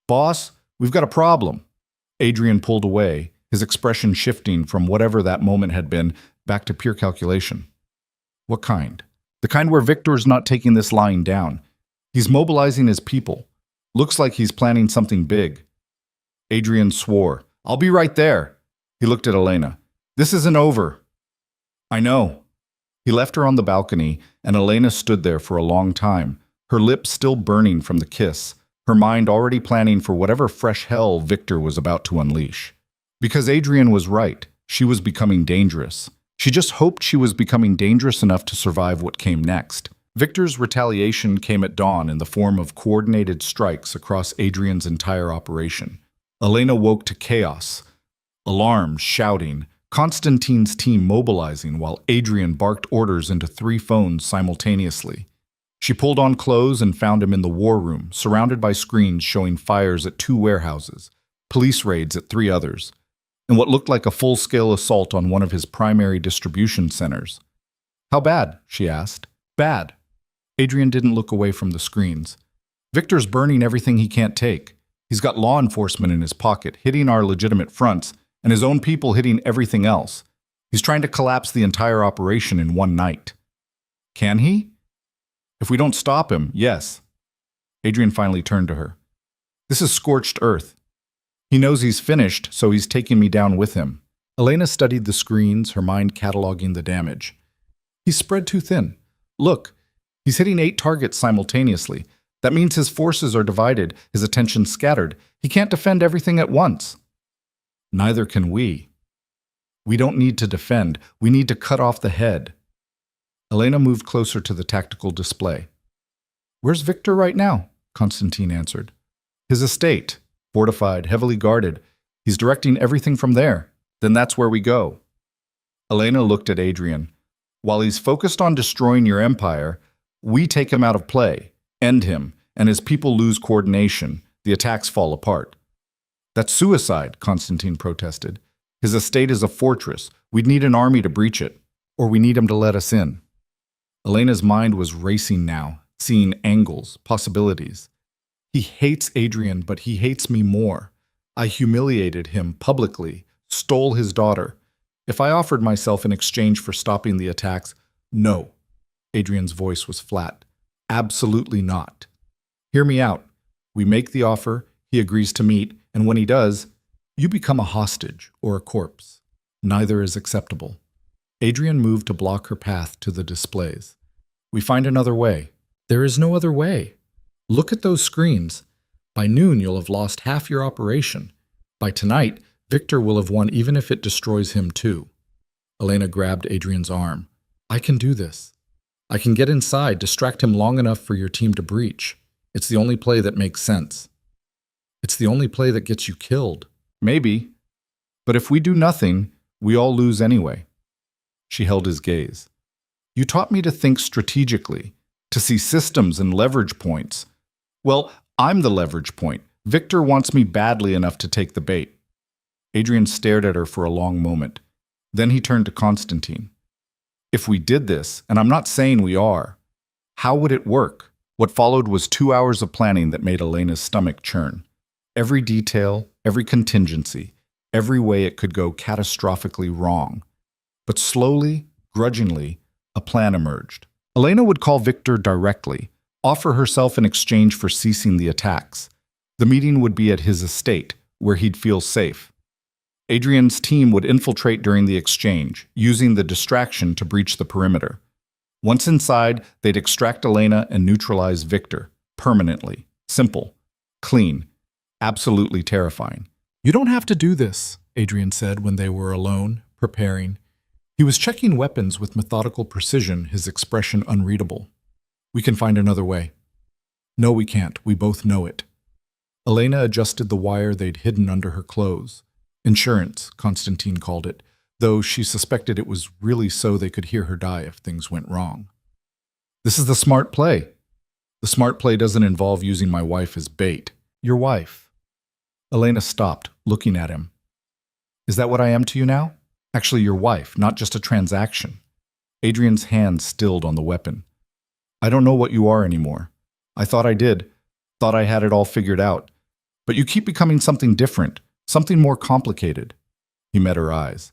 "Boss, we've got a problem." Adrian pulled away, his expression shifting from whatever that moment had been back to pure calculation. "What kind?" "The kind where Victor's not taking this lying down. He's mobilizing his people. Looks like he's planning something big." Adrian swore. "I'll be right there." He looked at Elena. "This isn't over." "I know." He left her on the balcony, and Elena stood there for a long time, her lips still burning from the kiss, her mind already planning for whatever fresh hell Victor was about to unleash. Because Adrian was right, she was becoming dangerous. She just hoped she was becoming dangerous enough to survive what came next. Victor's retaliation came at dawn in the form of coordinated strikes across Adrian's entire operation. Elena woke to chaos. Alarms, shouting, Constantine's team mobilizing while Adrian barked orders into 3 phones simultaneously. She pulled on clothes and found him in the war room, surrounded by screens showing fires at 2 warehouses, police raids at 3 others, and what looked like a full-scale assault on one of his primary distribution centers. "How bad?" she asked. "Bad." Adrian didn't look away from the screens. "Victor's burning everything he can't take. He's got law enforcement in his pocket, hitting our legitimate fronts, and his own people hitting everything else. He's trying to collapse the entire operation in one night." "Can he?" "If we don't stop him, yes." Adrian finally turned to her. "This is scorched earth. He knows he's finished, so he's taking me down with him." Elena studied the screens, her mind cataloging the damage. "He's spread too thin. Look, he's hitting 8 targets simultaneously. That means his forces are divided, his attention scattered. He can't defend everything at once." "Neither can we. We don't need to defend. We need to cut off the head." Elena moved closer to the tactical display. "Where's Victor right now?" Constantine answered. "His estate. Fortified, heavily guarded. He's directing everything from there. Then that's where we go." Elena looked at Adrian. "While he's focused on destroying your empire, we take him out of play, end him, and his people lose coordination. The attacks fall apart." "That's suicide," Constantine protested. "His estate is a fortress. We'd need an army to breach it. Or we need him to let us in." Elena's mind was racing now, seeing angles, possibilities. "He hates Adrian, but he hates me more. I humiliated him publicly, stole his daughter. If I offered myself in exchange for stopping the attacks, no." Adrian's voice was flat. "Absolutely not. Hear me out. We make the offer, he agrees to meet, and when he does, you become a hostage or a corpse. Neither is acceptable." Adrian moved to block her path to the displays. "We find another way." "There is no other way. Look at those screens. By noon, you'll have lost half your operation. By tonight, Victor will have won even if it destroys him too." Elena grabbed Adrian's arm. "I can do this. I can get inside, distract him long enough for your team to breach. It's the only play that makes sense." "It's the only play that gets you killed." "Maybe. But if we do nothing, we all lose anyway." She held his gaze. "You taught me to think strategically, to see systems and leverage points. Well, I'm the leverage point. Victor wants me badly enough to take the bait." Adrian stared at her for a long moment. Then he turned to Constantine. "If we did this, and I'm not saying we are, how would it work?" What followed was 2 hours of planning that made Elena's stomach churn. Every detail, every contingency, every way it could go catastrophically wrong. But slowly, grudgingly, a plan emerged. Elena would call Victor directly, offer herself in exchange for ceasing the attacks. The meeting would be at his estate, where he'd feel safe. Adrian's team would infiltrate during the exchange, using the distraction to breach the perimeter. Once inside, they'd extract Elena and neutralize Victor, permanently. Simple, clean, absolutely terrifying. "You don't have to do this," Adrian said when they were alone, preparing. He was checking weapons with methodical precision, his expression unreadable. "We can find another way." "No, we can't. We both know it." Elena adjusted the wire they'd hidden under her clothes. Insurance, Constantine called it, though she suspected it was really so they could hear her die if things went wrong. "This is the smart play." "The smart play doesn't involve using my wife as bait." "Your wife." Elena stopped, looking at him. Is that what I am to you now? Actually, your wife, not just a transaction. Adrian's hand stilled on the weapon. I don't know what you are anymore. I thought I did. Thought I had it all figured out. But you keep becoming something different, something more complicated. He met her eyes.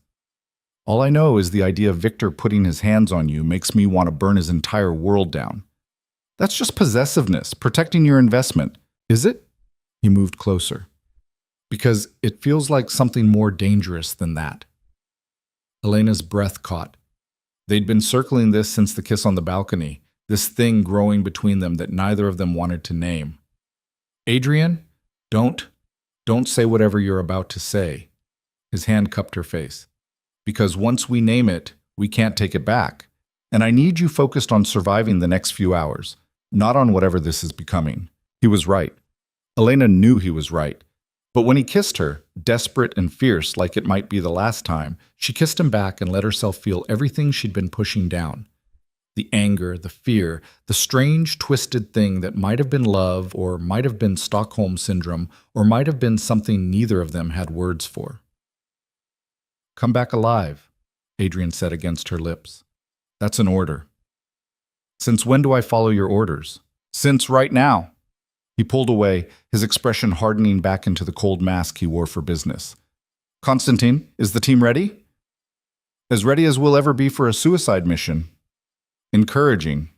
All I know is the idea of Victor putting his hands on you makes me want to burn his entire world down. That's just possessiveness, protecting your investment. Is it? He moved closer. Because it feels like something more dangerous than that. Elena's breath caught. They'd been circling this since the kiss on the balcony, this thing growing between them that neither of them wanted to name. Adrian, don't say whatever you're about to say. His hand cupped her face. Because once we name it, we can't take it back. And I need you focused on surviving the next few hours, not on whatever this is becoming. He was right. Elena knew he was right. But when he kissed her, desperate and fierce like it might be the last time, she kissed him back and let herself feel everything she'd been pushing down. The anger, the fear, the strange, twisted thing that might have been love or might have been Stockholm Syndrome or might have been something neither of them had words for. Come back alive, Adrian said against her lips. That's an order. Since when do I follow your orders? Since right now. He pulled away, his expression hardening back into the cold mask he wore for business. Constantine, is the team ready? As ready as we'll ever be for a suicide mission. Encouraging.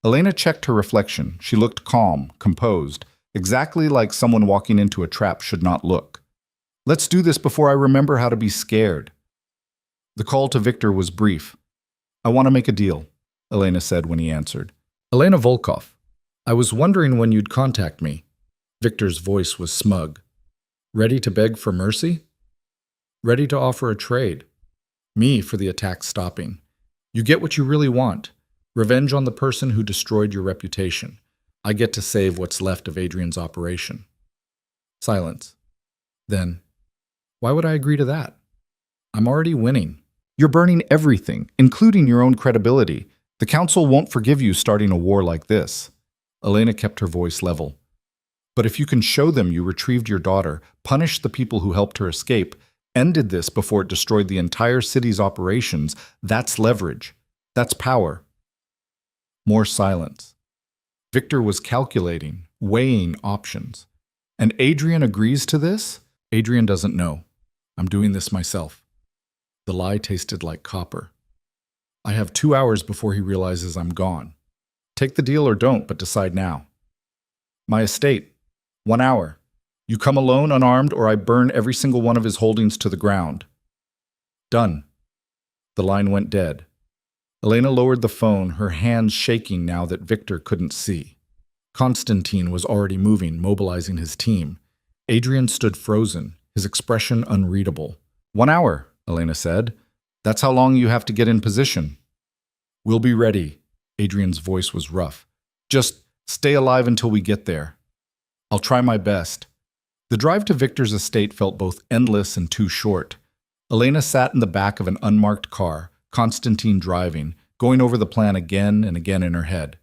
Elena checked her reflection. She looked calm, composed, exactly like someone walking into a trap should not look. Let's do this before I remember how to be scared. The call to Victor was brief. I want to make a deal, Elena said when he answered. Elena Volkov. I was wondering when you'd contact me. Victor's voice was smug. Ready to beg for mercy? Ready to offer a trade. Me for the attack stopping. You get what you really want. Revenge on the person who destroyed your reputation. I get to save what's left of Adrian's operation. Silence. Then, why would I agree to that? I'm already winning. You're burning everything, including your own credibility. The council won't forgive you starting a war like this. Elena kept her voice level. But if you can show them you retrieved your daughter, punished the people who helped her escape, ended this before it destroyed the entire city's operations, that's leverage. That's power. More silence. Victor was calculating, weighing options. And Adrian agrees to this? Adrian doesn't know. I'm doing this myself. The lie tasted like copper. I have 2 hours before he realizes I'm gone. Take the deal or don't, but decide now. My estate. 1 hour. You come alone, unarmed, or I burn every single one of his holdings to the ground. Done. The line went dead. Elena lowered the phone, her hands shaking now that Victor couldn't see. Constantine was already moving, mobilizing his team. Adrian stood frozen, his expression unreadable. 1 hour, Elena said. That's how long you have to get in position. We'll be ready. Adrian's voice was rough. Just stay alive until we get there. I'll try my best. The drive to Victor's estate felt both endless and too short. Elena sat in the back of an unmarked car, Constantine driving, going over the plan again and again in her head.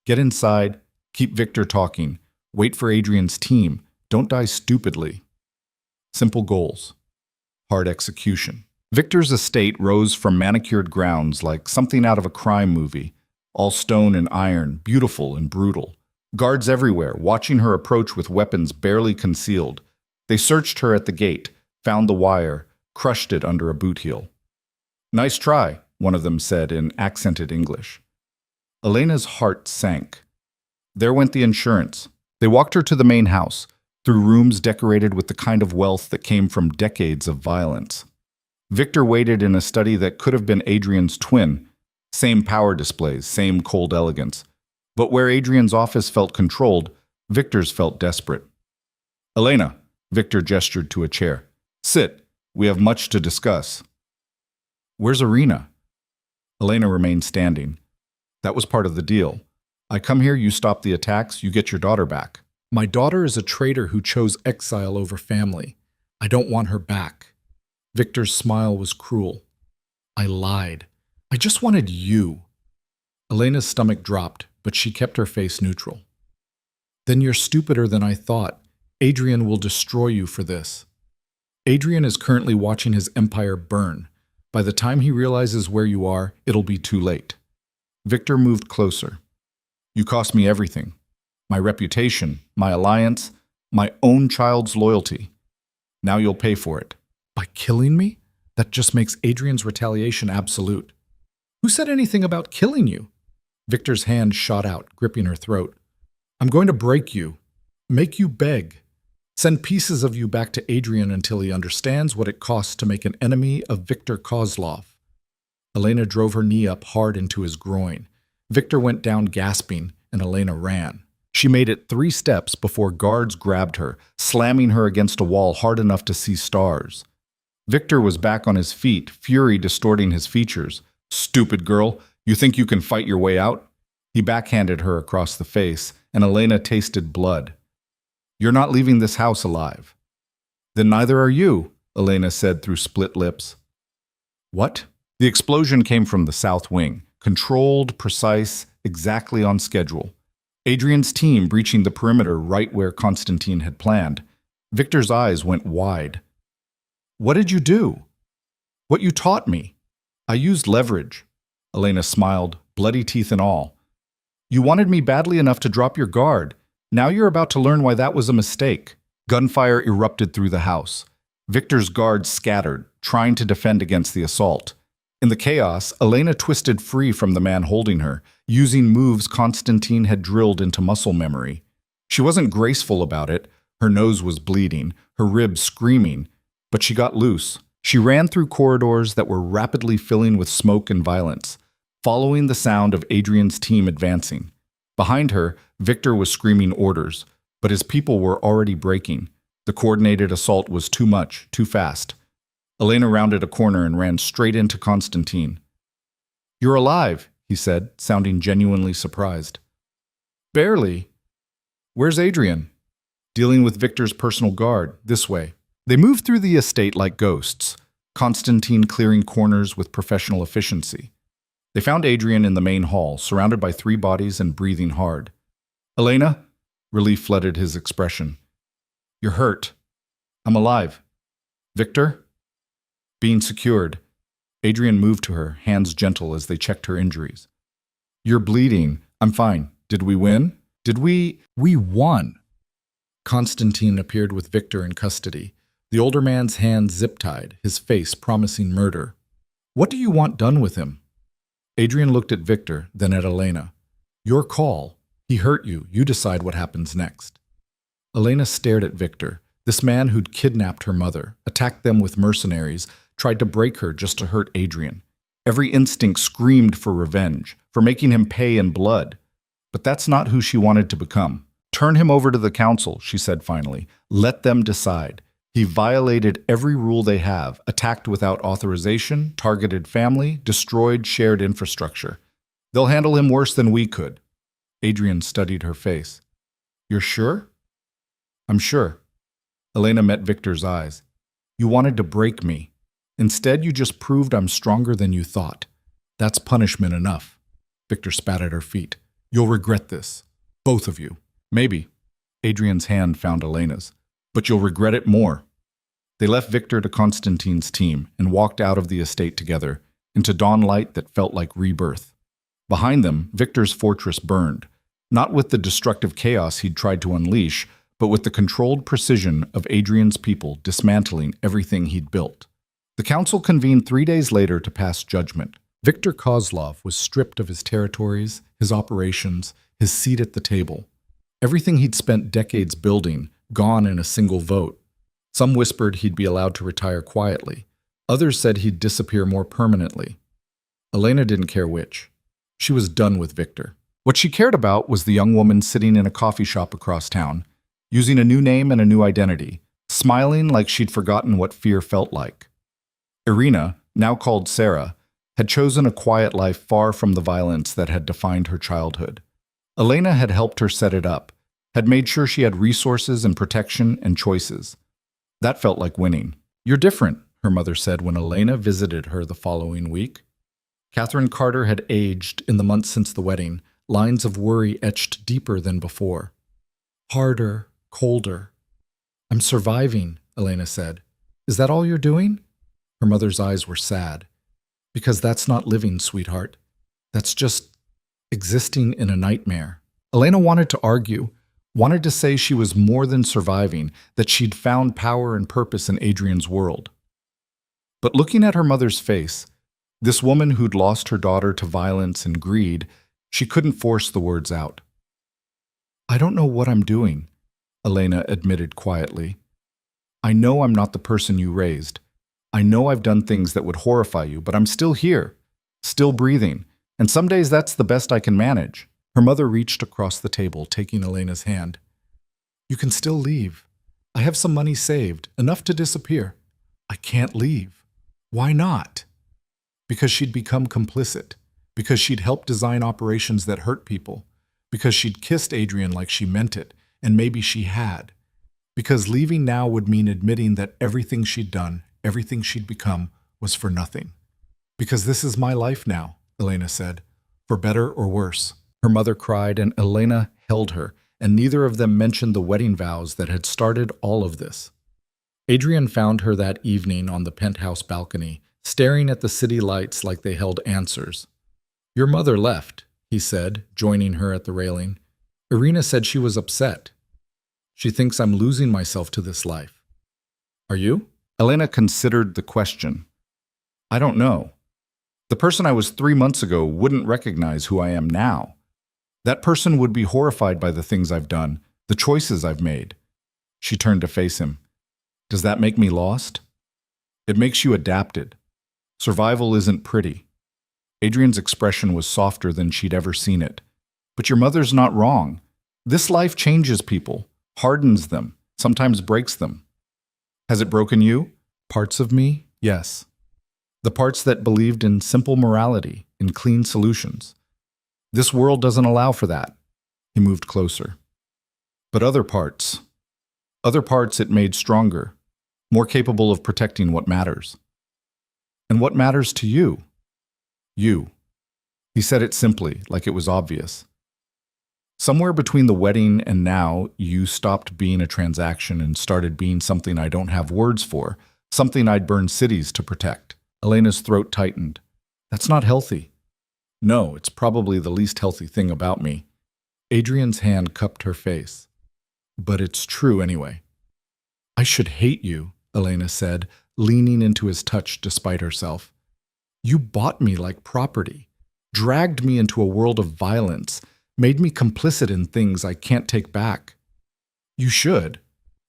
Get inside, keep Victor talking, wait for Adrian's team, don't die stupidly. Simple goals. Hard execution. Victor's estate rose from manicured grounds like something out of a crime movie. All stone and iron, beautiful and brutal. Guards everywhere, watching her approach with weapons barely concealed. They searched her at the gate, found the wire, crushed it under a boot heel. Nice try, one of them said in accented English. Elena's heart sank. There went the insurance. They walked her to the main house, through rooms decorated with the kind of wealth that came from decades of violence. Victor waited in a study that could have been Adrian's twin. Same power displays, same cold elegance. But where Adrian's office felt controlled, Victor's felt desperate. Elena, Victor gestured to a chair. Sit. We have much to discuss. Where's Irina? Elena remained standing. That was part of the deal. I come here, you stop the attacks, you get your daughter back. My daughter is a traitor who chose exile over family. I don't want her back. Victor's smile was cruel. I lied. I just wanted you. Elena's stomach dropped, but she kept her face neutral. Then you're stupider than I thought. Adrian will destroy you for this. Adrian is currently watching his empire burn. By the time he realizes where you are, it'll be too late. Victor moved closer. You cost me everything. My reputation, my alliance, my own child's loyalty. Now you'll pay for it. By killing me? That just makes Adrian's retaliation absolute. Who said anything about killing you? Victor's hand shot out, gripping her throat. I'm going to break you. Make you beg. Send pieces of you back to Adrian until he understands what it costs to make an enemy of Victor Kozlov. Elena drove her knee up hard into his groin. Victor went down gasping, and Elena ran. She made it 3 steps before guards grabbed her, slamming her against a wall hard enough to see stars. Victor was back on his feet, fury distorting his features. Stupid girl, you think you can fight your way out? He backhanded her across the face, and Elena tasted blood. You're not leaving this house alive. Then neither are you, Elena said through split lips. What? The explosion came from the south wing, controlled, precise, exactly on schedule. Adrian's team breaching the perimeter right where Constantine had planned. Victor's eyes went wide. What did you do? What you taught me. I used leverage. Elena smiled, bloody teeth and all. You wanted me badly enough to drop your guard. Now you're about to learn why that was a mistake. Gunfire erupted through the house. Victor's guards scattered, trying to defend against the assault. In the chaos, Elena twisted free from the man holding her, using moves Constantine had drilled into muscle memory. She wasn't graceful about it. Her nose was bleeding, her ribs screaming, but she got loose. She ran through corridors that were rapidly filling with smoke and violence, following the sound of Adrian's team advancing. Behind her, Victor was screaming orders, but his people were already breaking. The coordinated assault was too much, too fast. Elena rounded a corner and ran straight into Constantine. You're alive, he said, sounding genuinely surprised. Barely. Where's Adrian? Dealing with Victor's personal guard, this way. They moved through the estate like ghosts, Constantine clearing corners with professional efficiency. They found Adrian in the main hall, surrounded by 3 bodies and breathing hard. Elena? Relief flooded his expression. You're hurt. I'm alive. Victor? Being secured. Adrian moved to her, hands gentle as they checked her injuries. You're bleeding. I'm fine. Did we win? We won. Constantine appeared with Victor in custody. The older man's hands zip-tied, his face promising murder. What do you want done with him? Adrian looked at Victor, then at Elena. Your call. He hurt you. You decide what happens next. Elena stared at Victor, this man who'd kidnapped her mother, attacked them with mercenaries, tried to break her just to hurt Adrian. Every instinct screamed for revenge, for making him pay in blood. But that's not who she wanted to become. Turn him over to the council, she said finally. Let them decide. He violated every rule they have, attacked without authorization, targeted family, destroyed shared infrastructure. They'll handle him worse than we could. Adrian studied her face. You're sure? I'm sure. Elena met Victor's eyes. You wanted to break me. Instead, you just proved I'm stronger than you thought. That's punishment enough. Victor spat at her feet. You'll regret this. Both of you. Maybe. Adrian's hand found Elena's. But you'll regret it more. They left Victor to Constantine's team and walked out of the estate together, into dawnlight that felt like rebirth. Behind them, Victor's fortress burned, not with the destructive chaos he'd tried to unleash, but with the controlled precision of Adrian's people dismantling everything he'd built. The council convened 3 days later to pass judgment. Victor Kozlov was stripped of his territories, his operations, his seat at the table. Everything he'd spent decades building, gone in a single vote. Some whispered he'd be allowed to retire quietly. Others said he'd disappear more permanently. Elena didn't care which. She was done with Victor. What she cared about was the young woman sitting in a coffee shop across town, using a new name and a new identity, smiling like she'd forgotten what fear felt like. Irina, now called Sarah, had chosen a quiet life far from the violence that had defined her childhood. Elena had helped her set it up, had made sure she had resources and protection and choices. That felt like winning. You're different, her mother said when Elena visited her the following week. Catherine Carter had aged in the months since the wedding, lines of worry etched deeper than before. Harder, colder. I'm surviving, Elena said. Is that all you're doing? Her mother's eyes were sad. Because that's not living, sweetheart. That's just existing in a nightmare. Elena wanted to argue, wanted to say she was more than surviving, that she'd found power and purpose in Adrian's world. But looking at her mother's face, this woman who'd lost her daughter to violence and greed, she couldn't force the words out. I don't know what I'm doing, Elena admitted quietly. I know I'm not the person you raised. I know I've done things that would horrify you, but I'm still here, still breathing, and some days that's the best I can manage. Her mother reached across the table, taking Elena's hand. You can still leave. I have some money saved, enough to disappear. I can't leave. Why not? Because she'd become complicit, because she'd helped design operations that hurt people, because she'd kissed Adrian like she meant it, and maybe she had. Because leaving now would mean admitting that everything she'd done, everything she'd become, was for nothing. Because this is my life now, Elena said, for better or worse. Her mother cried, and Elena held her, and neither of them mentioned the wedding vows that had started all of this. Adrian found her that evening on the penthouse balcony, staring at the city lights like they held answers. Your mother left, he said, joining her at the railing. Irina said she was upset. She thinks I'm losing myself to this life. Are you? Elena considered the question. I don't know. The person I was 3 months ago wouldn't recognize who I am now. That person would be horrified by the things I've done, the choices I've made. She turned to face him. Does that make me lost? It makes you adapted. Survival isn't pretty. Adrian's expression was softer than she'd ever seen it. But your mother's not wrong. This life changes people, hardens them, sometimes breaks them. Has it broken you? Parts of me? Yes. The parts that believed in simple morality, in clean solutions. This world doesn't allow for that. He moved closer. But other parts it made stronger, more capable of protecting what matters. And what matters to you? You. He said it simply, like it was obvious. Somewhere between the wedding and now, you stopped being a transaction and started being something I don't have words for, something I'd burn cities to protect. Elena's throat tightened. That's not healthy. No, it's probably the least healthy thing about me. Adrian's hand cupped her face. But it's true anyway. I should hate you, Elena said, leaning into his touch despite herself. You bought me like property, dragged me into a world of violence, made me complicit in things I can't take back. You should.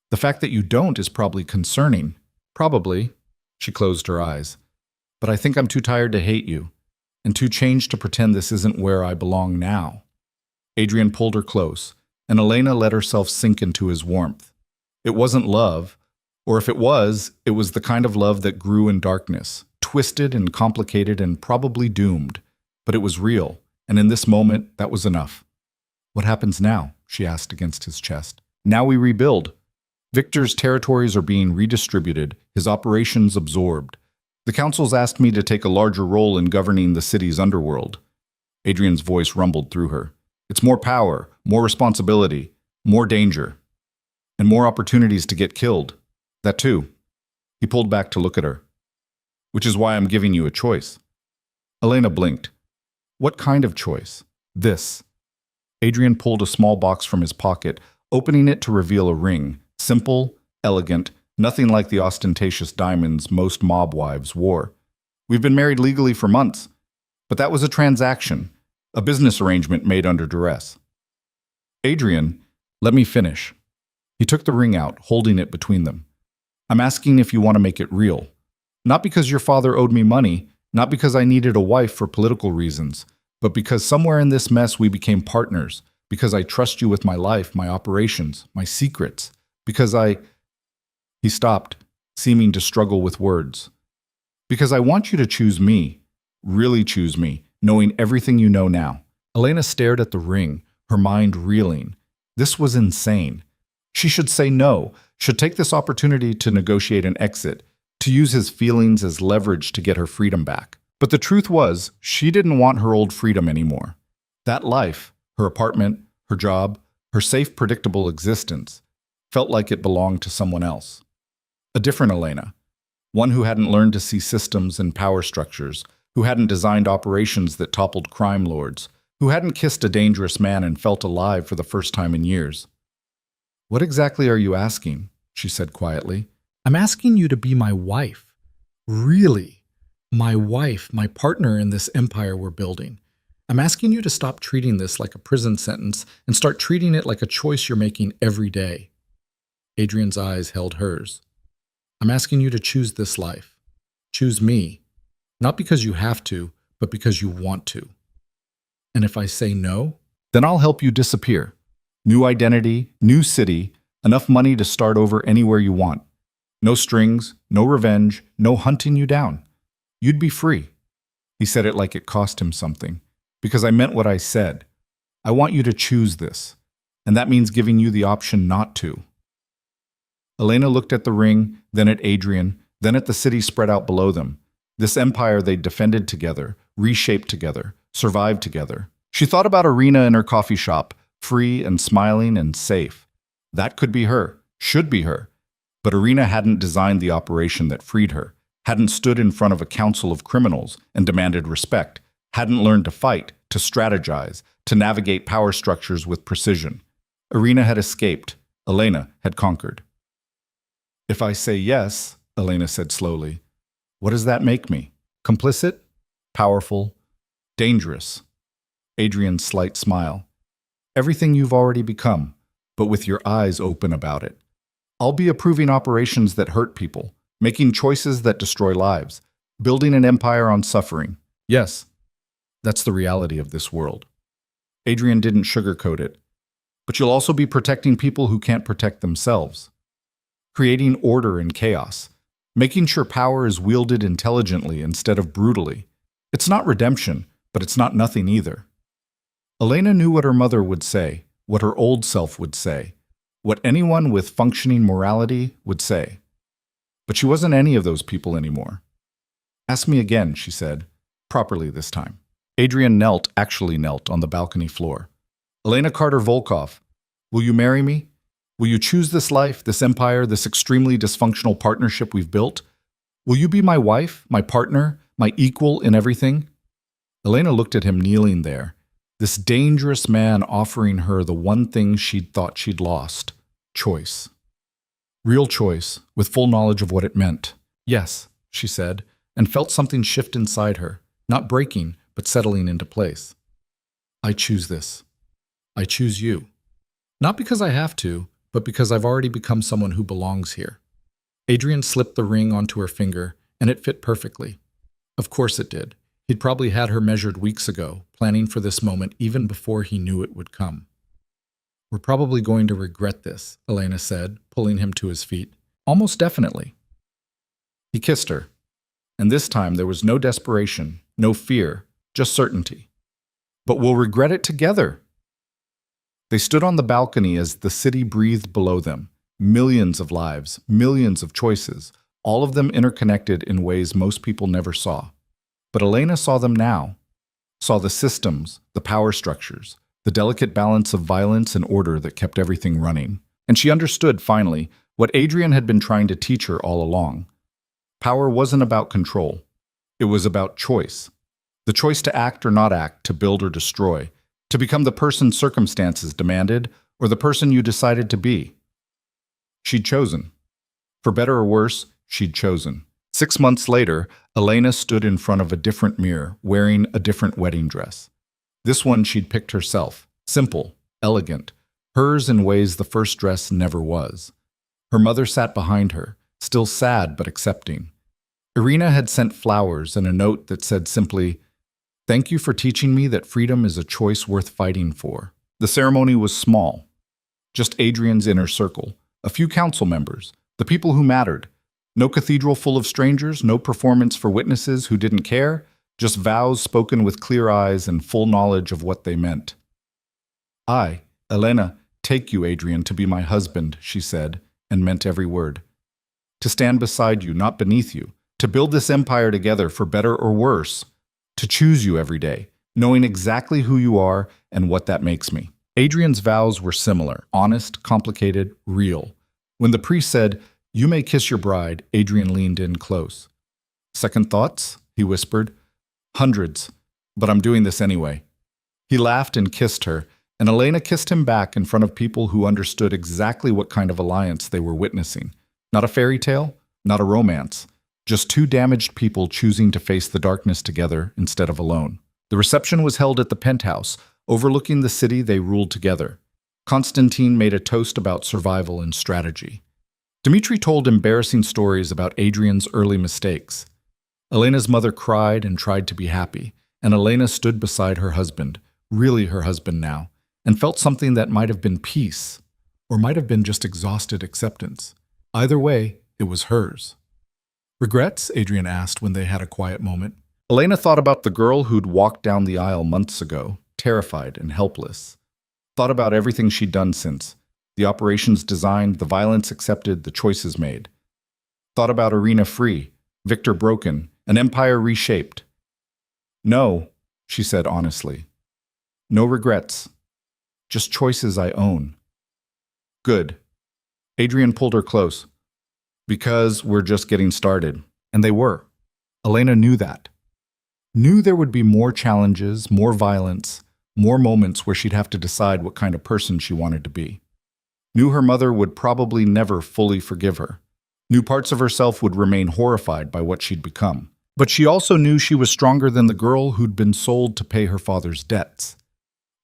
The fact that you don't is probably concerning. Probably. She closed her eyes. But I think I'm too tired to hate you, and too changed to pretend this isn't where I belong now. Adrian pulled her close, and Elena let herself sink into his warmth. It wasn't love, or if it was the kind of love that grew in darkness, twisted and complicated and probably doomed. But it was real, and in this moment, that was enough. What happens now? She asked against his chest. Now we rebuild. Victor's territories are being redistributed, his operations absorbed. The council's asked me to take a larger role in governing the city's underworld. Adrian's voice rumbled through her. It's more power, more responsibility, more danger, and more opportunities to get killed. That too. He pulled back to look at her. Which is why I'm giving you a choice. Elena blinked. What kind of choice? This. Adrian pulled a small box from his pocket, opening it to reveal a ring. Simple, elegant, nothing like the ostentatious diamonds most mob wives wore. We've been married legally for months, but that was a transaction, a business arrangement made under duress. Adrian, let me finish. He took the ring out, holding it between them. I'm asking if you want to make it real. Not because your father owed me money, not because I needed a wife for political reasons, but because somewhere in this mess we became partners, because I trust you with my life, my operations, my secrets, because He stopped, seeming to struggle with words. Because I want you to choose me, really choose me, knowing everything you know now. Elena stared at the ring, her mind reeling. This was insane. She should say no, should take this opportunity to negotiate an exit, to use his feelings as leverage to get her freedom back. But the truth was, she didn't want her old freedom anymore. That life, her apartment, her job, her safe, predictable existence, felt like it belonged to someone else. A different Elena, one who hadn't learned to see systems and power structures, who hadn't designed operations that toppled crime lords, who hadn't kissed a dangerous man and felt alive for the first time in years. "What exactly are you asking?" she said quietly. "I'm asking you to be my wife. Really. My wife, my partner in this empire we're building. I'm asking you to stop treating this like a prison sentence and start treating it like a choice you're making every day." Adrian's eyes held hers. "I'm asking you to choose this life. Choose me. Not because you have to, but because you want to. And if I say no, then I'll help you disappear. New identity, new city, enough money to start over anywhere you want. No strings, no revenge, no hunting you down. You'd be free." He said it like it cost him something. "Because I meant what I said. I want you to choose this. And that means giving you the option not to." Elena looked at the ring, then at Adrian, then at the city spread out below them. This empire they'd defended together, reshaped together, survived together. She thought about Irina in her coffee shop, free and smiling and safe. That could be her, should be her. But Irina hadn't designed the operation that freed her, hadn't stood in front of a council of criminals and demanded respect, hadn't learned to fight, to strategize, to navigate power structures with precision. Irina had escaped. Elena had conquered. "If I say yes," Elena said slowly, "what does that make me? Complicit? Powerful? Dangerous?" Adrian's slight smile. "Everything you've already become, but with your eyes open about it. I'll be approving operations that hurt people, making choices that destroy lives, building an empire on suffering. Yes, that's the reality of this world." Adrian didn't sugarcoat it. "But you'll also be protecting people who can't protect themselves. Creating order in chaos. Making sure power is wielded intelligently instead of brutally. It's not redemption, but it's not nothing either." Elena knew what her mother would say, what her old self would say, what anyone with functioning morality would say. But she wasn't any of those people anymore. "Ask me again," she said, properly this time. Adrian actually knelt on the balcony floor. "Elena Carter-Volkov, will you marry me? Will you choose this life, this empire, this extremely dysfunctional partnership we've built? Will you be my wife, my partner, my equal in everything?" Elena looked at him kneeling there, this dangerous man offering her the one thing she'd thought she'd lost: choice. Real choice, with full knowledge of what it meant. "Yes," she said, and felt something shift inside her, not breaking, but settling into place. "I choose this. I choose you. Not because I have to, but because I've already become someone who belongs here." Adrian slipped the ring onto her finger, and it fit perfectly. Of course it did. He'd probably had her measured weeks ago, planning for this moment even before he knew it would come. "We're probably going to regret this," Elena said, pulling him to his feet. "Almost definitely." He kissed her, and this time there was no desperation, no fear, just certainty. "But we'll regret it together." They stood on the balcony as the city breathed below them. Millions of lives, millions of choices, all of them interconnected in ways most people never saw. But Elena saw them now, saw the systems, the power structures, the delicate balance of violence and order that kept everything running. And she understood, finally, what Adrian had been trying to teach her all along. Power wasn't about control. It was about choice. The choice to act or not act, to build or destroy, to become the person circumstances demanded, or the person you decided to be. She'd chosen. For better or worse, she'd chosen. 6 months later, Elena stood in front of a different mirror, wearing a different wedding dress. This one she'd picked herself, simple, elegant, hers in ways the first dress never was. Her mother sat behind her, still sad but accepting. Irina had sent flowers and a note that said simply, "Thank you for teaching me that freedom is a choice worth fighting for." The ceremony was small. Just Adrian's inner circle, a few council members, the people who mattered. No cathedral full of strangers, no performance for witnesses who didn't care, just vows spoken with clear eyes and full knowledge of what they meant. "I, Elena, take you, Adrian, to be my husband," she said, and meant every word. "To stand beside you, not beneath you. To build this empire together for better or worse. To choose you every day, knowing exactly who you are and what that makes me." Adrian's vows were similar, honest, complicated, real. When the priest said, You may kiss your bride, Adrian leaned in close. Second thoughts? He whispered. Hundreds, but I'm doing this anyway. He laughed and kissed her, and Elena kissed him back in front of people who understood exactly what kind of alliance they were witnessing. Not a fairy tale, not a romance, just two damaged people choosing to face the darkness together instead of alone. The reception was held at the penthouse, overlooking the city they ruled together. Constantine made a toast about survival and strategy. Dmitri told embarrassing stories about Adrian's early mistakes. Elena's mother cried and tried to be happy, and Elena stood beside her husband, really her husband now, and felt something that might have been peace, or might have been just exhausted acceptance. Either way, it was hers. Regrets? Adrian asked when they had a quiet moment. Elena thought about the girl who'd walked down the aisle months ago, terrified and helpless. Thought about everything she'd done since. The operations designed, the violence accepted, the choices made. Thought about Arena free, Victor broken, an empire reshaped. No, she said honestly. No regrets. Just choices I own. Good. Adrian pulled her close. Because we're just getting started. And they were. Elena knew that. Knew there would be more challenges, more violence, more moments where she'd have to decide what kind of person she wanted to be. Knew her mother would probably never fully forgive her. Knew parts of herself would remain horrified by what she'd become. But she also knew she was stronger than the girl who'd been sold to pay her father's debts.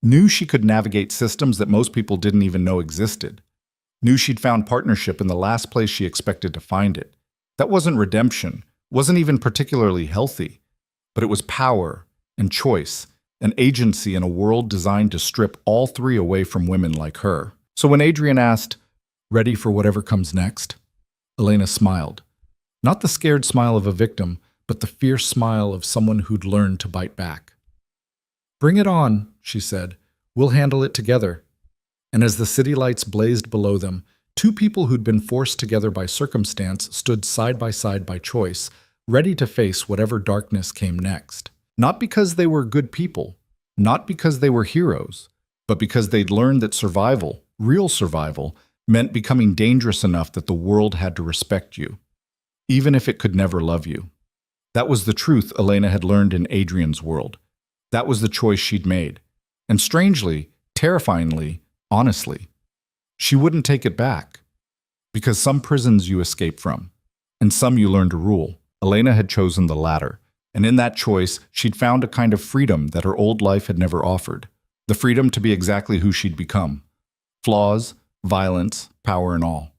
Knew she could navigate systems that most people didn't even know existed. Knew she'd found partnership in the last place she expected to find it. That wasn't redemption, wasn't even particularly healthy. But it was power and choice, an agency in a world designed to strip all three away from women like her. So when Adrian asked, "Ready for whatever comes next?" Elena smiled. Not the scared smile of a victim, but the fierce smile of someone who'd learned to bite back. "Bring it on," she said. "We'll handle it together." And as the city lights blazed below them, two people who'd been forced together by circumstance stood side by choice, ready to face whatever darkness came next. Not because they were good people, not because they were heroes, but because they'd learned that survival, real survival, meant becoming dangerous enough that the world had to respect you, even if it could never love you. That was the truth Elena had learned in Adrian's world. That was the choice she'd made. And strangely, terrifyingly, honestly, she wouldn't take it back. Because some prisons you escape from, and some you learn to rule. Elena had chosen the latter, and in that choice, she'd found a kind of freedom that her old life had never offered. The freedom to be exactly who she'd become. Flaws, violence, power and all.